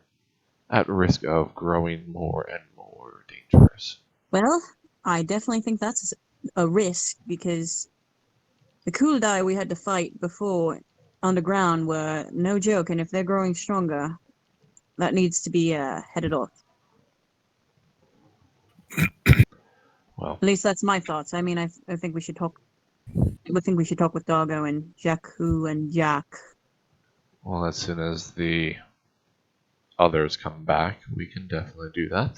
at risk of growing more and more dangerous. Well, I definitely think that's a risk because the Kuldai we had to fight before underground were no joke, and if they're growing stronger, that needs to be headed off. Well, At least that's my thoughts. I mean, I think we should talk. I would think we should talk with Dargo and Jakku and Jack. well, as soon as the others come back, we can definitely do that.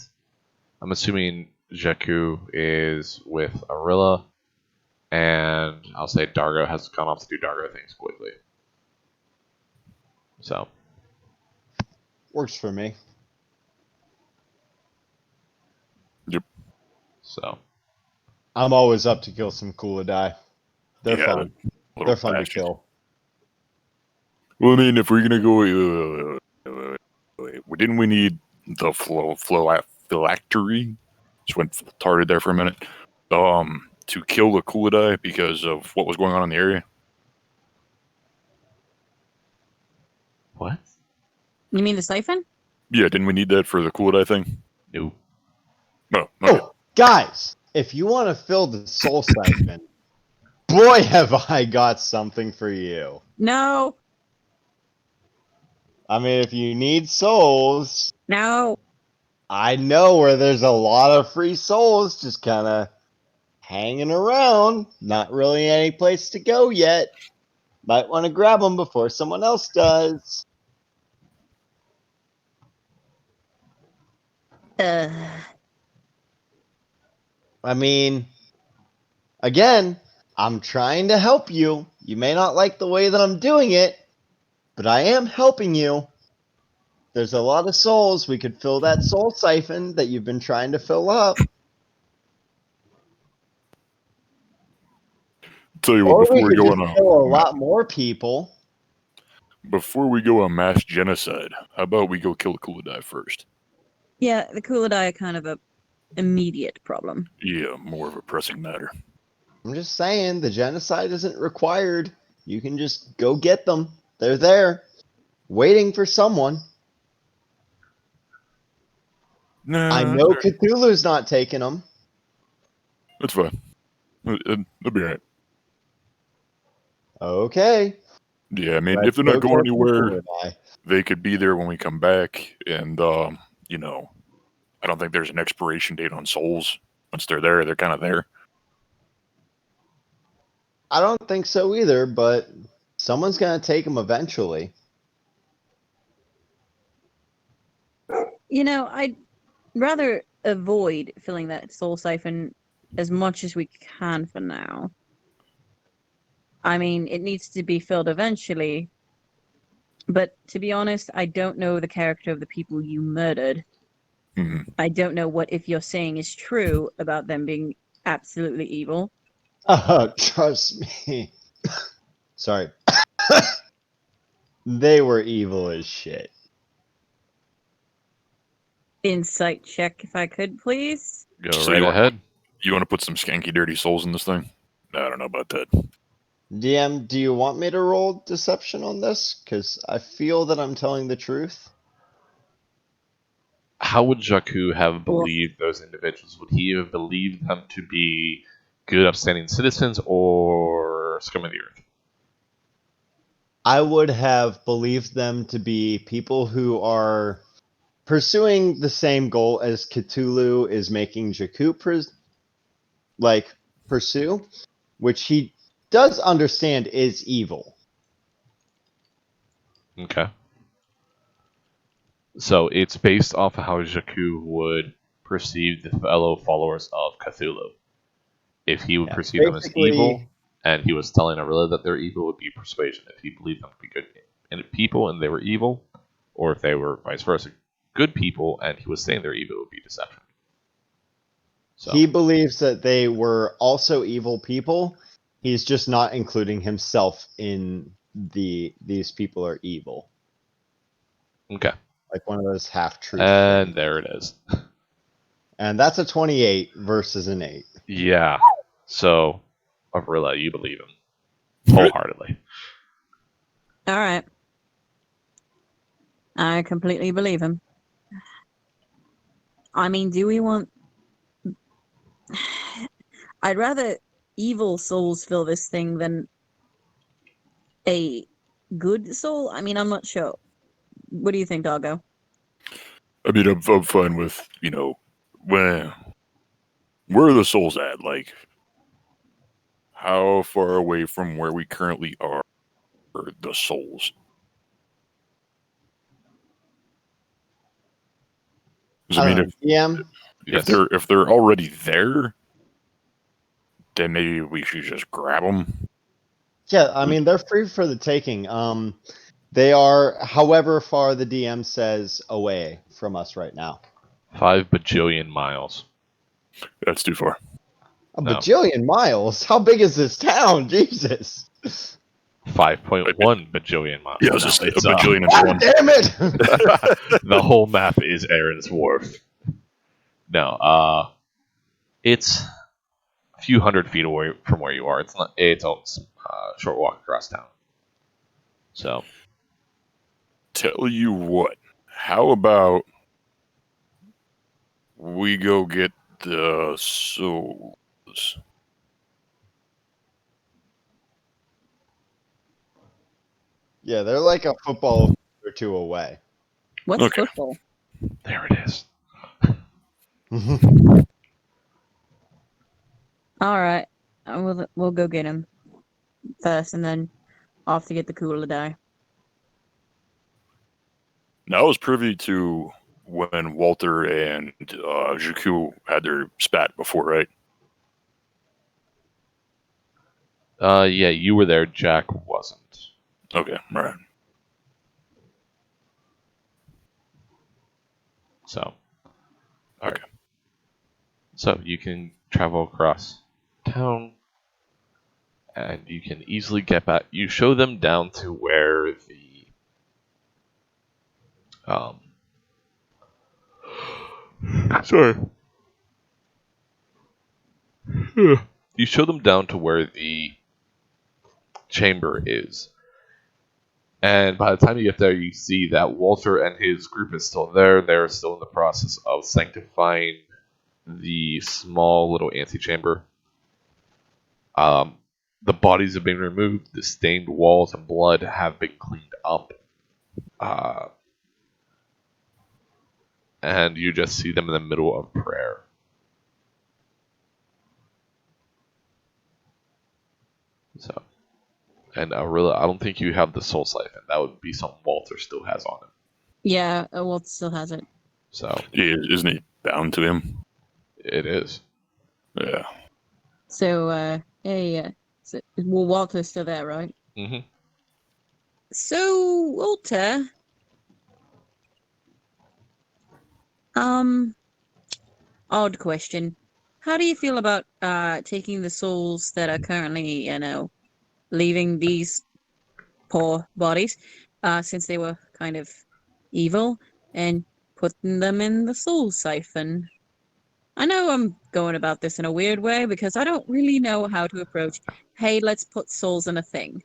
I'm assuming Jakku is with Arilla, and I'll say Dargo has gone off to do Dargo things quickly. So, Works for me. so I'm always up to kill some Kuladai. They're Yeah, fun. little They're fun to bastards. kill. Well, I mean, if we're gonna go, didn't we need the phylactery? Just went retarded there for a minute. To kill the Kuladai because of what was going on in the area. what? You mean the siphon? Yeah, didn't we need that for the Kuladai thing? No. No. Okay. Oh, guys, if you want to fill the soul siphon, boy, have I got something for you. No, I mean, if you need souls, no. I know where there's a lot of free souls just kind of hanging around. Not really any place to go yet. Might want to grab them before someone else does. I mean, again, I'm trying to help you. You may not like the way that I'm doing it, but I am helping you. There's a lot of souls. We could fill that soul siphon that you've been trying to fill up. Tell you what, Or we before we could go just on kill a a lot more people. mass genocide, how about we go kill the Kuladai first? Yeah, the Kuladai are kind of a immediate problem. Yeah, more of a pressing matter. I'm just saying, the genocide isn't required. You can just go get them. They're there, waiting for someone. Nah, I know Cthulhu's not taking them. that's fine. It'll be alright. Okay. Yeah, I mean, Let's if they're not go going kill some anywhere, Kuladai. they could be there when we come back, and you know, I don't think there's an expiration date on souls. Once they're there, they're kind of there. I don't think so either, but someone's going to take them eventually. You know, I'd rather avoid filling that soul siphon as much as we can for now. I mean, it needs to be filled eventually, but to be honest, I don't know the character of the people you murdered. Hmm. I don't know what if you're saying is true about them being absolutely evil. Trust me. Sorry. They were evil as shit. Insight check, if I could, please. Go So right you want- ahead. You want to put some skanky, dirty souls in this thing? I don't know about that. DM, do you want me to roll deception on this? Because I feel that I'm telling the truth. How would Jakku have believed those individuals? Would he have believed them to be good, upstanding citizens or scum of the earth? I would have believed them to be people who are pursuing the same goal as Cthulhu is making Jakku pursue, which he does understand is evil. Okay. So it's based off of how Jakku would perceive the fellow followers of Cthulhu. If he would Yeah, perceive them as evil, basically, and he was telling Arilla that they're evil, it would be persuasion. If he believed them to be good and people and they were evil, or if they were vice versa, good people and he was saying they're evil, it would be deception. So he believes that they were also evil people. He's just not including himself in these people are evil. okay, Like one of those half-truth and things. there it is. And that's a 28 versus an 8. Yeah. So Arilla, you believe him wholeheartedly. All right. I completely believe him. I mean, do we want... I'd rather evil souls fill this thing than a good soul. I mean, I'm not sure. What do you think, Doggo? I mean, I'm fine with, where are the souls at? Like, how far away from where we currently are the souls? 'Cause, I mean, if DM, Yes. if they're already there, then maybe we should just grab them. yeah, I mean they're free for the taking. They are, however far the DM says, away from us right now. 5 bajillion miles. That's too far. A No. bajillion miles? How big is this town? Jesus! 5.1 bajillion miles. Yeah, I was No, just a it's, bajillion and God one. damn it! the whole map is Ayron's Warf. No, it's a few hundred feet away from where you are. It's not. It's a short walk across town. So Tell you what, how about we go get the souls? Yeah, they're like a football or two away. What's Okay. football? there it is. All right. We'll go get him first, and then off to get the cooler die. Now, I was privy to when Walter and Jakku had their spat before, right? Yeah, you were there. Jack wasn't. Okay, all right. So, Okay. so you can travel across town, and you can easily get back. You show them down to where the sorry. You show them down to where the chamber is. And by the time you get there, you see that Walter and his group is still there. They're still in the process of sanctifying the small little antechamber. The bodies have been removed. The stained walls and blood have been cleaned up. And you just see them in the middle of prayer. So, and Arilla, I don't think you have the soul siphon. That would be something Walter still has on him. Yeah, Walt still has it. So, Yeah, isn't he bound to him? it is. Yeah. So, well, Walter's still there, right? Mm-hmm. So, Walter, odd question. How do you feel about taking the souls that are currently, leaving these poor bodies, since they were kind of evil, and putting them in the soul siphon? I know I'm going about this in a weird way because I don't really know how to approach, hey, let's put souls in a thing.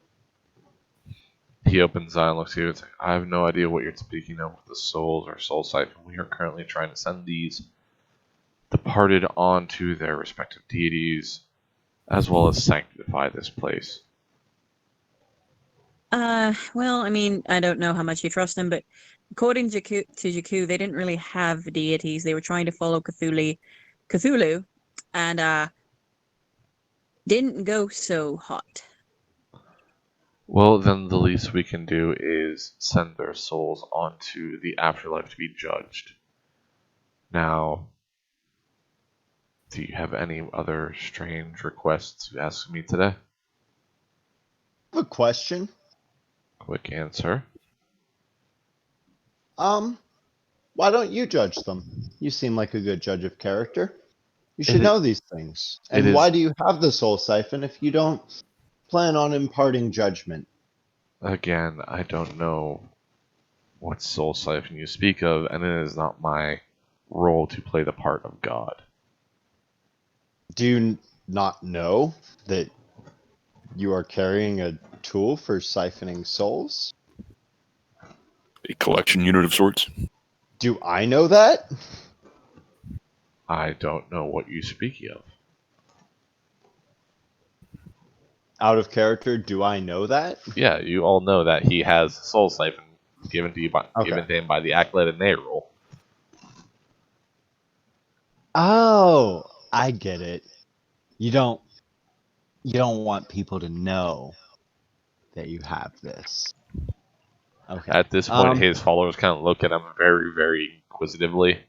He opens his eye and looks at you and says, I have no idea what you're speaking of with the souls or soul siphon. We are currently trying to send these departed on to their respective deities, as well as sanctify this place. Well, I mean, I don't know how much you trust them, but according to Jakku, they didn't really have deities. They were trying to follow Cthulhu, and didn't go so hot. Well, then the least we can do is send their souls onto the afterlife to be judged. Now, do you have any other strange requests to ask me today? I have a question. Quick answer. Why don't you judge them? You seem like a good judge of character. You should It- know these things. it And is- why do you have the soul siphon if you don't plan on imparting judgment? Again, I don't know what soul siphon you speak of, and it is not my role to play the part of God. Do you not know that you are carrying a tool for siphoning souls? A collection unit of sorts. Do I know that? I don't know what you speak of. Out of character, do I know that? Yeah, you all know that he has soul siphon given to him by the acolyte and Ayron. Oh, I get it. You don't want people to know that you have this. Okay. At this point, his followers kind of look at him very, very inquisitively.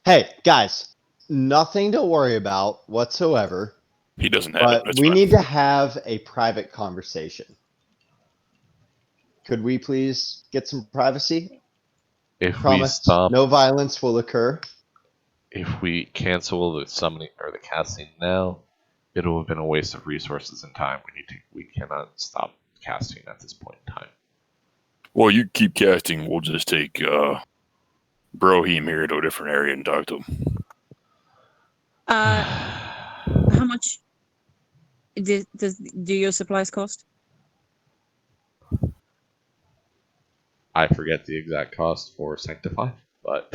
Hey, guys, nothing to worry about whatsoever. He doesn't have it. But That's we fine. need to have a private conversation. Could we please get some privacy? If we Promise stop, no violence will occur. if we cancel the summoning or the casting now, it'll have been a waste of resources and time. We cannot stop casting at this point in time. Well, you keep casting. We'll just take Broheem here to a different area and talk to him. How much do your supplies cost? I forget the exact cost for Sanctify, but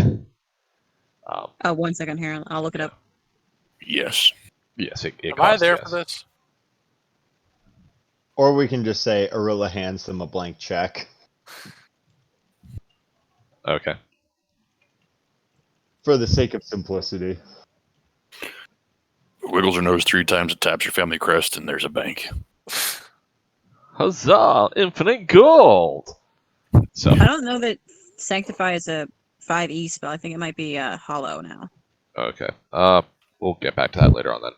1 second here. I'll look it up. Yes. yes, it Am costs. I there yes. for this? Or we can just say Arilla hands them a blank check. Okay. For the sake of simplicity. Wiggles her nose 3 times, it taps your family crest, and there's a bank. Huzzah! Infinite gold! So, I don't know that Sanctify is a 5e spell. I think it might be hollow now. okay. We'll get back to that later on then.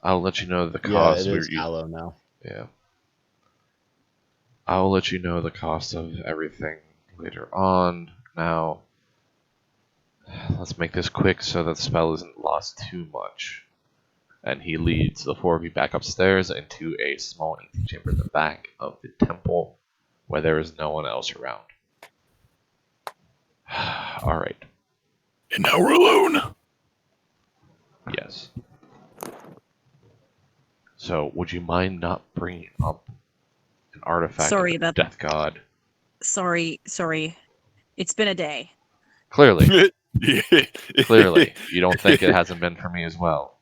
I'll let you know the Yeah, cost. it is We're- Hallow now. Yeah. I'll let you know the cost of everything later on. Now, let's make this quick so that the spell isn't lost too much. And he leads the four of you back upstairs into a small empty chamber in the back of the temple where there is no one else around. Alright. And now we're alone. Yes. So, would you mind not bringing up an artifact Sorry of the about Death God? Sorry. It's been a day. Clearly. Clearly. You don't think it hasn't been for me as well.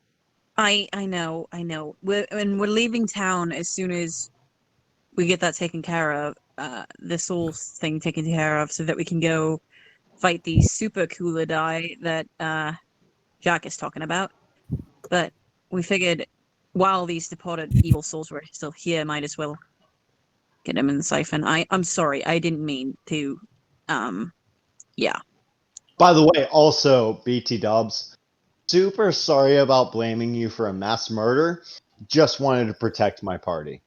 I know. We're leaving town as soon as we get that taken care of, the soul thing taken care of, so that we can go fight the super cooler die that Jack is talking about. But we figured while these departed evil souls were still here, might as well get them in the siphon. I'm sorry, I didn't mean to. Yeah. By the way, also, BT Dubs, super sorry about blaming you for a mass murder. Just wanted to protect my party.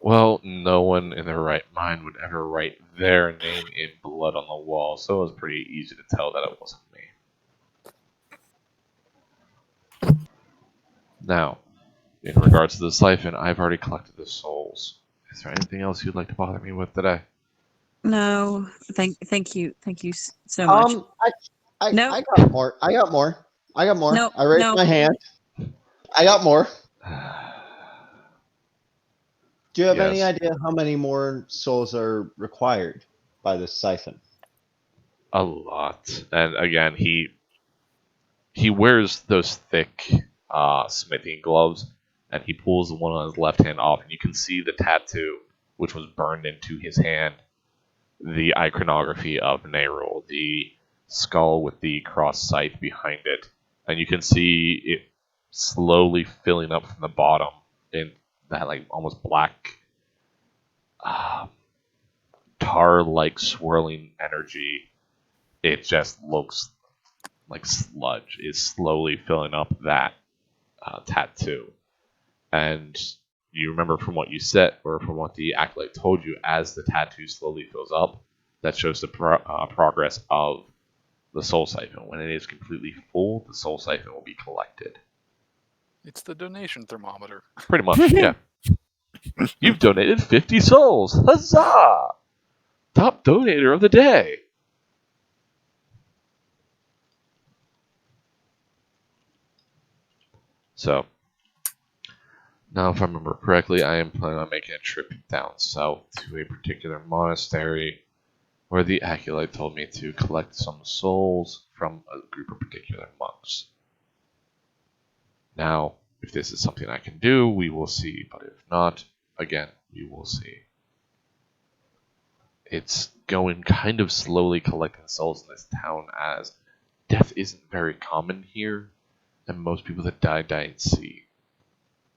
Well, no one in their right mind would ever write their name in blood on the wall, so it was pretty easy to tell that it wasn't me. Now, in regards to the siphon, I've already collected the souls. Is there anything else you'd like to bother me with today? No, thank you so much. No. I got more. I got more. No, I raised no. my hand. I got more. Do you have any Yes. idea how many more souls are required by this siphon? A lot. And again, he wears those thick smithing gloves, and he pulls the one on his left hand off, and you can see the tattoo, which was burned into his hand, the iconography of Nerul, the skull with the cross scythe behind it, and you can see it slowly filling up from the bottom in that like almost black tar-like swirling energy. It just looks like sludge is slowly filling up that tattoo. And you remember from what you said, or from what the acolyte told you, as the tattoo slowly fills up, that shows the progress of the soul siphon. When it is completely full, the soul siphon will be collected. It's the donation thermometer. Pretty much, yeah. You've donated 50 souls! Huzzah! Top donator of the day! So, now if I remember correctly, I am planning on making a trip down south to a particular monastery where the acolyte told me to collect some souls from a group of particular monks. Now, if this is something I can do, we will see, but if not, again, we will see. It's going kind of slowly collecting souls in this town, as death isn't very common here, and most people that die at sea.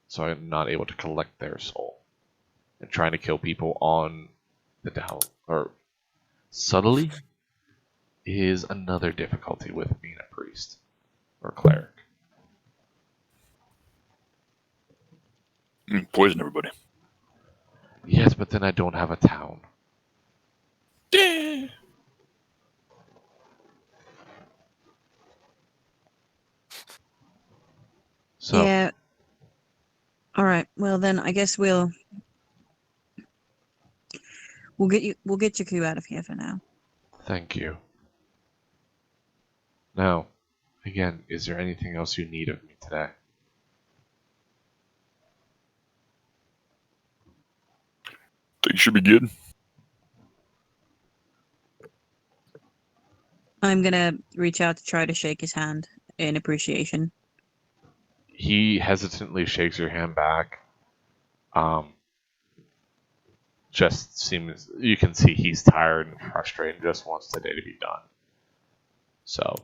So I'm not able to collect their soul. And trying to kill people on the down, or subtly, is another difficulty with being a priest or cleric. Poison everybody. Yes, but then I don't have a town. So, Yeah. All right. Well, then I guess we'll get Jakku out of here for now. thank you. Now, again, is there anything else you need of me today? Think you should be good. I'm gonna reach out to try to shake his hand in appreciation. He hesitantly shakes your hand back. Just seems, you can see he's tired and frustrated and just wants the day to be done. So,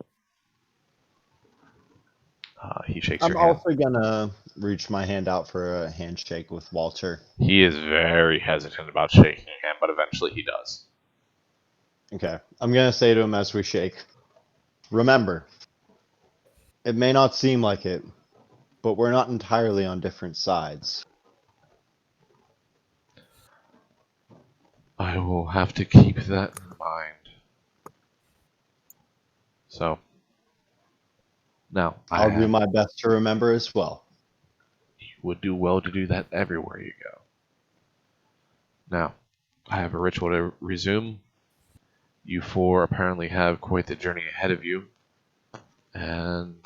he shakes I'm your hand. also gonna reach my hand out for a handshake with Walter. He is very hesitant about shaking your hand, but eventually he does. Okay. I'm gonna say to him as we shake, remember, it may not seem like it, but we're not entirely on different sides. I will have to keep that in mind. So, now, I'll do my best to remember as well. You would do well to do that everywhere you go. Now, I have a ritual to resume. You four apparently have quite the journey ahead of you, and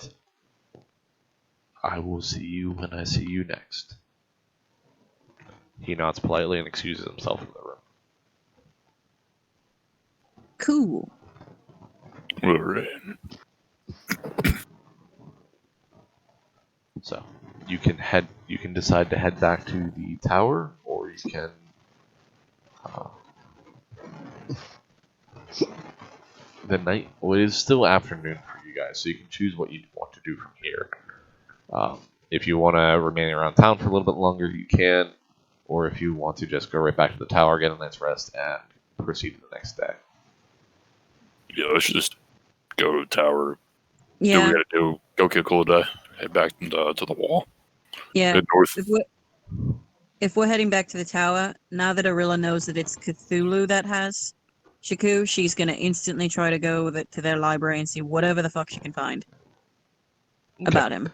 I will see you when I see you next. He nods politely and excuses himself from the room. Cool. All right. So, you can decide to head back to the tower, or you can the night. Well, it is still afternoon for you guys, so you can choose what you want to do from here. If you want to remain around town for a little bit longer, you can, or if you want to just go right back to the tower, get a night's rest, and proceed to the next day. Yeah, let's just go to the tower. Do what Yeah. we gotta do. Go kill Kulodai. Head back to the wall. Yeah. Head north. If we're heading back to the tower, now that Arilla knows that it's Cthulhu that has Jakku, she's gonna instantly try to go to their library and see whatever the fuck she can find about him.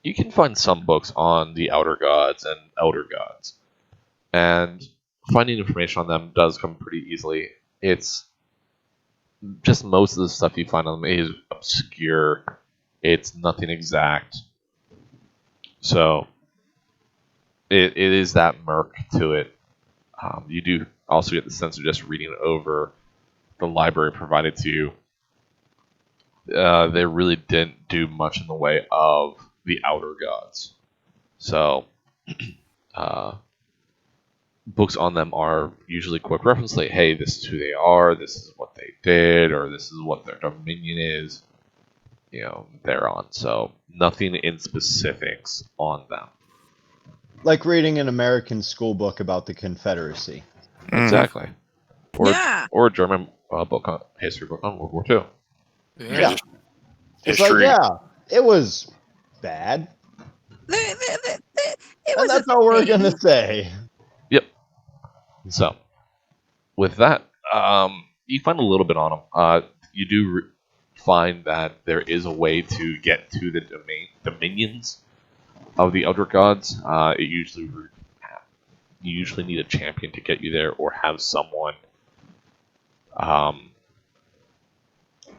You can find some books on the outer gods and elder gods, and finding information on them does come pretty easily. It's just most of the stuff you find on them is obscure. It's nothing exact. So it is that murk to it. You do also get the sense of just reading over the library provided to you. They really didn't do much in the way of the outer gods. So books on them are usually quick reference, like, hey, this is who they are, this is what they did, or this is what their dominion is. they're on. So nothing in specifics on them. Like reading an American school book about the Confederacy. Exactly. Or Yeah. or a German history book on World War II. Yeah. Just It's like, history. yeah, it was bad. It And was that's a all we're thing. going to say. Yep. So with that, you find a little bit on them. You do find that there is a way to get to the dominions of the Elder Gods. You usually need a champion to get you there, or have someone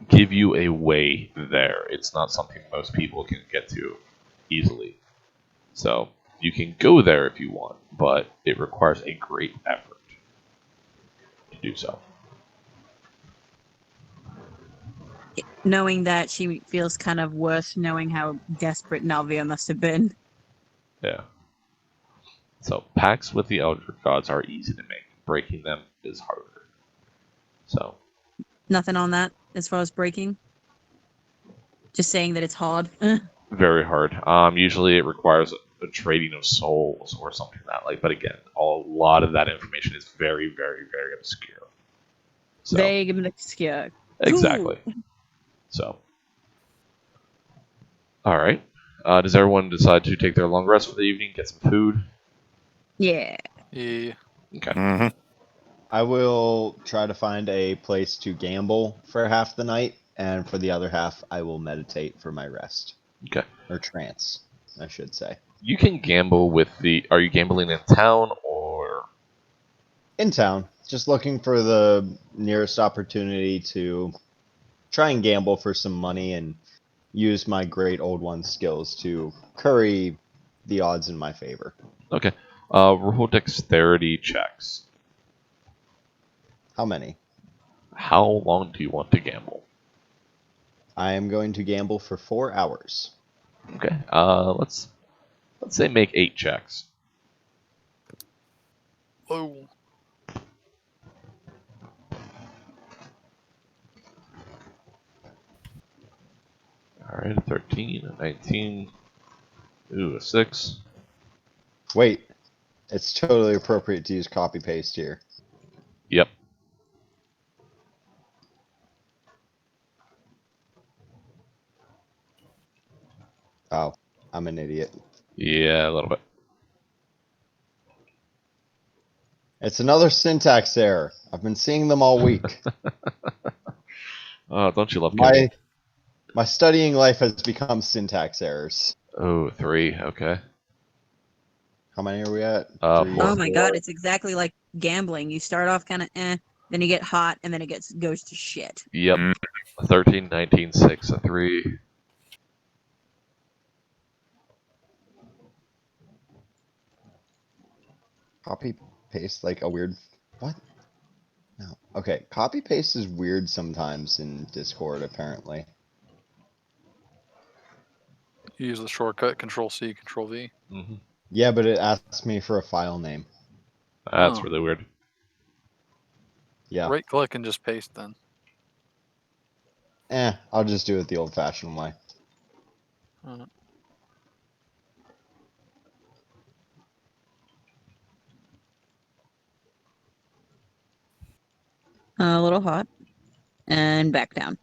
give you a way there. It's not something most people can get to easily. So you can go there if you want, but it requires a great effort to do so. Knowing that, she feels kind of worse knowing how desperate Nalvia must have been. Yeah. So pacts with the Elder Gods are easy to make. Breaking them is harder. So Nothing on that as far as breaking. Just saying that it's hard. very hard. Usually it requires a trading of souls or something like that. But again, a lot of that information is very, very, very obscure. So Vague and obscure. exactly. So all right. Does everyone decide to take their long rest for the evening, get some food? Yeah. Yeah. Okay. I will try to find a place to gamble for half the night, and for the other half, I will meditate for my rest. Okay. Or trance, I should say. You can gamble with the. Are you gambling in town or? In town, just looking for the nearest opportunity to try and gamble for some money and use my great old one skills to curry the odds in my favor. Okay. Roll dexterity checks. How many? How long do you want to gamble? I am going to gamble for 4 hours. Okay. Let's say make 8 checks. Oh. All right. 13, a 19. Ooh, a 6. Wait, it's totally appropriate to use copy paste here. Yep. Oh, I'm an idiot. Yeah, a little bit. It's another syntax error. I've been seeing them all week. Oh, don't you love my Kindle? my studying life has become syntax errors. Oh, 3. Okay. How many are we at? 3, 4. Oh my god, it's exactly like gambling. You start off kind of then you get hot, and then it goes to shit. Yep. 13, 19, 6, a 3. Copy paste like a weird what? No. Okay, copy paste is weird sometimes in Discord apparently. You use the shortcut Control C, Control V. Mm-hmm. Yeah, but it asks me for a file name. That's Oh. really weird. Yeah. Right click and just paste then. I'll just do it the old-fashioned way. Uh, A little hot, and back down.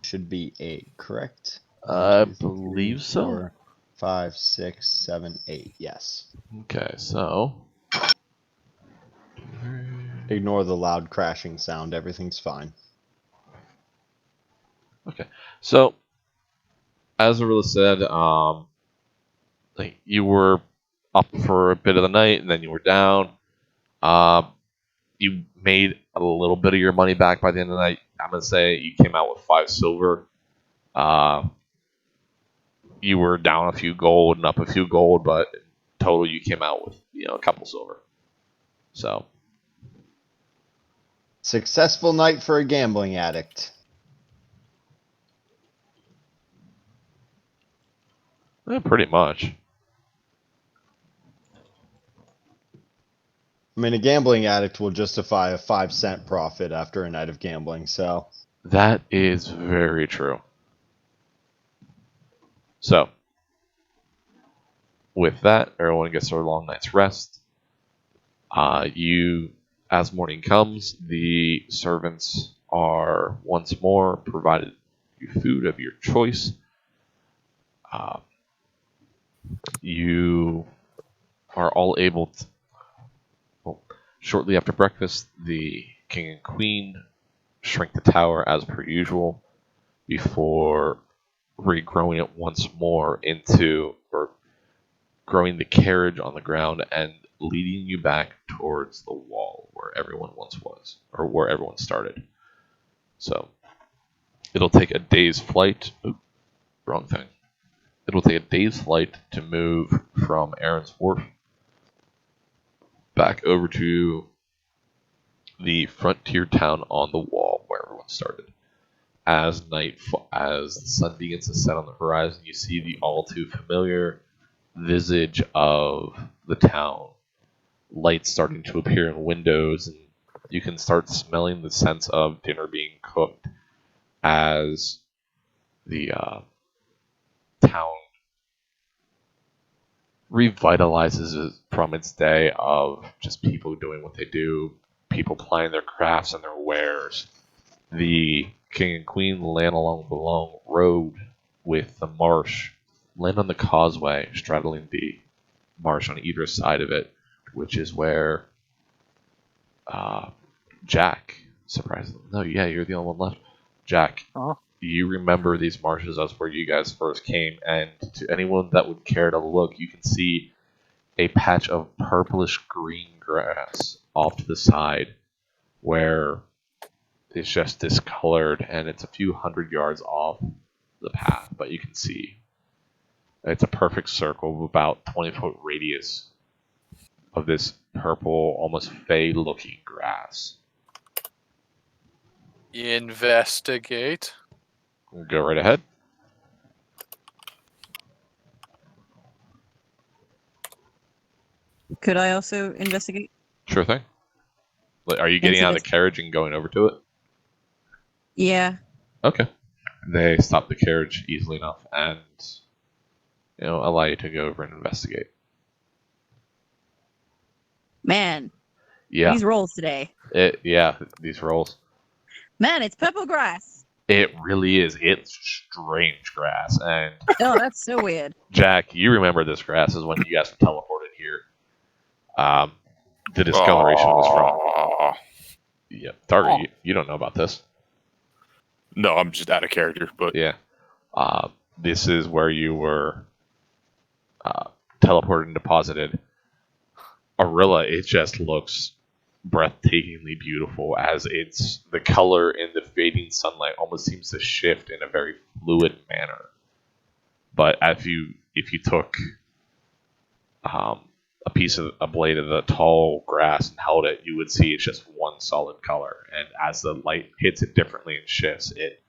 Should be 8, correct? I 1, 2, 3, believe so. 4, 5, 6, 7, 8. Yes. Okay, so. Ignore the loud crashing sound. Everything's fine. Okay, so as Arilla said, like you were up for a bit of the night, and then you were down. You made a little bit of your money back by the end of the night. I'm gonna say you came out with 5 silver. You were down a few gold and up a few gold, but in total you came out with a couple silver. So Successful night for a gambling addict. pretty much. mean, a gambling addict will justify a 5-cent profit after a night of gambling, so. That is very true. So, with that, everyone gets their long night's rest. As morning comes, the servants are once more provided you food of your choice. You are all able to. Well, shortly after breakfast, the king and queen shrink the tower as per usual before regrowing it once more or growing the carriage on the ground and leading you back towards the wall where everyone once was, or where everyone started. So, it'll take a day's flight. Oops, wrong thing. It'll take a day's flight to move from Ayron's Warf back over to the frontier town on the wall where everyone started. As the sun begins to set on the horizon, you see the all too familiar visage of the town. Lights starting to appear in windows, and you can start smelling the sense of dinner being cooked as the town revitalizes from its day of just people doing what they do, people plying their crafts and their wares. The king and queen land along the long road with the marsh, land on the causeway, straddling the marsh on either side of it, which is where Jack, surprisingly, no, yeah, you're the only one left. Jack, you remember these marshes as where you guys first came, and to anyone that would care to look, you can see a patch of purplish green grass off to the side where it's just discolored, and it's a few hundred yards off the path, but you can see it's a perfect circle of about 20-foot radius of this purple, almost fey-looking grass. Investigate. Go right ahead. Could I also investigate? Sure thing. Are you getting out of the carriage and going over to it? Yeah. Okay. They stop the carriage easily enough and allow you to go over and investigate. Man, Yeah. these rolls today. These rolls. Man, it's purple grass. It really is. It's strange grass. And Oh, that's so weird. Jack, you remember this grass is when you guys were teleported here. The discoloration was from. Yeah, Dargo, you don't know about this. No, I'm just out of character, but Yeah. This is where you were teleported and deposited. Arilla, it just looks breathtakingly beautiful as the color in the fading sunlight almost seems to shift in a very fluid manner. But if you took a blade of the tall grass and held it, you would see it's just one solid color. And as the light hits it differently and shifts, it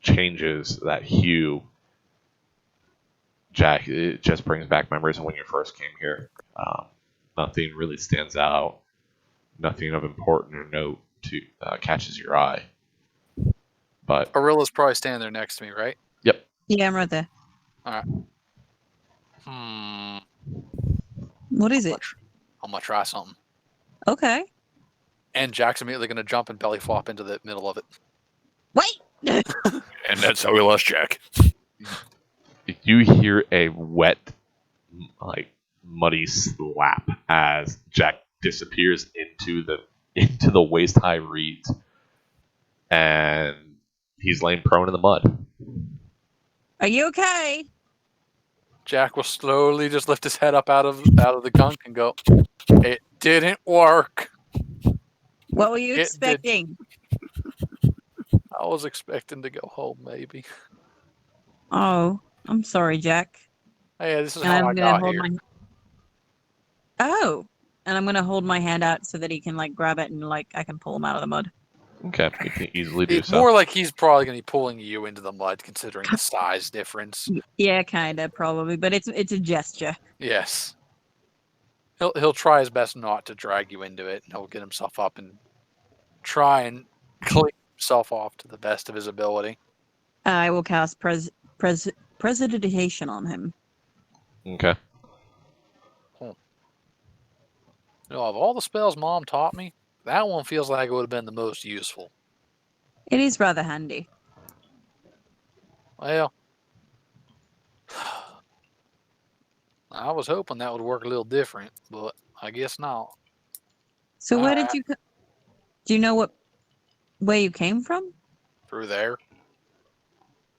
changes that hue. Jack, it just brings back memories of when you first came here. Nothing really stands out. Nothing of important or note catches your eye. But Arilla's probably standing there next to me, right? Yep. Yeah, I'm right there. All right. What is it? I'm gonna try something. Okay. And Jack's immediately gonna jump and belly flop into the middle of it. Wait! And that's how we lost Jack. You hear a wet, muddy slap as Jack disappears into the waist high reeds, and he's laying prone in the mud. Are you okay? Jack will slowly just lift his head up out of the gunk and go, "It didn't work." What were you expecting? I was expecting to go home, maybe. Oh, I'm sorry, Jack. Hey, this is And how I'm I gonna got hold here. Oh, and I'm gonna hold my hand out so that he can grab it and I can pull him out of the mud. Okay, you can easily do It's so. more like he's probably going to be pulling you into the mud, considering the size difference. Yeah, kinda, probably, but it's a gesture. Yes. He'll try his best not to drag you into it, and he'll get himself up and try and clean himself off to the best of his ability. I will cast Presiditation on him. Okay. Of all the spells Mom taught me, that one feels like it would have been the most useful. It is rather handy. Well, I was hoping that would work a little different, but I guess not. So where did Alright. you? Do you know where you came from? Through there.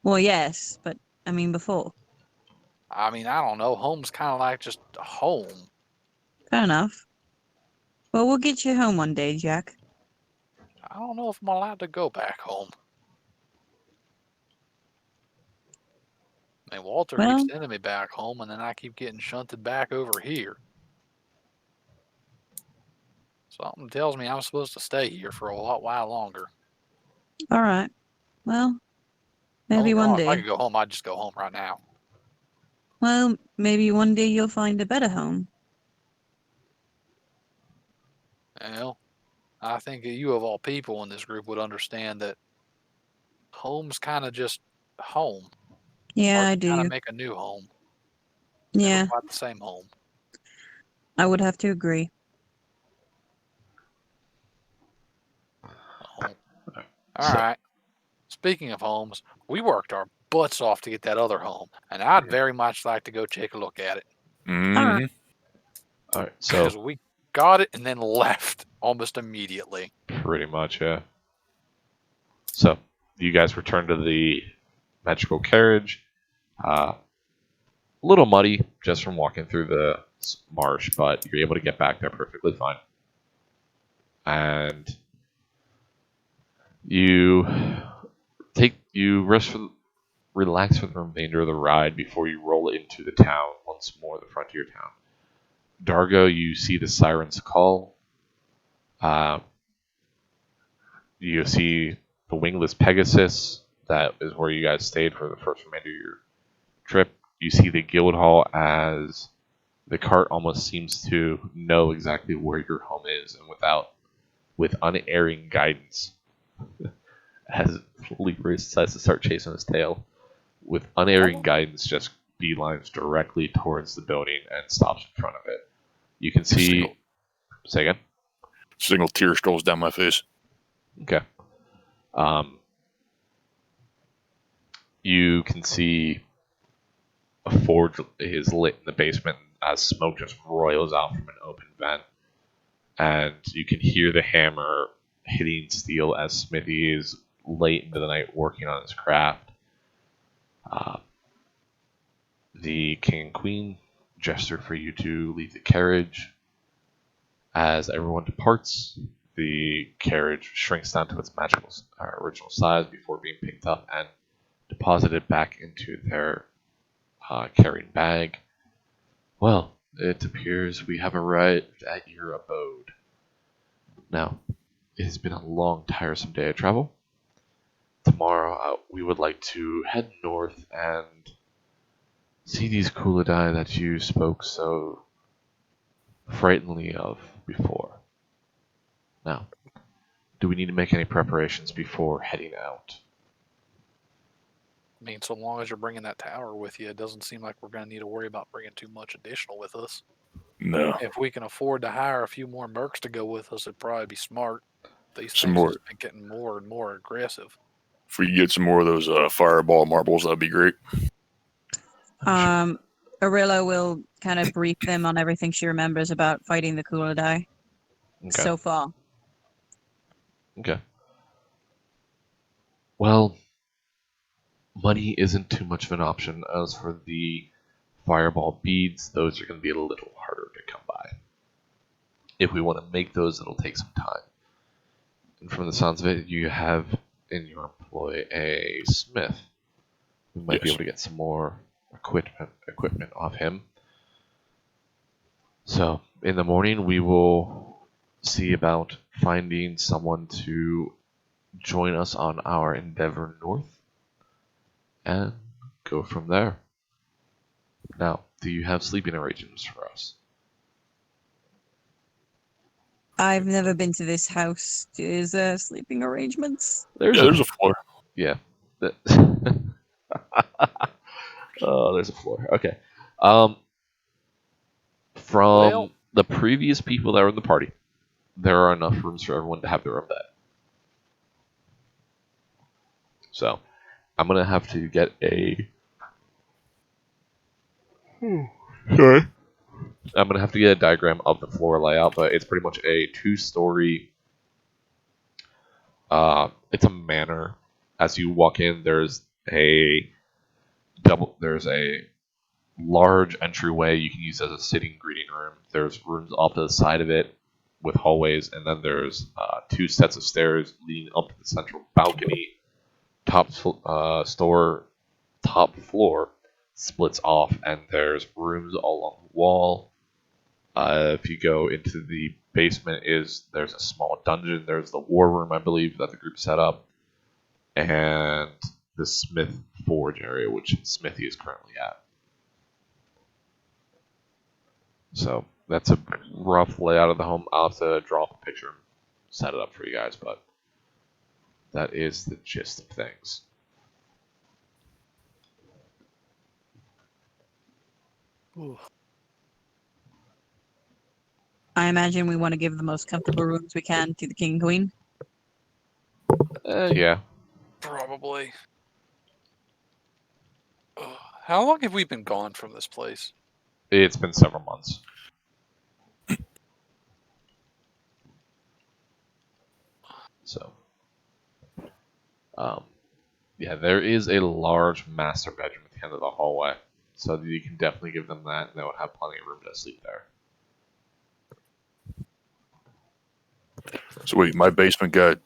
Well, yes, but I mean before. I mean, I don't know. Home's kind of like just a home. Fair enough. Well, we'll get you home one day, Jack. I don't know if I'm allowed to go back home. I mean, Walter Well, keeps sending me back home, and then I keep getting shunted back over here. Something tells me I'm supposed to stay here for a while longer. all right. Well, Don't maybe get me one wrong, if I day. could go home, I'd just go home right now. Well, maybe one day you'll find a better home. Well, I think that you of all people in this group would understand that home's kind of just home. Yeah, Hard I to kind of do. make a new home. Yeah, Never quite the same home. I would have to agree. All So, right. Speaking of homes, we worked our butts off to get that other home, and I'd very much like to go take a look at it Mm-hmm. all right. So because we got it and then left almost immediately. pretty much, yeah. So you guys return to the magical carriage. A little muddy just from walking through the marsh, but you're able to get back there perfectly fine. And you relax for the remainder of the ride before you roll into the town once more, the frontier town. Dargo, you see the sirens call. You see the wingless Pegasus. That is where you guys stayed for the first remainder of your trip. You see the guild hall as the cart almost seems to know exactly where your home is, and with unerring guidance, as Leroy decides to start chasing his tail, with unerring guidance, just beelines directly towards the building and stops in front of it. You can see. Say again. Single tear strolls down my face. Okay. You can see a forge is lit in the basement as smoke just roils out from an open vent. And you can hear the hammer hitting steel as Smithy is late into the night working on his craft. The king and queen gesture for you to leave the carriage. As everyone departs, the carriage shrinks down to its original size before being picked up and deposited back into their carrying bag. Well, it appears we have arrived at your abode. Now, it has been a long, tiresome day of travel. Tomorrow, we would like to head north and see these Kulidai that you spoke so frighteningly of before. Now, do we need to make any preparations before heading out? I mean, so long as you're bringing that tower with you, it doesn't seem like we're going to need to worry about bringing too much additional with us. No. If we can afford to hire a few more mercs to go with us, it'd probably be smart. These Some things more. have been getting more and more aggressive. If we could get some more of those fireball marbles, that'd be great. Arilla will kind of brief them on everything she remembers about fighting the Kulidai so far. Okay. Well, money isn't too much of an option. As for the fireball beads, those are going to be a little harder to come by. If we want to make those, it'll take some time. And from the sounds of it, you have in your employ a smith. We might be Yes. able to get some more equipment off him. So, in the morning, we will see about finding someone to join us on our endeavor north and go from there. Now, do you have sleeping arrangements for us? I've never been to this house. Is there sleeping arrangements? There's Yeah, there's a floor. yeah. Oh, there's a floor. Okay. Um, from Well- the previous people that were in the party, there are enough rooms for everyone to have their own bed. So, I'm gonna have to get a. Sorry. I'm gonna have to get a diagram of the floor layout, but it's pretty much a two-story. It's a manor. As you walk in, there's a large entryway you can use as a sitting greeting room. There's rooms off to the side of it with hallways, and then there's two sets of stairs leading up to the central balcony. Top floor splits off, and there's rooms all along the wall. If you go into the basement, there's a small dungeon. There's the war room, I believe, that the group set up, and the smith forge area, which Smithy is currently at. So that's a rough layout of the home. I'll have to draw up a picture and set it up for you guys, but that is the gist of things. I imagine we want to give the most comfortable rooms we can to the king and queen. Yeah. Probably. Ugh. How long have we been gone from this place? It's been several months. So, yeah, there is a large master bedroom at the end of the hallway, so you can definitely give them that, and they would have plenty of room to sleep there. So wait, my basement got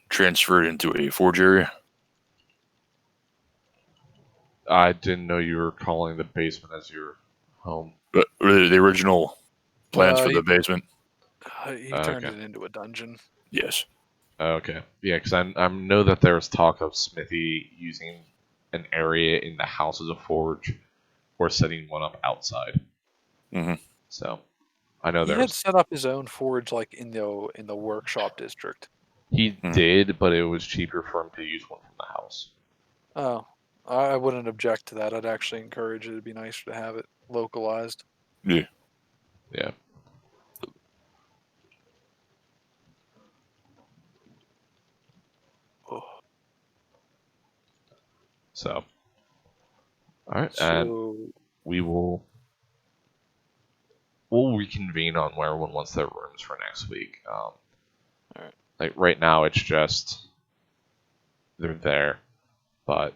transferred into a forge area. I didn't know you were calling the basement as your home. But the original plans for he- the basement. He Oh, turned okay. it into a dungeon. Yes. Okay, yeah, because I know that there's talk of Smithy using an area in the house as a forge, or setting one up outside. Mhm. So, I know He had there's set up his own forge, like in the workshop district. he Mhm. did, but it was cheaper for him to use one from the house. Oh, I wouldn't object to that. I'd actually encourage it. It'd be nicer to have it localized. Yeah. Yeah. Oh. So, all right, and So we'll reconvene on where everyone wants their rooms for next week. Alright. Like right now, it's just they're there, but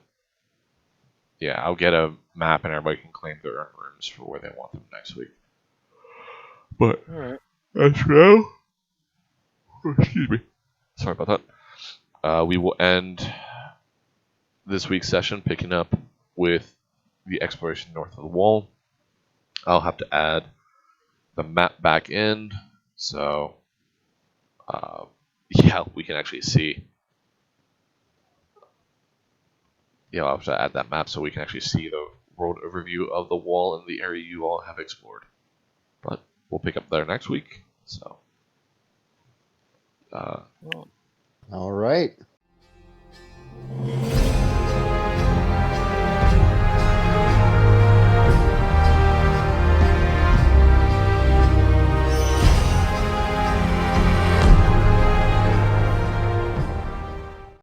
yeah, I'll get a map and everybody can claim their own rooms for where they want them next week. But all right. as well, excuse me, sorry about that. We will end this week's session picking up with the exploration north of the wall. I'll have to add the map back in, so yeah, we can actually see. Yeah, I'll have to add that map so we can actually see the world overview of the wall and the area you all have explored. But we'll pick up there next week. So, Well, All right.